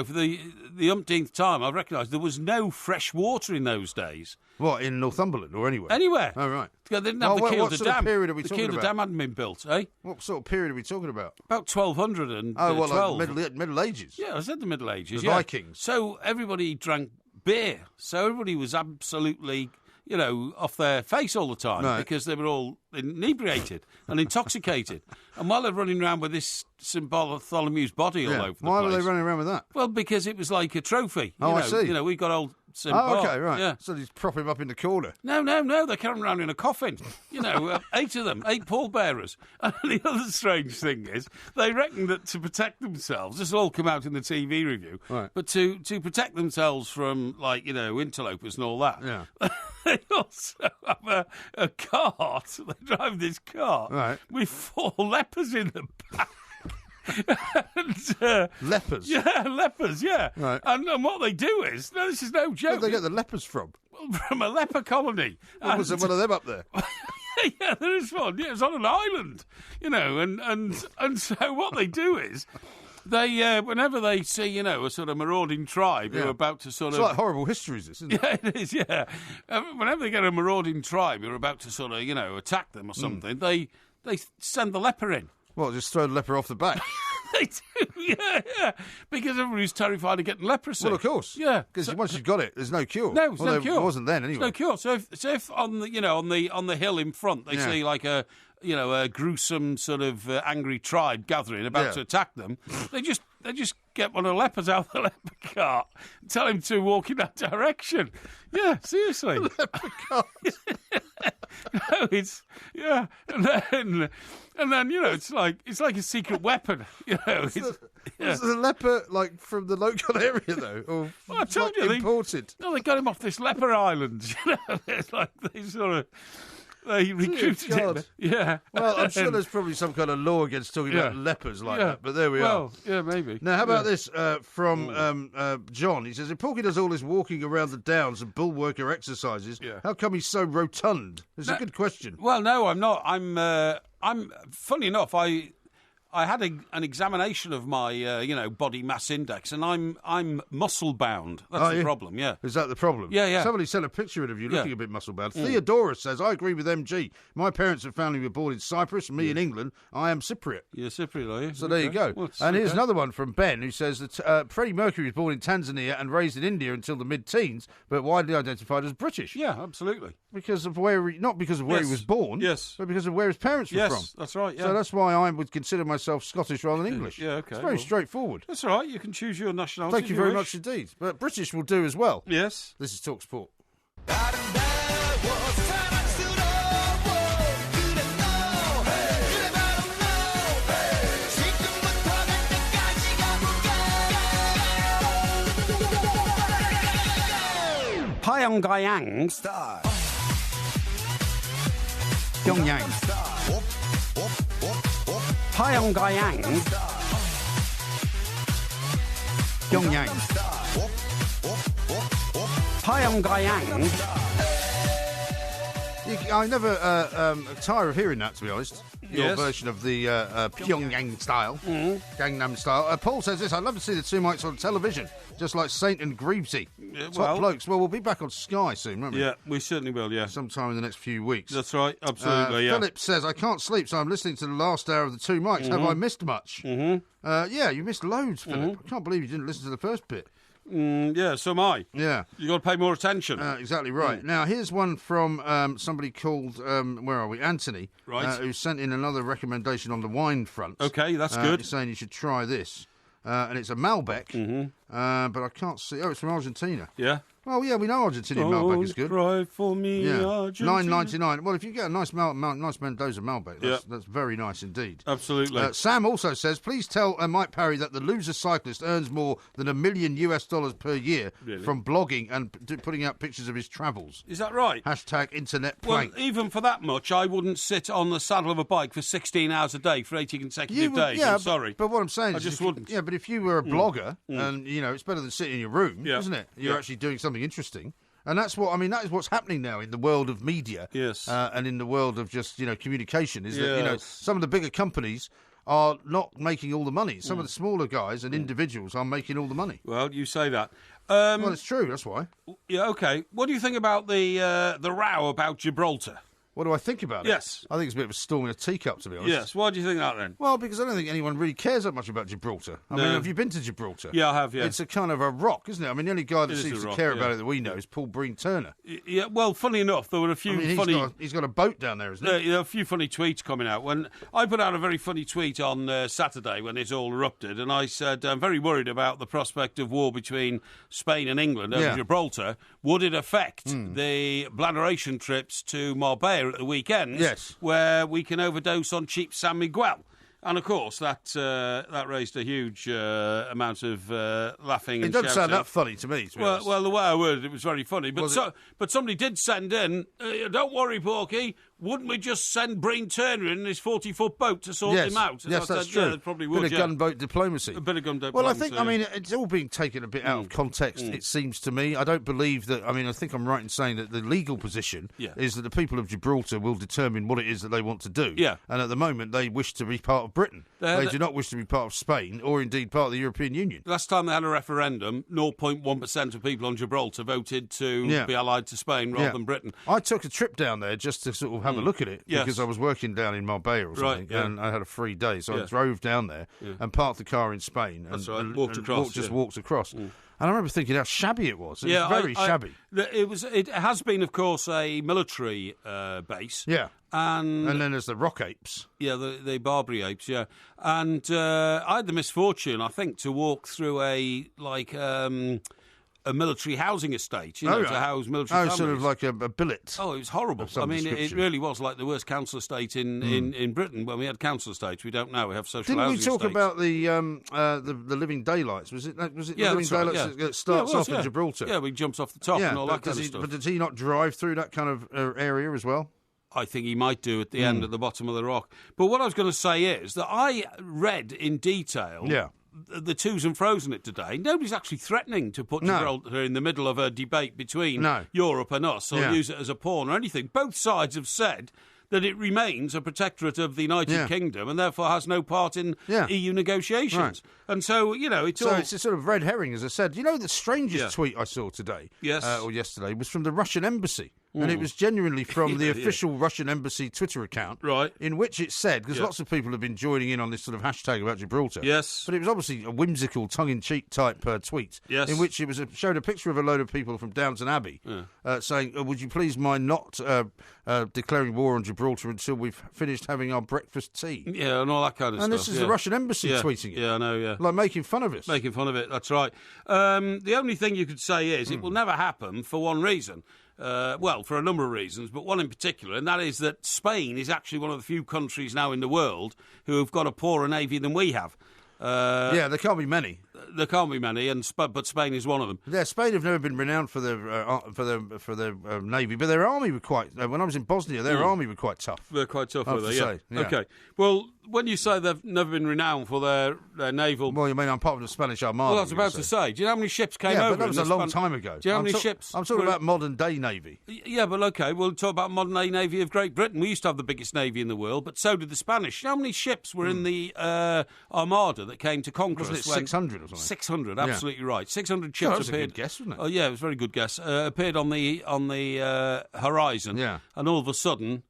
for the umpteenth time, I recognise there was no fresh water in those days. What, in Northumberland or anywhere? Anywhere. Oh, right. They didn't have Oh, the what Kielder sort of Dam. period are we the talking Kielder about? Dam hadn't been built, eh? What sort of period are we talking about? About 1200 Oh, well, 12. like Middle Ages? Yeah, I said the Middle Ages. The yeah. Vikings. So everybody drank beer. So everybody was absolutely, off their face all the time Right. because they were all inebriated and intoxicated. And while they're running around with this St Bartholomew's body all Yeah. over the Why place. were they running around with that? Well, because it was like a trophy. Oh, I see. We got old St Oh, Bart. okay, right. Yeah. So just prop him up in the corner. No, they carry him around in a coffin. 8 of them, 8 pallbearers. And the other strange thing is, they reckon that to protect themselves, this will all come out in the TV review, Right. but to protect themselves from, interlopers and all that, Yeah. they also have a cart. They drive this cart Right. with 4 lepers in the back. And, Lepers? yeah, lepers, yeah. Right. And what they do is, no, this is no Where'd joke. they get the lepers from? From a leper colony. What was there one of them up there? Yeah, there is one. Yeah, it's on an island, and so what they do is they, whenever they see, a sort of marauding tribe who Yeah. are about to sort It's of... like Horrible Histories, this, isn't it? Yeah, it is, yeah. Whenever they get a marauding tribe who are about to sort of, attack them or something, they send the leper in. What, just throw the leper off the back? They do, yeah. Because everybody's terrified of getting leprosy. Well, of course. Yeah. Because once you've got it, there's no cure. No, there's no there cure. wasn't then, anyway. There's no cure. So if on the hill in front they Yeah. see like a gruesome sort of angry tribe gathering about Yeah. to attack them, they just get one of the lepers out of the leper cart and tell him to walk in that direction. Yeah, seriously. Leper cart. No, it's and then it's like a secret weapon. It's, Was the leper, like, from the local area, though? Or, Well, I told like, you, imported? No, they got him off this leper island. It's like they recruited him. God. Yeah. Well, I'm sure there's probably some kind of law against talking about lepers like that, but there we are. Well, yeah, maybe. Now, how about this from John? He says, if Porky does all this walking around the downs and bull worker exercises, how come he's so rotund? It's a good question. Well, no, I'm not. I'm funny enough, I had an examination of my, body mass index, and I'm muscle bound. That's the problem. Yeah. Is that the problem? Yeah. Somebody sent a picture of you looking Yeah. a bit muscle bound. Theodora says, I agree with MG. My parents and family were born in Cyprus, me in England. I am Cypriot. You're Cypriot, are you? So there you go. Well, and here's okay. another one from Ben who says that Freddie Mercury was born in Tanzania and raised in India until the mid-teens, but widely identified as British. Yeah, absolutely. Because of where not because of where he Yes. was born, Yes. but because of where his parents were Yes, from. that's right. Yeah. So that's why I would consider myself Scottish rather than English. Yeah, okay, It's very well- straightforward. That's all right. You can choose your nationality. Thank if you very wish. much indeed. But British will do as well. Yes. This is Talk Sport. Pyongyang. Pyongyang. Pyongyang. Pyongyang. Pyongyang. You I never tire of hearing that, to be honest. Your Yes. version of the Pyongyang style, Gangnam style. Paul says this: I'd love to see the two mics on television, just like Saint and Greavesy. Top well- blokes. Well, we'll be back on Sky soon, won't we? Yeah, we certainly will, yeah. Sometime in the next few weeks. That's right, absolutely, yeah. Philip says, I can't sleep, so I'm listening to the last hour of the two mics. Have I missed much? Yeah, you missed loads, Philip. I can't believe you didn't listen to the first bit. Yeah, so am I. Yeah. You've got to pay more attention. Exactly right. Now, here's one from somebody called, where are we? Anthony. Right. Who sent in another recommendation on the wine front. Okay, that's good. He's saying you should try this. And it's a Malbec, but I can't see. Oh, it's from Argentina. Yeah. Oh, yeah, we know Argentinian Malbec is good. Cry for me, Yeah, Argentina. $9.99. Well, if you get a nice nice Mendoza Malbec, that's very nice indeed. Absolutely. Sam also says, please tell Mike Parry that the loser cyclist earns more than $1 million per year from blogging and putting out pictures of his travels. Is that right? Hashtag internet Well, plank. even for that much, I wouldn't sit on the saddle of a bike for 16 hours a day for 80 consecutive days. Yeah, I'm sorry. But what I'm saying I is... just if you- wouldn't. Yeah, but if you were a blogger, and, you know, it's better than sitting in your room, Yeah. isn't it? You're Yeah. actually doing something interesting. And that's what, I mean, that is what's happening now in the world of media. Yes. And in the world of just, you know, communication, is that, you know, Yes. some of the bigger companies are not making all the money. Some of the smaller guys and individuals are making all the money. Well, you say that. Well, it's true, that's why. Yeah, okay. What do you think about the row about Gibraltar? What do I think about it? Yes. I think it's a bit of a storm in a teacup, to be honest. Yes. Why do you think that then? Well, because I don't think anyone really cares that much about Gibraltar. I mean, have you been to Gibraltar? Yeah, I have, yeah. It's a kind of a rock, isn't it? I mean, the only guy that It is seems a to rock, care about yeah. it that we know is Paul Breen Turner. Yeah, well, funny enough, there were a few I mean, funny... he's got a boat down there, isn't he? a few funny tweets coming out. When I put out a very funny tweet on Saturday when it all erupted, and I said, I'm very worried about the prospect of war between Spain and England over Yeah. Gibraltar. Would it affect the bladderation trips to Marbella at the weekends? Yes. Where we can overdose on cheap San Miguel? And of course, that raised a huge amount of laughing It and doesn't sound shouting. that funny to me, to be Well, honest. well, the way I worded it was very funny. But Was it? but somebody did send in, don't worry, Porky, wouldn't we just send Breen Turner in his 40-foot boat to sort yes, him out? And yes, I that's said, true. Yeah, they probably would, bit of yeah. gunboat diplomacy. A bit of gunboat Well, I diplomacy, think, I mean, it's all being taken a bit out of context, it seems to me. I don't believe that, I mean, I think I'm right in saying that the legal position Yeah. is that the people of Gibraltar will determine what it is that they want to do. Yeah. And at the moment, they wish to be part of Britain. They do not wish to be part of Spain or indeed part of the European Union. Last time they had a referendum, 0.1% of people on Gibraltar voted to Yeah. be allied to Spain rather Yeah. than Britain. I took a trip down there just to sort of have a look at it Yes. because I was working down in Marbella or something, Right, yeah. and I had a free day, so I Yeah. drove down there and parked the car in Spain. That's and, right, and- walked and across, just yeah. walked across. And I remember thinking how shabby it was. It was very shabby. It has been, of course, a military base. Yeah. And then there's the rock apes. yeah, the Barbary apes, yeah. And I had the misfortune, I think, to walk through a military housing estate, you know, right. to house military families. Sort of like a billet. Oh, it was horrible. Of some I mean, it description. really was like the worst council estate in Britain. When we had council estates, we don't now. We have social Didn't we housing talk estates. about the Living Daylights? Was it Yeah, the Living that's right, Daylights yeah. that starts Yeah, it was, off in yeah. Gibraltar? Yeah, we jumps off the top and all that kind of stuff. But does he not drive through that kind of area as well? I think he might do at the end, at the bottom of the rock. But what I was going to say is that I read in detail the twos and fro's in it today. Nobody's actually threatening to put Gibraltar in the middle of a debate between Europe and us or use it as a pawn or anything. Both sides have said that it remains a protectorate of the United Kingdom and therefore has no part in EU negotiations. Right. And so, you know, it's all... So it's a sort of red herring, as I said. You know, the strangest tweet I saw today, Yes. or yesterday, was from the Russian embassy. And it was genuinely from the official Russian embassy Twitter account, Right. in which it said, because lots of people have been joining in on this sort of hashtag about Gibraltar. Yes. But it was obviously a whimsical, tongue-in-cheek type tweet, Yes. in which it was showed a picture of a load of people from Downton Abbey saying, would you please mind not declaring war on Gibraltar until we've finished having our breakfast tea? Yeah, and all that kind of stuff. And this is the Russian embassy tweeting it. Yeah, I know, yeah. Like making fun of us. Making fun of it, that's right. The only thing you could say is it will never happen for one reason. Well, for a number of reasons, but one in particular, and that is that Spain is actually one of the few countries now in the world who have got a poorer navy than we have. Yeah, there can't be many. there can't be many, but Spain is one of them. Yeah, Spain have never been renowned for their navy, but their army were quite. When I was in Bosnia, their army were quite tough. They're quite tough, I have were to they? say, yeah. Okay. Well, when you say they've never been renowned for their naval... Well, you mean I'm part of the Spanish Armada? Well, I was about to say, do you know how many ships came yeah, over? but that was a long time ago. Do you know how many ships? I'm talking about modern-day navy. Yeah, but okay, we'll talk about modern-day navy of Great Britain. We used to have the biggest navy in the world, but so did the Spanish. You know how many ships were in the Armada that came to conquer us? Wasn't it 600 or something? 600, absolutely right. 600 ships that was appeared. a good guess, wasn't it? Oh, yeah, it was a very good guess. Appeared on the horizon, Yeah. and all of a sudden,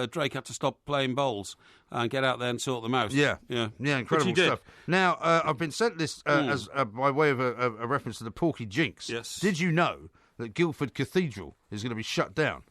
Drake had to stop playing bowls and get out there and sort them out. Yeah, yeah, incredible Which he did. stuff. Now, I've been sent this as by way of a reference to the Porky Jinx. Yes. Did you know that Guildford Cathedral is going to be shut down?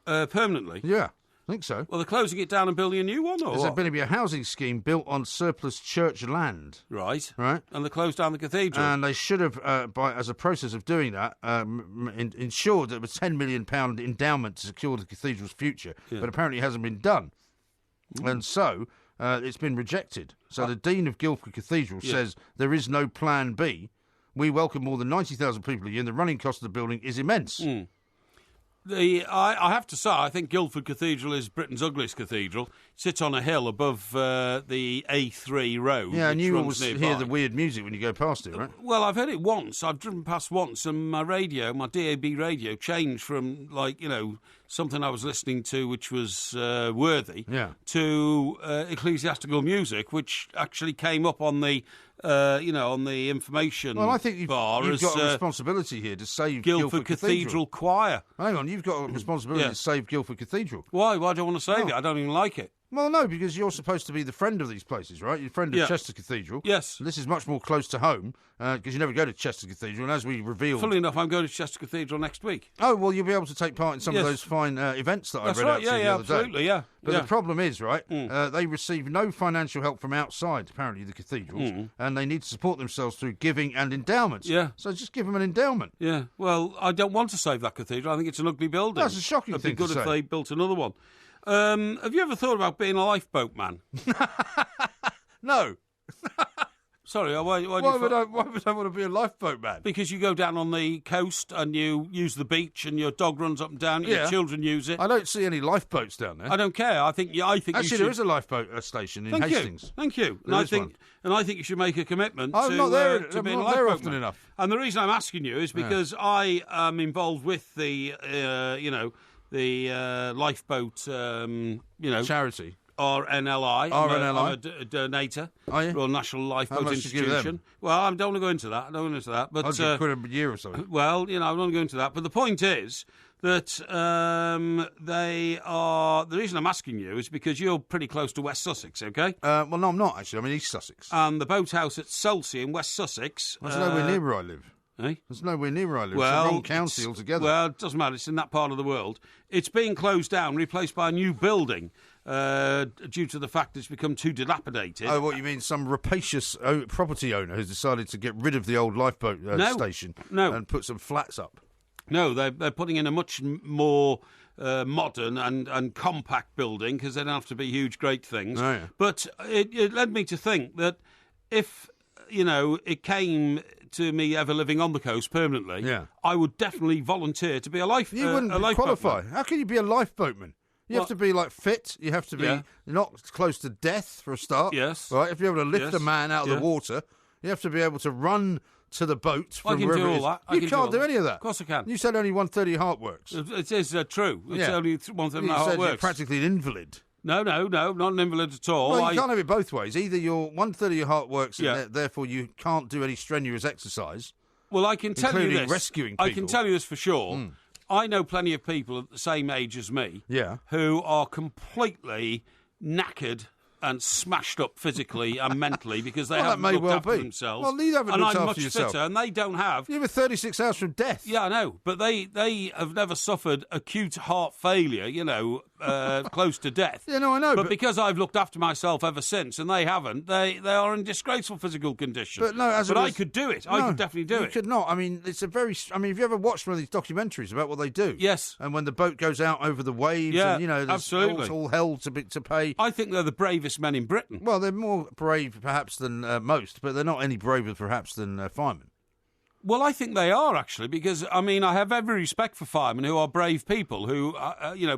Permanently? Yeah, I think so. Well, they're closing it down and building a new one, or There's what? going to be a housing scheme built on surplus church land. Right. Right. And they closed down the cathedral. And they should have, as a process of doing that, ensured that it was £10 million endowment to secure the cathedral's future. Yeah. But apparently it hasn't been done. And so it's been rejected. So the Dean of Guildford Cathedral says there is no plan B. We welcome more than 90,000 people a year and the running cost of the building is immense. I have to say, I think Guildford Cathedral is Britain's ugliest cathedral. It sits on a hill above the A3 road. Yeah, and which you runs always nearby. hear the weird music when you go past it, right? Well, I've heard it once. I've driven past once, and my DAB radio, changed from, something I was listening to which was worthy to ecclesiastical music, which actually came up on the on the information Well, I think you've bar got as a responsibility here to save Guildford Cathedral Choir. Hang on, you've got a responsibility Yeah. to save Guildford Cathedral. Why? Why do I want to save it? I don't even like it. Well, no, because you're supposed to be the friend of these places, right? You're friend of Yeah. Chester Cathedral. Yes. This is much more close to home, because you never go to Chester Cathedral, and as we revealed... Funnily enough, I'm going to Chester Cathedral next week. Oh, well, you'll be able to take part in some of Yes. those fine events that That's I read right, out to you the other absolutely, day. yeah. But yeah. the problem is, right, they receive no financial help from outside, apparently, the cathedrals, and they need to support themselves through giving and endowments. Yeah. So just give them an endowment. Yeah, well, I don't want to save that cathedral. I think it's an ugly building. That's a shocking It'd thing be good to if say. they built another one. Have you ever thought about being a lifeboat man? No. Sorry, why do you Why would I want to be a lifeboat man? Because you go down on the coast and you use the beach and your dog runs up and down, your Yeah. children use it. I don't see any lifeboats down there. I don't care. I think Actually, you should... there is a lifeboat station in Thank Hastings. you. Thank you. There is one. And I think you should make a commitment I'm to, not there- to I'm being not a there lifeboat often man. enough. And the reason I'm asking you is because I am involved with the, lifeboat, Charity. RNLI. RNLI. I'm a donator. Are you? Royal National Lifeboat much do you give Institution. them? Well, I don't want to go into that. But I'll give quid a year or something. well, I don't want to go into that. But the point is that they are. The reason I'm asking you is because you're pretty close to West Sussex, okay? Well, no, I'm not, actually. I'm in East Sussex. And the boathouse at Selsey in West Sussex. That's nowhere near where I live. Eh? There's nowhere near where I live. Well, it's the wrong county altogether. Well, it doesn't matter. It's in that part of the world. It's being closed down, replaced by a new building due to the fact that it's become too dilapidated. Oh, what you mean? Some rapacious property owner has decided to get rid of the old lifeboat station and put some flats up. No, they're putting in a much more modern and compact building because they don't have to be huge, great things. Oh, yeah. But it led me to think that if it came to me ever living on the coast permanently, I would definitely volunteer to be a lifeboat. You wouldn't a lifeboat qualify. man. How can you be a lifeboatman? You have to be fit. You have to be Yeah. not close to death for a start. Yes. Right. If you're able to lift Yes. a man out of Yeah. the water, you have to be able to run to the boat I from can wherever do it all is. that. I You can can't do do all any of that. that. Of course I can. You said only 1/30 of heart works. It is true. It's Yeah. only 1/3 You of said how it you're works. practically an invalid. No, not an invalid at all. Well, you can't have it both ways. Either you're 1/3 of your heart works, Yeah. and therefore you can't do any strenuous exercise. Well, I can tell you including this. rescuing I people. can tell you this for sure. I know plenty of people at the same age as me Yeah. who are completely knackered and smashed up physically and mentally because they Well, that haven't may looked well after be. themselves. Well, you haven't and looked I'm after much yourself. fitter, and they don't have. You were 36 hours from death. Yeah, I know, but they have never suffered acute heart failure, close to death. Yeah, no, I know. But because I've looked after myself ever since, and they haven't, they are in disgraceful physical condition. But no, I could do it. I No, could definitely do you it. could not. I mean, it's a very. I mean, have you ever watched one of these documentaries about what they do? Yes. And when the boat goes out over the waves, Yeah, and there's absolutely. all hell to pay. I think they're the bravest bravest men in Britain. Well, they're more brave, perhaps, than most, but they're not any braver, perhaps, than firemen. Well, I think they are, actually, because, I mean, I have every respect for firemen who are brave people who,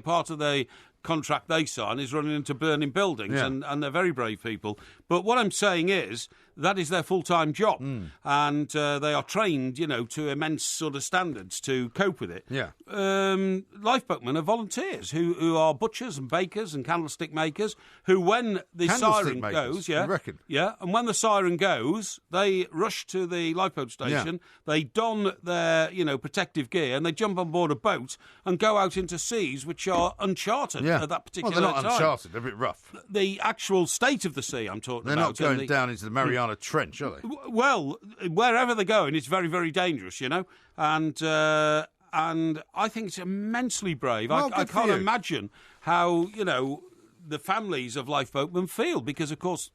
part of the contract they sign is running into burning buildings, and they're very brave people. But what I'm saying is that is their full-time job, and they are trained, to immense sort of standards to cope with it. Yeah. Lifeboatmen are volunteers who are butchers and bakers and candlestick makers who, when the siren goes, you reckon? Yeah, and when the siren goes, they rush to the lifeboat station, they don their, protective gear, and they jump on board a boat and go out into seas which are uncharted at that particular time. Well, they're not uncharted, they're a bit rough. The actual state of the sea I'm talking they're about. They're not going down into the Mariana Trench, are they? Well, wherever they're going, it's very, very dangerous, and I think it's immensely brave. Well, I good for can't you. imagine how, the families of lifeboatmen feel, because, of course,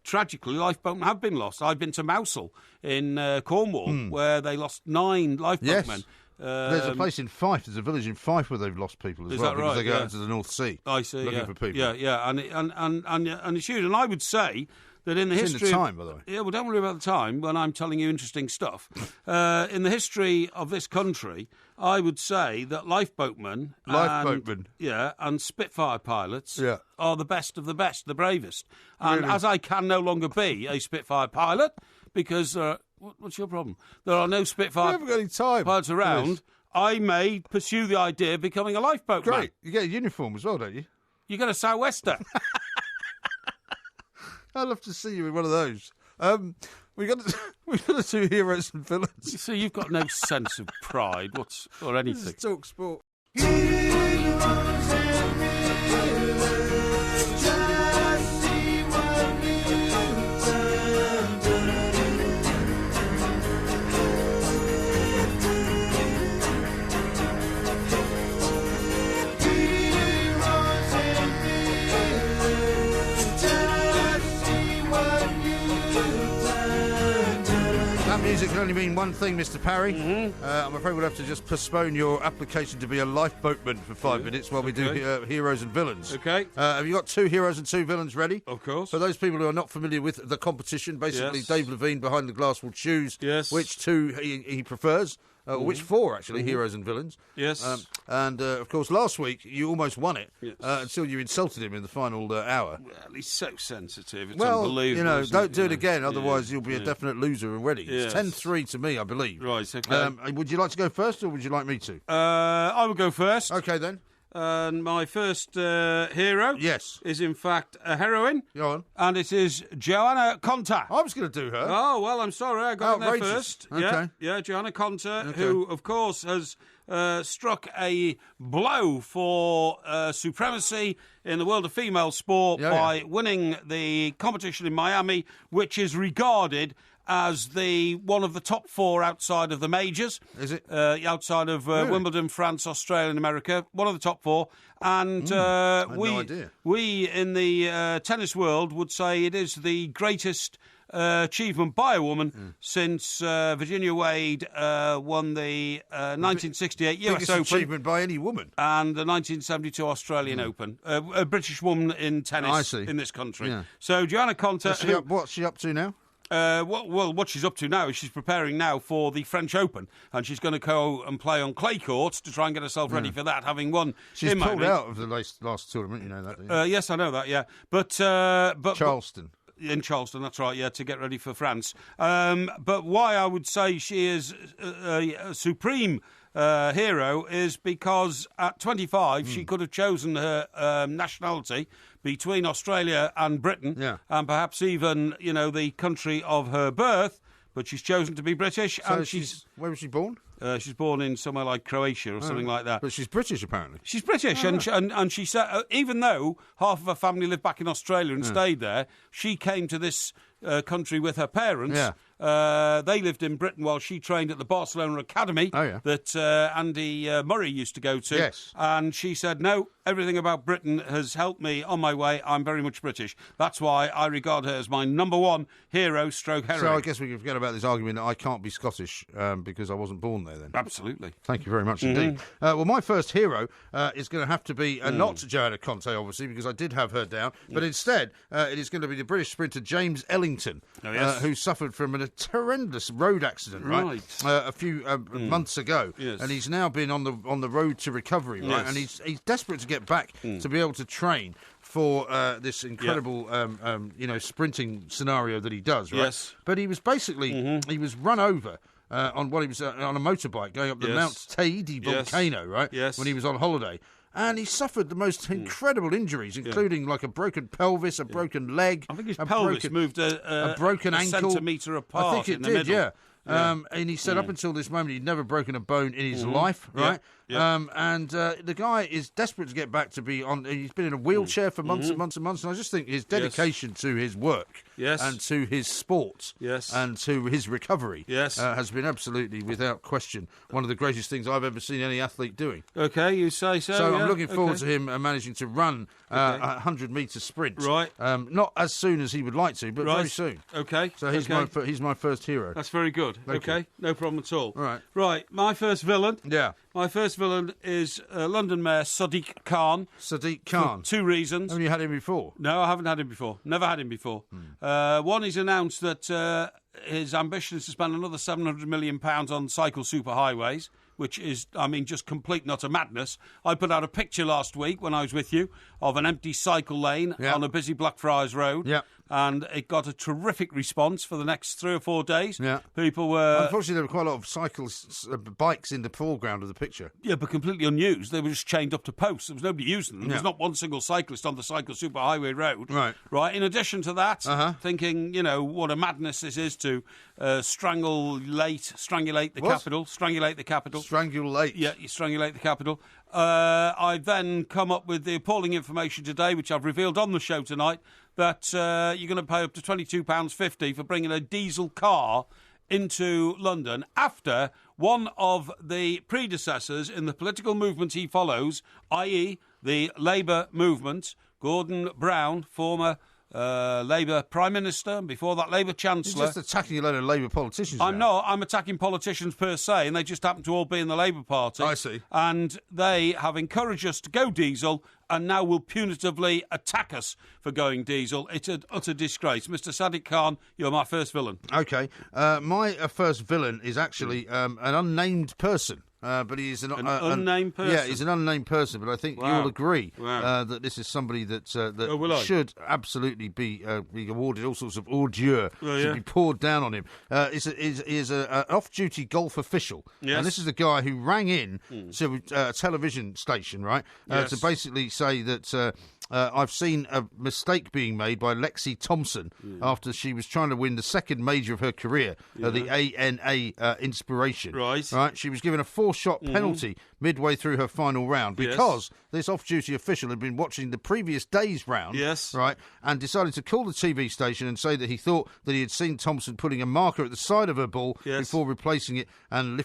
tragically, lifeboatmen have been lost. I've been to Mousehole in Cornwall, where they lost 9 lifeboatmen. There's a place in Fife, there's a village in Fife where they've lost people as Is well, that because right? they go Yeah. out into the North Sea I see, looking for people. Yeah, and it's huge. And I would say that in the It's history... in the time, by the way. Yeah, well, don't worry about the time when I'm telling you interesting stuff. In the history of this country, I would say that lifeboatmen... and Spitfire pilots are the best of the best, the bravest. And Really? as I can no longer be a Spitfire pilot, because... what's your problem? There are no I Spitfire haven't got any time. pilots for around. this. I may pursue the idea of becoming a lifeboatman. Great. You get a uniform as well, don't you? You get a sou'wester. I'd love to see you in one of those. We've got the 2 heroes and villains. You see, you've got no sense of pride or anything. This is Talk Sport. That music can only mean one thing, Mr. Parry. I'm afraid we'll have to just postpone your application to be a lifeboatman for 5 minutes while we do heroes and villains. Okay. Have you got 2 heroes and 2 villains ready? Of course. For those people who are not familiar with the competition, basically Yes. Dave Levine behind the glass will choose Yes. which 2 he prefers. Which 4, actually, heroes and villains. Yes. Of course, last week you almost won it Yes. until you insulted him in the final hour. Well, he's so sensitive. It's Well, unbelievable. isn't don't do it You know? again, otherwise Yeah, you'll be a yeah. definite loser already. Yes. It's 10-3 to me, I believe. Right, okay. Would you like to go first, or would you like me to? I will go first. Okay, then. And my first hero Yes. is, in fact, a heroine, Go on. and it is Joanna Conta. I was going to do her. Oh, well, I'm sorry, I got it there Outrageous. first. Okay. Yeah, Joanna Conta, Okay. who, of course, has struck a blow for supremacy in the world of female sport by winning the competition in Miami, which is regarded as one of the top 4 outside of the majors. Is it? Outside of Wimbledon, France, Australia and America. One of the top 4. And had no idea. we in the tennis world would say it is the greatest achievement by a woman since Virginia Wade won the 1968 US Biggest Open achievement by any woman. and the 1972 Australian Open. A British woman in tennis I see. in this country. Yeah. So Joanna Conta... What's she up to now? What she's up to now is she's preparing now for the French Open, and she's going to go and play on clay courts to try and get herself ready for that, having won. She's in pulled Miami. out of the last tournament, you know that, don't you? Yes, I know that. Yeah, but Charleston. in Charleston, that's right. Yeah, to get ready for France. But why I would say she is a supreme hero is because at 25 she could have chosen her nationality between Australia and Britain, and perhaps even the country of her birth. But she's chosen to be British, So and she's where was she born? she's born in somewhere like Croatia or something like that. But she's British, apparently. She's British, and she said even though half of her family lived back in Australia and stayed there, she came to this country with her parents, They lived in Britain while she trained at the Barcelona Academy that Andy Murray used to go to. Yes. And she said, no, everything about Britain has helped me on my way. I'm very much British. That's why I regard her as my number one hero stroke heroine. So I guess we can forget about this argument that I can't be Scottish because I wasn't born there then. Absolutely. Thank you very much indeed. Well, my first hero is going to have to be not Joanna Conte, obviously, because I did have her down, but instead it is going to be the British sprinter James Ellington, who suffered from a horrendous road accident, right? A few months ago, and he's now been on the road to recovery, right? And he's desperate to get back to be able to train for this incredible, sprinting scenario that he does, right? Yes. But he was basically he was run over. On what he was on a motorbike going up the Mount Teide volcano, right? Yes. When he was on holiday. And he suffered the most incredible injuries, including like a broken pelvis, a broken leg. I think his pelvis moved a broken ankle. Centimetre apart. I think it in the did, middle. yeah. And he said up until this moment he'd never broken a bone in his life, right? And the guy is desperate to get back to be on. He's been in a wheelchair for months and months and months, and I just think his dedication to his work and to his sport and to his recovery has been absolutely, without question, one of the greatest things I've ever seen any athlete doing. Okay, you say so. So I'm looking forward to him managing to run a 100-metre sprint. Right. Not as soon as he would like to, but very soon. Okay. So he's my first hero. That's very good. Thank Okay, you. no problem at all. Right. Right, my first villain. Yeah. My first villain is London Mayor Sadiq Khan. Sadiq Khan. For 2 reasons. Haven't you had him before? No, I haven't had him before. Never had him before. One, he's announced that his ambition is to spend another £700 million on cycle superhighways, which is, just complete and utter madness. I put out a picture last week when I was with you of an empty cycle lane on a busy Blackfriars Road. Yeah. And it got a terrific response for the next 3 or 4 days. Yeah. People were... Unfortunately, there were quite a lot of bikes in the foreground of the picture. Yeah, but completely unused. They were just chained up to posts. There was nobody using them. There was not one single cyclist on the cycle superhighway road. Right. Right. In addition to that, thinking, what a madness this is to strangulate the capital. Strangulate the capital. Strangulate. Yeah, you strangulate the capital. I've then come up with the appalling information today, which I've revealed on the show tonight, that you're going to pay up to £22.50 for bringing a diesel car into London after one of the predecessors in the political movement he follows, i.e. the Labour movement, Gordon Brown, former Labour Prime Minister, and before that Labour Chancellor. You're just attacking a load of Labour politicians. I'm not. I'm attacking politicians per se, and they just happen to all be in the Labour Party. I see. And they have encouraged us to go diesel and now will punitively attack us for going diesel. It's an utter disgrace. Mr. Sadiq Khan, you're my first villain. OK. My first villain is actually an unnamed person. But he is an unnamed person. Yeah, he's an unnamed person. But I think you'll agree that this is somebody that should absolutely be awarded all sorts of ordure, should be poured down on him. Is an off-duty golf official, and this is the guy who rang in to a television station, right, to basically say that. I've seen a mistake being made by Lexi Thompson after she was trying to win the second major of her career, the ANA Inspiration. Right. She was given a 4-shot penalty midway through her final round because this off-duty official had been watching the previous day's round, right, and decided to call the TV station and say that he thought that he had seen Thompson putting a marker at the side of her ball before replacing it and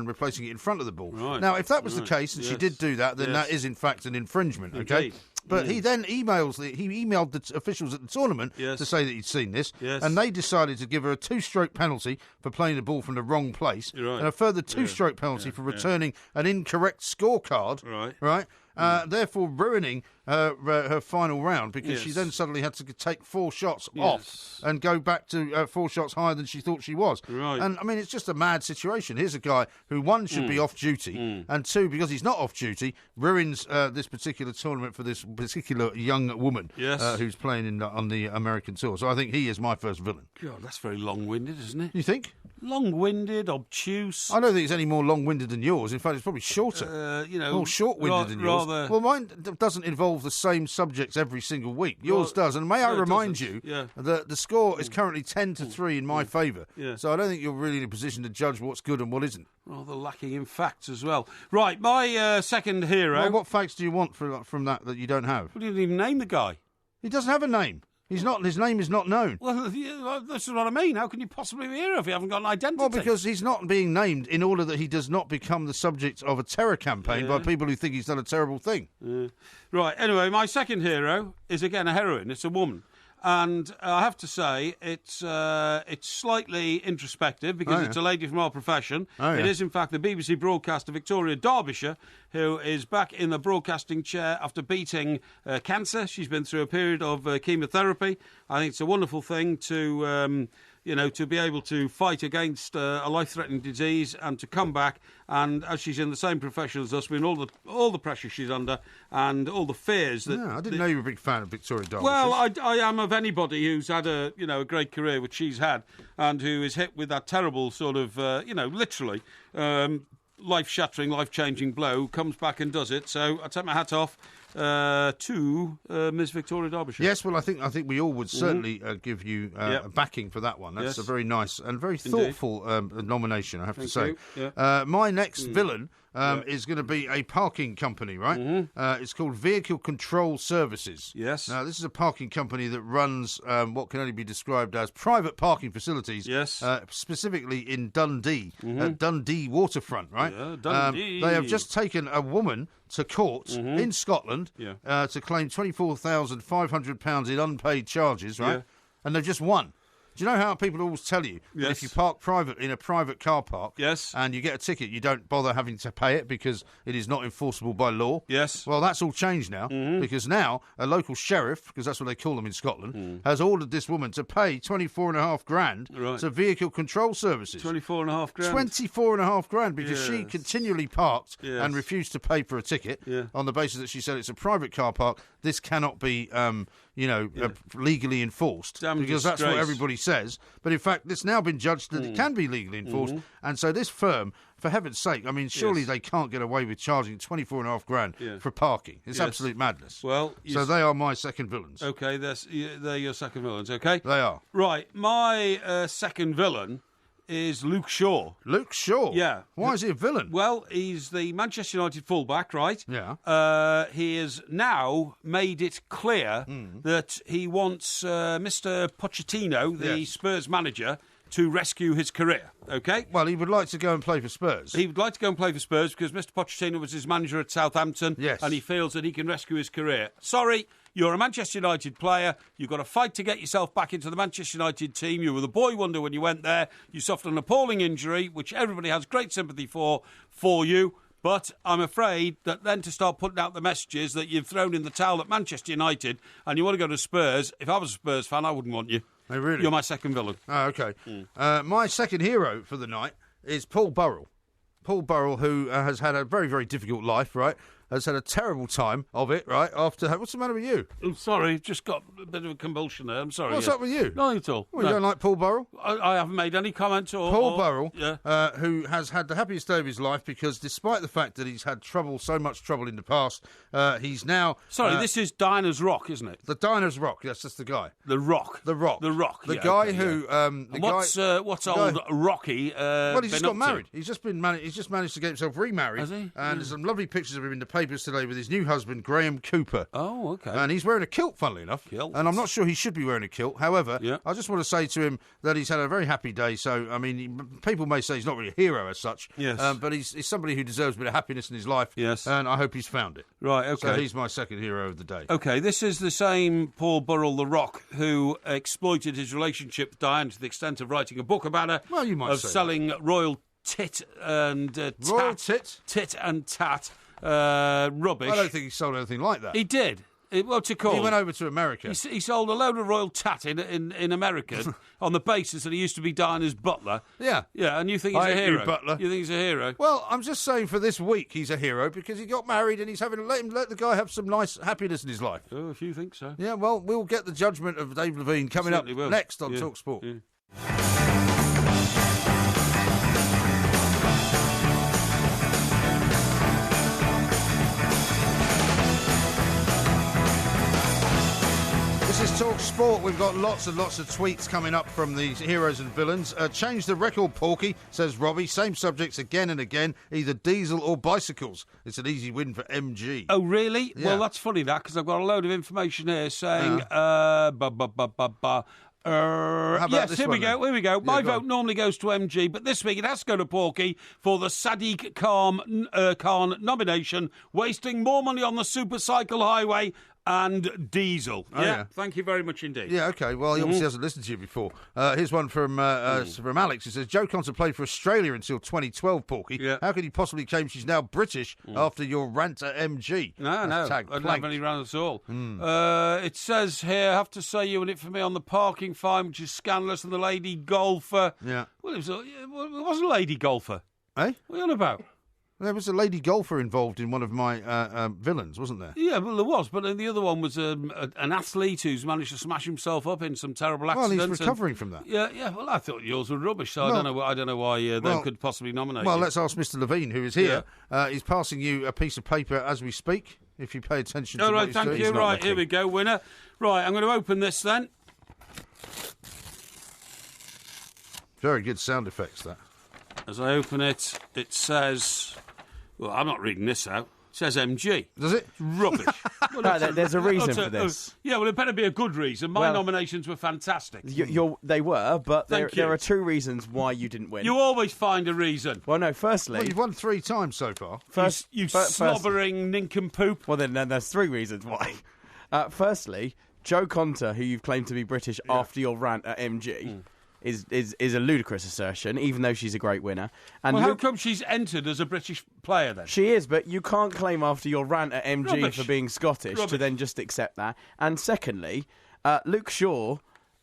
replacing it in front of the ball. Right. Now, if that was the case, and she did do that, then that is in fact an infringement. Okay. Indeed. But he then emailed the officials at the tournament to say that he'd seen this, and they decided to give her a 2-stroke penalty for playing the ball from the wrong place, and a further 2-stroke penalty for returning an incorrect scorecard. Right. Therefore ruining her final round because she then suddenly had to take 4 shots off and go back to 4 shots higher than she thought she was. Right. And, it's just a mad situation. Here's a guy who, 1, should be off-duty, and 2, because he's not off-duty, ruins this particular tournament for this particular young woman who's playing on the American tour. So I think he is my first villain. God, that's very long-winded, isn't it? You think? Long-winded, obtuse. I don't think it's any more long-winded than yours. In fact, it's probably shorter. More short-winded than yours. Well, mine doesn't involve the same subjects every single week. Yours does. And may I remind you that the score is currently 10-3 in my favour. So I don't think you're really in a position to judge what's good and what isn't. Rather lacking in facts as well. Right, my second hero... Well, what facts do you want from that you don't have? We didn't even name the guy. He doesn't have a name. He's not. His name is not known. Well, this is what I mean. How can you possibly be a hero if you haven't got an identity? Well, because he's not being named in order that he does not become the subject of a terror campaign by people who think he's done a terrible thing. Right, anyway, my second hero is, again, a heroine. It's a woman. And I have to say, it's slightly introspective because it's a lady from our profession. It is, in fact, the BBC broadcaster Victoria Derbyshire, who is back in the broadcasting chair after beating cancer. She's been through a period of chemotherapy. I think it's a wonderful thing to be able to fight against a life-threatening disease and to come back. And as she's in the same profession as us, with all the pressure she's under and all the fears that... I didn't know you were a big fan of Victoria Derbyshire. Well, I am of anybody who's had a great career, which she's had, and who is hit with that terrible sort of, literally... life-shattering, life-changing blow, comes back and does it. So I take my hat off to Miss Victoria Derbyshire. Yes, well, I think we all would certainly give you a backing for that one. That's a very nice and very thoughtful nomination, I have to say. My next villain is going to be a parking company, right? It's called Vehicle Control Services. Yes. Now, this is a parking company that runs what can only be described as private parking facilities. Yes. Specifically in Dundee, Dundee waterfront, right? Yeah, Dundee. They have just taken a woman to court in Scotland to claim £24,500 in unpaid charges, right? Yeah. And they've just won. Do you know how people always tell you that if you park in a private car park and you get a ticket, you don't bother having to pay it because it is not enforceable by law? Yes. Well, that's all changed now because now a local sheriff, because that's what they call them in Scotland, has ordered this woman to pay $24,500 to Vehicle Control Services. $24,500. $24,500 because she continually parked and refused to pay for a ticket on the basis that she said it's a private car park. This cannot be, legally enforced because that's what everybody says. But in fact, it's now been judged that it can be legally enforced. And so this firm, for heaven's sake, I mean, surely they can't get away with charging $24,500 for parking. It's absolute madness. Well, so they are my second villains. Okay, they're your second villains. Okay, they are. Right, my second villain is Luke Shaw. Luke Shaw? Yeah. Why is he a villain? Well, he's the Manchester United fullback, right? Yeah. He has now made it clear that he wants Mr. Pochettino, the Spurs manager, to rescue his career, okay? Well, he would like to go and play for Spurs. He would like to go and play for Spurs because Mr. Pochettino was his manager at Southampton, and he feels that he can rescue his career. Sorry, you're a Manchester United player. You've got to fight to get yourself back into the Manchester United team. You were the boy wonder when you went there. You suffered an appalling injury, which everybody has great sympathy for you. But I'm afraid that then to start putting out the messages that you've thrown in the towel at Manchester United and you want to go to Spurs, if I was a Spurs fan, I wouldn't want you. Oh, really? You're my second villain. Oh, okay. My second hero for the night is Paul Burrell. Paul Burrell, who has had a very, very difficult life, right? Has had a terrible time of it, right? What's the matter with you? I'm sorry, just got a bit of a convulsion there. I'm sorry. What's up with you? Nothing at all. Well, you don't like Paul Burrell? I haven't made any comment or... Paul Burrell, who has had the happiest day of his life because despite the fact that he's had so much trouble in the past, he's now... Sorry, this is Diners Rock, isn't it? The Diners Rock, yes, that's the guy. The Rock. The Rock. The Rock, The guy who... what's old Rocky well, he's just got married. To? He's just managed to get himself remarried. Has he? And there's some lovely pictures of him in the papers today with his new husband, Graham Cooper. Oh, okay. And he's wearing a kilt, funnily enough. Kilt. And I'm not sure he should be wearing a kilt. However, I just want to say to him that he's had a very happy day. So, I mean, people may say he's not really a hero as such. Yes. But he's somebody who deserves a bit of happiness in his life. Yes. And I hope he's found it. Right, okay. So he's my second hero of the day. Okay, this is the same Paul Burrell, the Rock, who exploited his relationship with Diane to the extent of writing a book about her. Well, you might say selling royal tit and royal tat. Tit and tat rubbish. I don't think he sold anything like that. He did. What's it called? He went over to America. He sold a load of royal tat in America on the basis that he used to be Diana's butler. Yeah. Yeah, and you think he's a hero? Butler. You think he's a hero? Well, I'm just saying for this week he's a hero because he got married and he's having let the guy have some nice happiness in his life. Oh, if you think so. Yeah, well, we'll get the judgment of Dave Levine coming up next on Talk Sport. Yeah. This is Talk Sport. We've got lots and lots of tweets coming up from these heroes and villains. Change the record, Porky, says Robbie. Same subjects again and again, either diesel or bicycles. It's an easy win for MG. Oh, really? Yeah. Well, that's funny, that, because I've got a load of information here saying... yes, this here we one, go. then? Here we go. Yeah, My go vote on. normally goes to MG, but this week it has to go to Porky for the Sadiq Khan nomination, wasting more money on the supercycle highway and diesel. Oh, yeah. Thank you very much indeed. Yeah, OK. Well, he obviously hasn't listened to you before. Here's one from Alex. He says, Joe Conter played for Australia until 2012, Porky. Yeah. How could you possibly claim she's now British after your rant at MG? No, Hashtag I don't plank. have any rounds at all. It says here, I have to say you won it for me on the parking fine, which is scandalous, and the lady golfer. Yeah. Well, it wasn't a lady golfer. Eh? What are you on about? There was a lady golfer involved in one of my villains, wasn't there? Yeah, well, there was, but the other one was an athlete who's managed to smash himself up in some terrible Well, accident. he's recovering from that. Yeah. Well, I thought yours were rubbish, so Well, I don't know why they could possibly nominate Well, you. let's ask Mr. Levine, who is here. He's passing you a piece of paper as we speak, if you pay attention to All what right, he's thank doing. you. He's not Right, looking. here we go, winner. Right, I'm going to open this then. Very good sound effects, that. As I open it, it says... Well, I'm not reading this out. It says MG. Does it? Rubbish. Well, No, there's a reason for this. Yeah, well, it better be a good reason. My Well- nominations were fantastic. They were, but Thank you. there are two reasons why you didn't win. You always find a reason. Well, no, firstly... Well, you've won 3 times so far. You first- slobbering nincompoop. Well, then there's 3 reasons why. Firstly, Joe Conter, who you've claimed to be British after your rant at MG, is a ludicrous assertion, even though she's a great winner. And Well, how Luke- come she's entered as a British player then? She is, but you can't claim after your rant at MG Rubbish. for being Scottish to Rubbish. then just accept that. And secondly, Luke Shaw,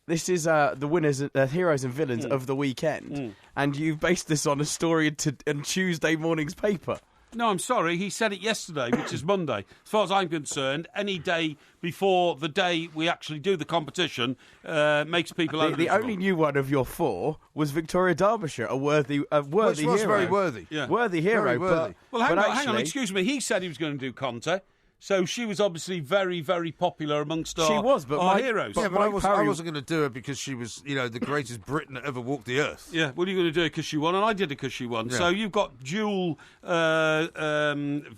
this is the winners, heroes and villains of the weekend, and you've based this on a story in Tuesday morning's paper. No, I'm sorry. He said it yesterday, which is Monday. As far as I'm concerned, any day before the day we actually do the competition makes people The eligible. only new one of your 4 was Victoria Derbyshire, a worthy Which was hero. very worthy. Yeah. Worthy hero, Very worthy. Well, hang but on, actually, excuse me. He said he was going to do Conte, so she was obviously very, very popular amongst our, She was, but our Mike- heroes. Yeah, but Mike I Parry- wasn't going to do it because she was, the greatest Briton that ever walked the earth. Yeah, what are you going to do? Because she won, and I did it because she won. Yeah. So you've got dual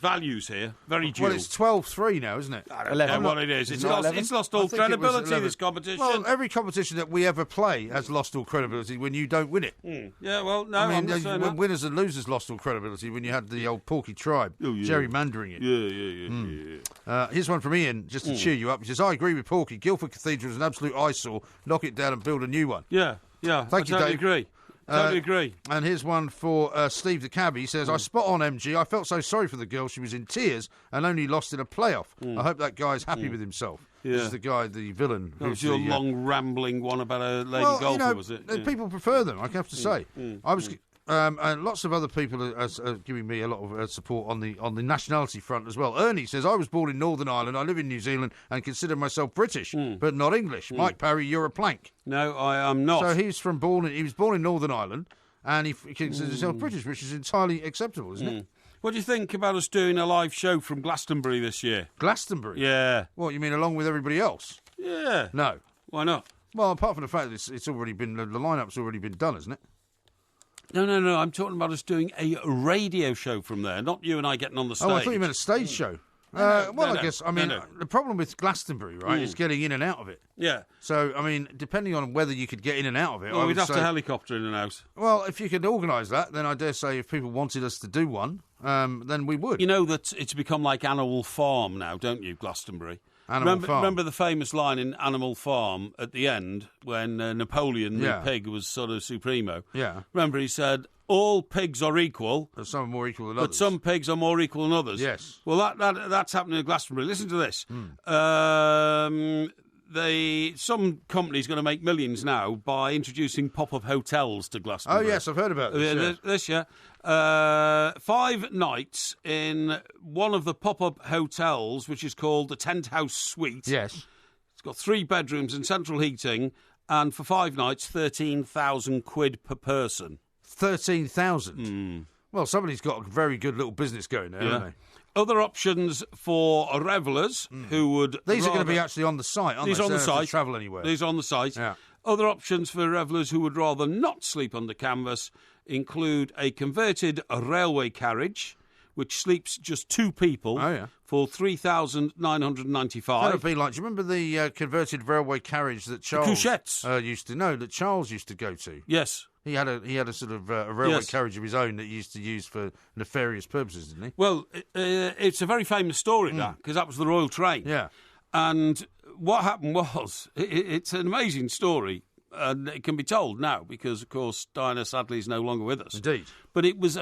values here. Very dual. Well, it's 12-3 now, isn't it? I don't 11. care what it is. It's It's not lost, 11? it's lost I all think it was credibility, 11. this competition. Well, every competition that we ever play has lost all credibility when you don't win it. yeah, well, no, I I'm mean, not saying that. winners and losers lost all credibility when you had the old Porky tribe gerrymandering it. Yeah. Here's one from Ian, just to cheer you up. He says, I agree with Porky. Guildford Cathedral is an absolute eyesore. Knock it down and build a new one. Yeah, Thank you, I totally Dave. agree. Totally agree. And here's one for Steve the cabbie. He says, I spot on MG. I felt so sorry for the girl. She was in tears and only lost in a playoff. I hope that guy's happy with himself. This Yeah. is the guy, the villain. That was who's your the, long rambling one about a lady well, golfer, was it? Yeah. People prefer them, I have to say. I was... and lots of other people are giving me a lot of support on the nationality front as well. Ernie says, I was born in Northern Ireland, I live in New Zealand and consider myself British, but not English. Mike Parry, you're a plank. No, I am not. So he was born in Northern Ireland and he considers himself British, which is entirely acceptable, isn't it? What do you think about us doing a live show from Glastonbury this year? Glastonbury? Yeah. What, you mean along with everybody else? Yeah. No. Why not? Well, apart from the fact that it's already been, the lineup's already been done, isn't it? No. I'm talking about us doing a radio show from there, not you and I getting on the stage. Oh, I thought you meant a stage show. no, I no, guess, no. the problem with Glastonbury, right, is getting in and out of it. Yeah. So, I mean, depending on whether you could get in and out of it, Well, I we'd would have say, to helicopter in and out. well, if you could organise that, then I dare say if people wanted us to do one, then we would. You know that it's become like Animal Farm now, don't you, Glastonbury? Animal Farm. Remember the famous line in Animal Farm at the end when Napoleon, Yeah. the pig, was sort of supremo? Yeah. Remember he said, all pigs are equal, But some are more equal than but others. some pigs are more equal than others. Yes. Well, that's happening in Glastonbury. Listen to this. Some company's going to make millions now by introducing pop-up hotels to Oh, Glastonbury. yes, I've heard about this. This year. 5 nights in one of the pop-up hotels, which is called the Tent House Suite. Yes. It's got 3 bedrooms and central heating, and for 5 nights, 13,000 quid per person. 13,000. Well, somebody's got a very good little business going there, haven't they? Other options for revellers who would. These are going to be rather- actually on the site, aren't These they? on the So they don't have site. to travel anywhere. These are on the site. Yeah. Other options for revellers who would rather not sleep under canvas include a converted railway carriage, which sleeps just 2 people Oh, yeah. for $3,995. That would be like. Do you remember the converted railway carriage that Charles couchettes. used to know? That Charles used to go to. Yes. He had a sort of a railway Yes. carriage of his own that he used to use for nefarious purposes, didn't he? Well, it's a very famous story, that, because that was the Royal Train. Yeah. And what happened was, it's an amazing story, and it can be told now because, of course, Diana sadly is no longer with us. Indeed. But it was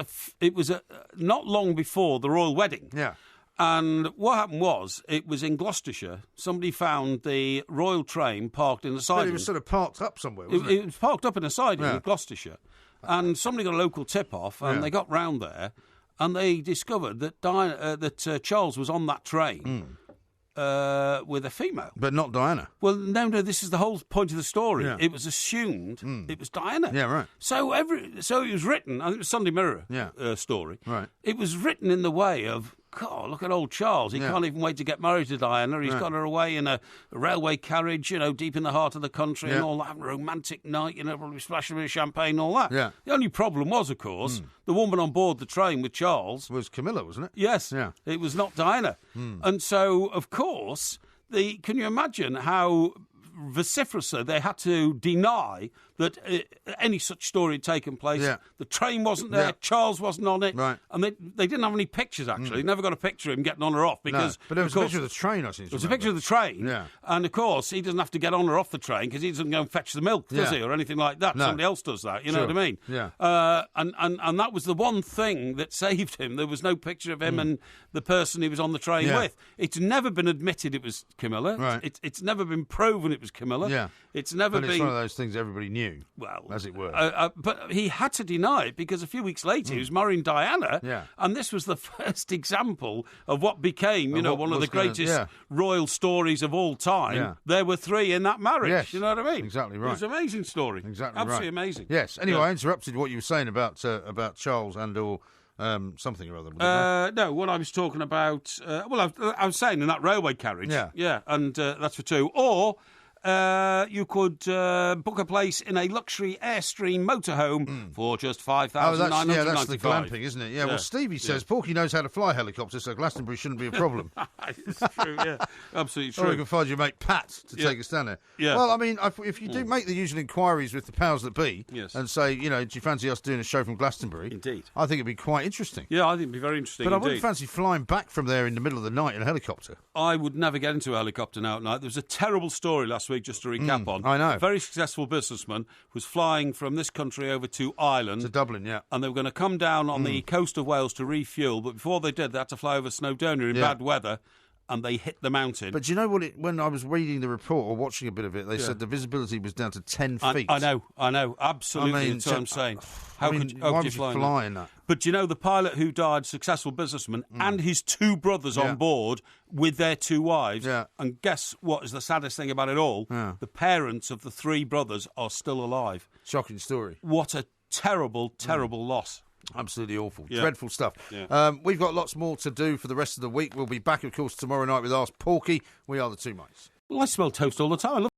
not long before the royal wedding. Yeah. And what happened was, it was in Gloucestershire. Somebody found the royal train parked in the But siding. it was sort of parked up somewhere, wasn't it? It was parked up in a siding Yeah. in Gloucestershire. And somebody got a local tip-off, and Yeah. they got round there, and they discovered that Charles was on that train with a female. But not Diana. Well, no, this is the whole point of the story. Yeah. It was assumed it was Diana. Yeah, right. So it was written, I think it was Sunday Mirror Yeah. story. Right. It was written in the way of, God, look at old Charles. He Yeah. can't even wait to get married to Diana. He's Right. got her away in a railway carriage, deep in the heart of the country and Yeah. all that, having a romantic night, probably splashing a bit of champagne and all that. Yeah. The only problem was, of course, the woman on board the train with Charles. It was Camilla, wasn't it? Yes. Yeah. It was not Diana. And so, of course, can you imagine how vociferously they had to deny that any such story had taken place? Yeah. The train wasn't there, Yeah. Charles wasn't on it, Right. and they didn't have any pictures, actually. Never got a picture of him getting on or off because... No. But there was of a course, picture of the train, I think. there was a picture of the train, Yeah. and of course he doesn't have to get on or off the train because he doesn't go and fetch the milk, does Yeah. he, or anything like that. No. Somebody else does that. You know Sure. what I mean? Yeah. And that was the one thing that saved him. There was no picture of him and the person he was on the train Yeah. with. It's never been admitted it was Camilla. Right. It's never been proven it was Camilla. Yeah. It's never But been. it's one of those things everybody knew, Well, as it were. but he had to deny it because a few weeks later he was marrying Diana, Yeah. and this was the first example of what became, what one of the was gonna- greatest yeah. royal stories of all time. Yeah. There were 3 in that marriage. Yes, You know what I mean? exactly It right. was an amazing story. Exactly Absolutely right. amazing. Yes. Anyway, Yeah. I interrupted what you were saying about Charles and or something or other. No, what I was talking about. I was saying in that railway carriage. Yeah. and that's for 2. Or you could book a place in a luxury Airstream motorhome for just $5,995. that's the glamping, isn't it? Yeah. Well, Stevie says Porky knows how to fly helicopters, so Glastonbury shouldn't be a problem. It's true, yeah, absolutely Or we true. can find your mate Pat to Yeah. take us down there. Yeah. Well, I mean, if you do make the usual inquiries with the powers that be, Yes. and say, do you fancy us doing a show from Glastonbury? Indeed. I think it'd be quite interesting. Yeah, I think it'd be very interesting. But I indeed. wouldn't fancy flying back from there in the middle of the night in a helicopter. I would never get into a helicopter now at night. There was a terrible story last week, just to recap on. I know. A very successful businessman was flying from this country over to Ireland. To Dublin, yeah. And they were going to come down on the coast of Wales to refuel, but before they did, they had to fly over Snowdonia in Yeah. bad weather, and they hit the mountain. But do you know what? When I was reading the report or watching a bit of it, they said the visibility was down to 10 feet. I know, absolutely. I mean, that's what I'm saying. How why could would you you fly in fly in that? But do you know the pilot who died, successful businessman, and his 2 brothers Yeah. on board with their 2 wives? Yeah. And guess what is the saddest thing about it all? Yeah. The parents of the 3 brothers are still alive. Shocking story. What a terrible, terrible loss. Absolutely awful. Yeah. Dreadful stuff. Yeah. We've got lots more to do for the rest of the week. We'll be back, of course, tomorrow night with Ask Porky. We are the Two Mics. Well, I smell toast all the time. I love